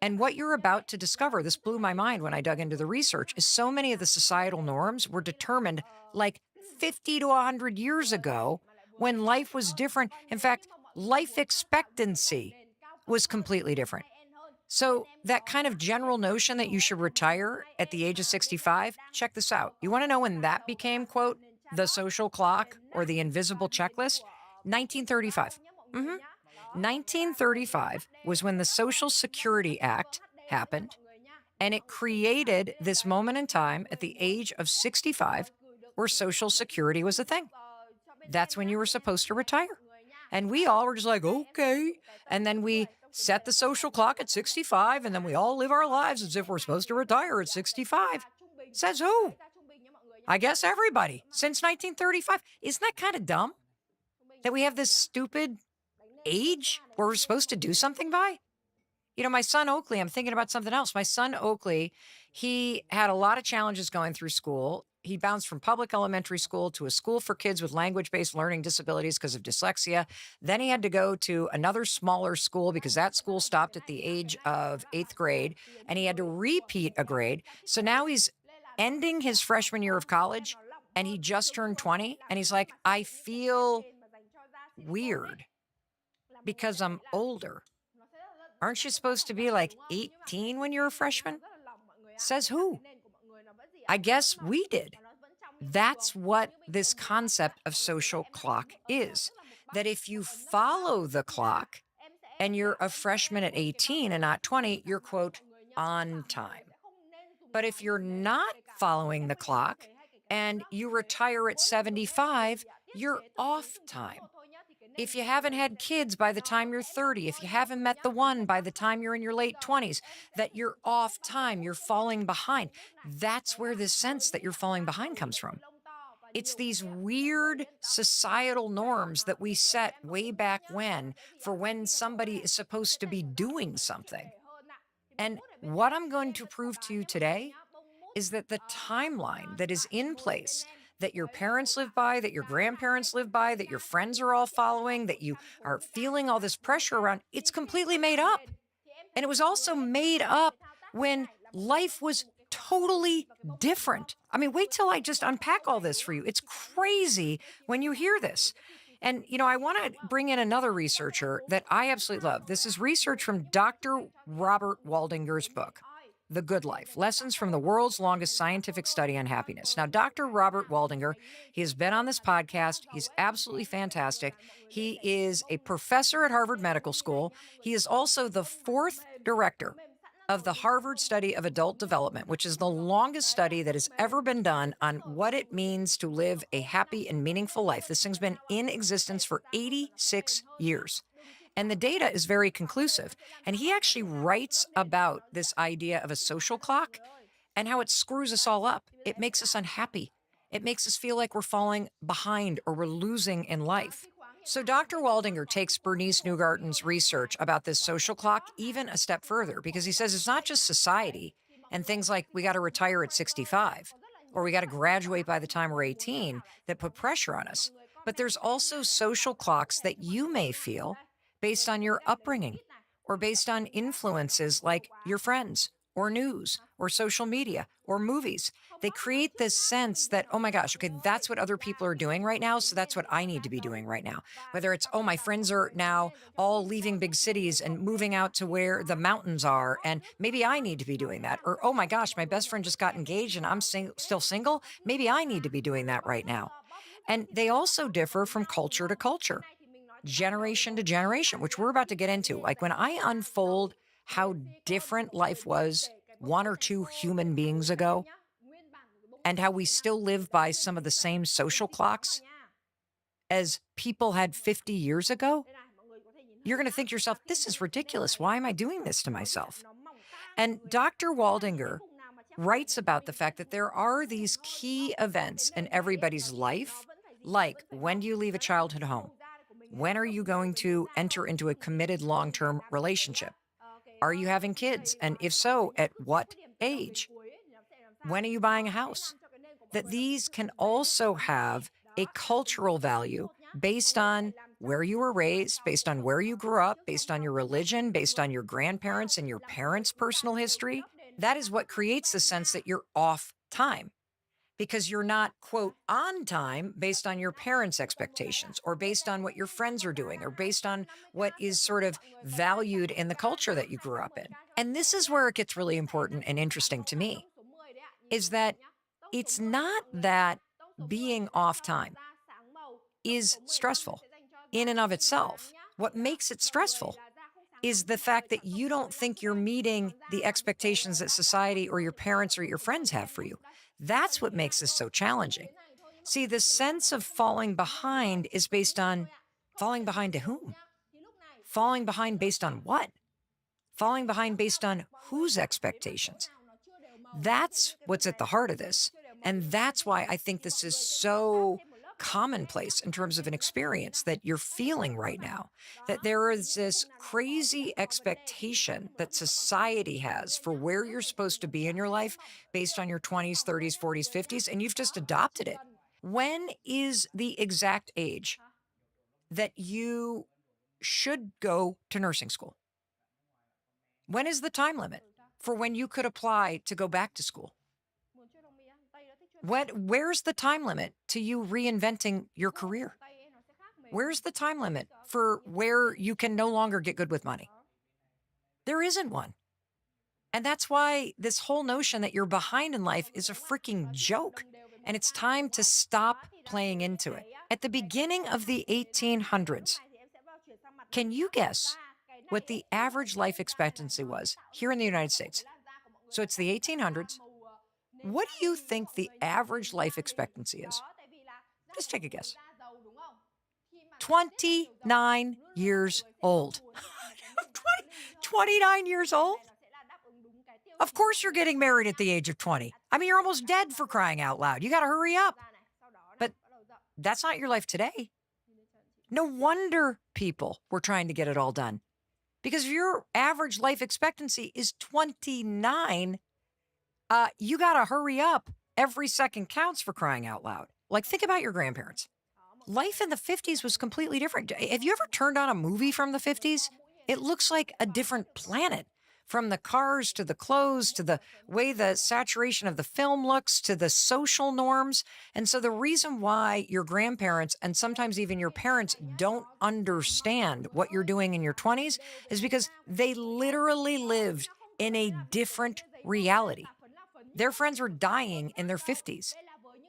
And what you're about to discover, this blew my mind when I dug into the research, is so many of the societal norms were determined like 50 to 100 years ago when life was different. In fact, life expectancy was completely different. So that kind of general notion that you should retire at the age of 65, check this out. You want to know when that became, quote, the social clock or the invisible checklist? 1935. 1935 was when the Social Security Act happened, and it created this moment in time at the age of 65 where Social Security was a thing. That's when you were supposed to retire. And we all were just like, okay. And then we set the social clock at 65, and then we all live our lives as if we're supposed to retire at 65. Says who? I guess everybody since 1935. Isn't that kind of dumb that we have this stupid age where we're supposed to do something by? My son Oakley, I'm thinking about something else. My son Oakley, he had a lot of challenges going through school. He bounced from public elementary school to a school for kids with language-based learning disabilities because of dyslexia. Then he had to go to another smaller school because that school stopped at the age of 8th grade, and he had to repeat a grade. So now he's ending his freshman year of college, and he just turned 20, and he's like, I feel weird because I'm older. Aren't you supposed to be like 18 when you're a freshman? Says who? I guess we did. That's what this concept of social clock is. That if you follow the clock and you're a freshman at 18 and not 20, you're, quote, on time. But if you're not following the clock and you retire at 75, you're off time. If you haven't had kids by the time you're 30, if you haven't met the one by the time you're in your late 20s, that you're off time, you're falling behind. That's where this sense that you're falling behind comes from. It's these weird societal norms that we set way back when for when somebody is supposed to be doing something. And what I'm going to prove to you today is that the timeline that is in place that your parents live by, that your grandparents live by, that your friends are all following, that you are feeling all this pressure around, it's completely made up. And it was also made up when life was totally different. I mean, wait till I just unpack all this for you. It's crazy when you hear this. And, I want to bring in another researcher that I absolutely love. This is research from Dr. Robert Waldinger's book, The Good Life, Lessons from the World's Longest Scientific Study on Happiness. Now, Dr. Robert Waldinger, he has been on this podcast. He's absolutely fantastic. He is a professor at Harvard Medical School. He is also the fourth director of the Harvard Study of Adult Development, which is the longest study that has ever been done on what it means to live a happy and meaningful life. This thing's been in existence for 86 years. And the data is very conclusive. And he actually writes about this idea of a social clock and how it screws us all up. It makes us unhappy. It makes us feel like we're falling behind or we're losing in life. So Dr. Waldinger takes Bernice Newgarten's research about this social clock even a step further, because he says it's not just society and things like we got to retire at 65 or we got to graduate by the time we're 18 that put pressure on us. But there's also social clocks that you may feel based on your upbringing or based on influences like your friends or news or social media or movies. They create this sense that, oh my gosh, okay, that's what other people are doing right now, so that's what I need to be doing right now. Whether it's, oh, my friends are now all leaving big cities and moving out to where the mountains are, and maybe I need to be doing that. Or, oh my gosh, my best friend just got engaged and I'm still single. Maybe I need to be doing that right now. And they also differ from culture to culture, generation to generation, which we're about to get into. Like when I unfold how different life was one or two human beings ago, and how we still live by some of the same social clocks as people had 50 years ago, you're going to think to yourself, this is ridiculous. Why am I doing this to myself? And Dr. Waldinger writes about the fact that there are these key events in everybody's life, like when do you leave a childhood home? When are you going to enter into a committed long-term relationship? Are you having kids? And if so, at what age? When are you buying a house? That these can also have a cultural value based on where you were raised, based on where you grew up, based on your religion, based on your grandparents and your parents' personal history. That is what creates the sense that you're off time, because you're not, quote, on time based on your parents' expectations or based on what your friends are doing or based on what is sort of valued in the culture that you grew up in. And this is where it gets really important and interesting to me, is that it's not that being off time is stressful in and of itself. What makes it stressful is the fact that you don't think you're meeting the expectations that society or your parents or your friends have for you. That's what makes this so challenging. See, the sense of falling behind is based on falling behind to whom? Falling behind based on what? Falling behind based on whose expectations? That's what's at the heart of this. And that's why I think this is so commonplace in terms of an experience that you're feeling right now, that there is this crazy expectation that society has for where you're supposed to be in your life based on your 20s, 30s, 40s, 50s, and you've just adopted it. When is the exact age that you should go to nursing school? When is the time limit for when you could apply to go back to school? Where's the time limit to you reinventing your career? Where's the time limit for where you can no longer get good with money? There isn't one. And that's why this whole notion that you're behind in life is a freaking joke. And it's time to stop playing into it. At the beginning of the 1800s, can you guess what the average life expectancy was here in the United States? So it's the 1800s. What do you think the average life expectancy is? Just take a guess. 29 years old. 29 years old? Of course you're getting married at the age of 20. I mean, you're almost dead, for crying out loud. You got to hurry up. But that's not your life today. No wonder people were trying to get it all done. Because if your average life expectancy is 29, you got to hurry up. Every second counts, for crying out loud. Like, think about your grandparents. Life in the 50s was completely different. Have you ever turned on a movie from the 50s? It looks like a different planet. From the cars to the clothes to the way the saturation of the film looks to the social norms. And so the reason why your grandparents and sometimes even your parents don't understand what you're doing in your 20s is because they literally lived in a different reality. Their friends were dying in their 50s.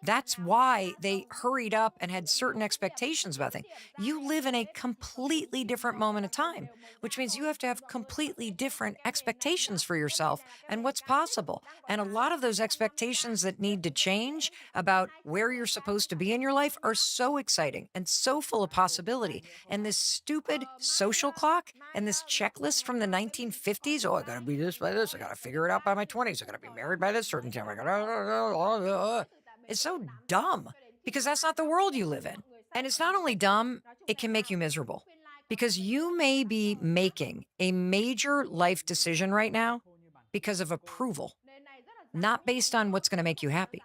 That's why they hurried up and had certain expectations about things. You live in a completely different moment of time, which means you have to have completely different expectations for yourself and what's possible. And a lot of those expectations that need to change about where you're supposed to be in your life are so exciting and so full of possibility. And this stupid social clock and this checklist from the 1950s, oh, I gotta be this by this, I gotta figure it out by my 20s, I gotta be married by this certain time, it's so dumb because that's not the world you live in. And it's not only dumb, it can make you miserable because you may be making a major life decision right now because of approval, not based on what's going to make you happy.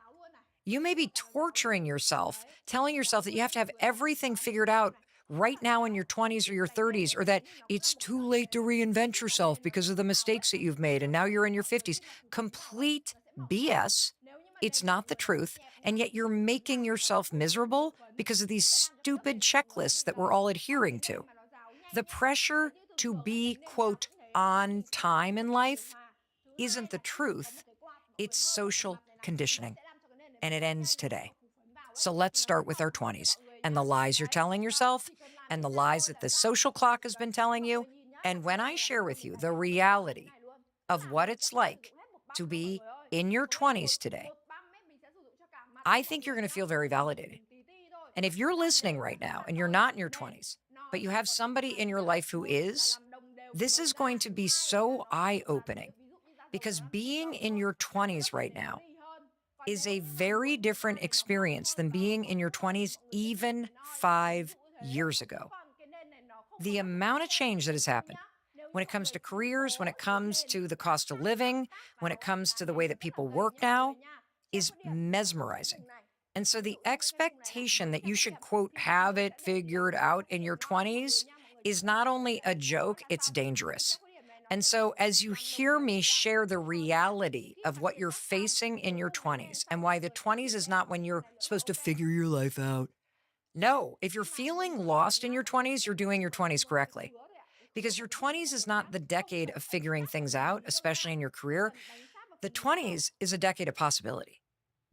You may be torturing yourself, telling yourself that you have to have everything figured out right now in your 20s or your 30s, or that it's too late to reinvent yourself because of the mistakes that you've made and now you're in your 50s. Complete BS. It's not the truth. And yet you're making yourself miserable because of these stupid checklists that we're all adhering to. The pressure to be, quote, on time in life isn't the truth. It's social conditioning. And it ends today. So let's start with our 20s and the lies you're telling yourself and the lies that the social clock has been telling you. And when I share with you the reality of what it's like to be in your 20s today, I think you're going to feel very validated. And if you're listening right now and you're not in your 20s, but you have somebody in your life who is, this is going to be so eye-opening because being in your 20s right now is a very different experience than being in your 20s even 5 years ago. The amount of change that has happened when it comes to careers, when it comes to the cost of living, when it comes to the way that people work now, is mesmerizing. And so the expectation that you should, quote, have it figured out in your 20s is not only a joke, it's dangerous. And so as you hear me share the reality of what you're facing in your 20s and why the 20s is not when you're supposed to figure your life out. No, if you're feeling lost in your 20s, you're doing your 20s correctly. Because your 20s is not the decade of figuring things out, especially in your career. The 20s is a decade of possibility.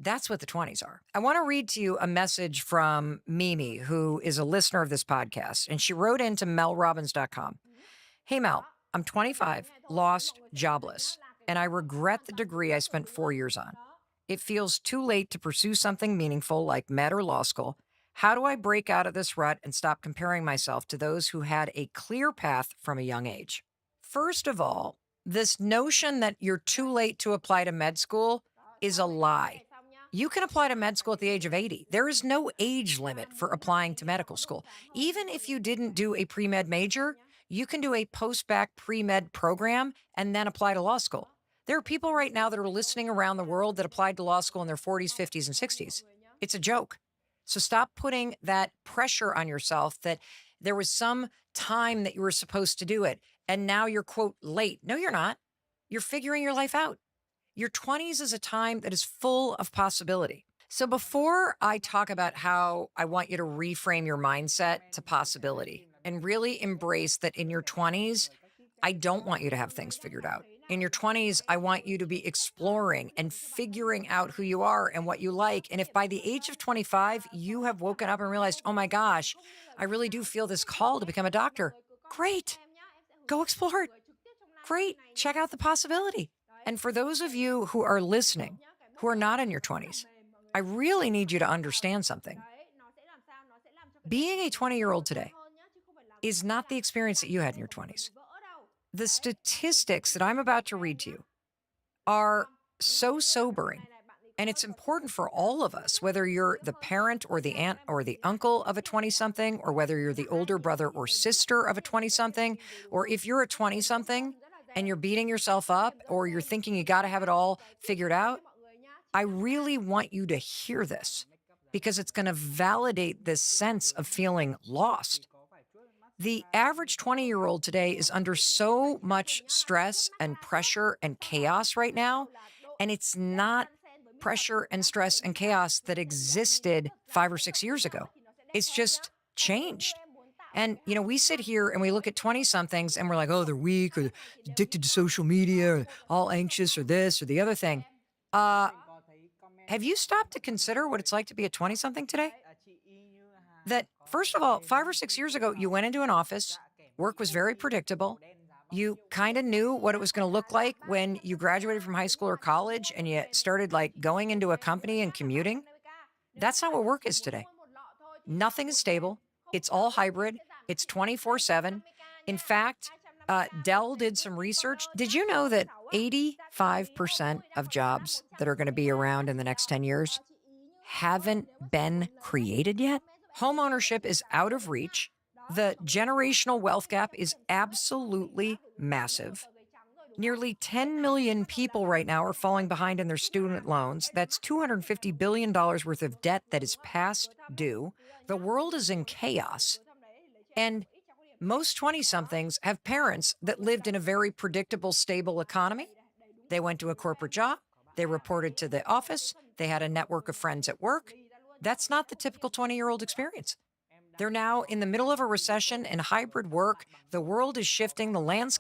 That's what the 20s are. I want to read to you a message from Mimi, who is a listener of this podcast, and she wrote into melrobbins.com. Hey, Mel, I'm 25, lost, jobless, and I regret the degree I spent 4 years on. It feels too late to pursue something meaningful like med or law school. How do I break out of this rut and stop comparing myself to those who had a clear path from a young age? First of all, this notion that you're too late to apply to med school is a lie. You can apply to med school at the age of 80. There is no age limit for applying to medical school. Even if you didn't do a pre-med major, you can do a post-bac pre-med program and then apply to law school. There are people right now that are listening around the world that applied to law school in their 40s, 50s, and 60s. It's a joke. So stop putting that pressure on yourself that there was some time that you were supposed to do it, and now you're, quote, late. No, you're not. You're figuring your life out. Your 20s is a time that is full of possibility. So before I talk about how I want you to reframe your mindset to possibility and really embrace that in your 20s, I don't want you to have things figured out. In your 20s, I want you to be exploring and figuring out who you are and what you like. And if by the age of 25, you have woken up and realized, oh my gosh, I really do feel this call to become a doctor, great. Go explore it. Great. Check out the possibility. And for those of you who are listening, who are not in your 20s, I really need you to understand something. Being a 20-year-old today is not the experience that you had in your 20s. The statistics that I'm about to read to you are so sobering. And it's important for all of us, whether you're the parent or the aunt or the uncle of a 20-something, or whether you're the older brother or sister of a 20-something, or if you're a 20-something and you're beating yourself up or you're thinking you got to have it all figured out. I really want you to hear this because it's going to validate this sense of feeling lost. The average 20-year-old today is under so much stress and pressure and chaos right now, and it's not pressure and stress and chaos that existed 5 or 6 years ago. It's just changed. And, we sit here and we look at 20-somethings and we're like, oh, they're weak or addicted to social media or all anxious or this or the other thing. Have you stopped to consider what it's like to be a 20-something today? That, first of all, 5 or 6 years ago, you went into an office, work was very predictable. You kind of knew what it was going to look like when you graduated from high school or college and you started going into a company and commuting. That's not what work is today. Nothing is stable. It's all hybrid. It's 24/7. In fact, Dell did some research. Did you know that 85% of jobs that are going to be around in the next 10 years haven't been created yet? Homeownership is out of reach. The generational wealth gap is absolutely massive. Nearly 10 million people right now are falling behind in their student loans. That's $250 billion worth of debt that is past due. The world is in chaos. And most 20-somethings have parents that lived in a very predictable, stable economy. They went to a corporate job. They reported to the office. They had a network of friends at work. That's not the typical 20-year-old experience. They're now in the middle of a recession and hybrid work. The world is shifting. The landscape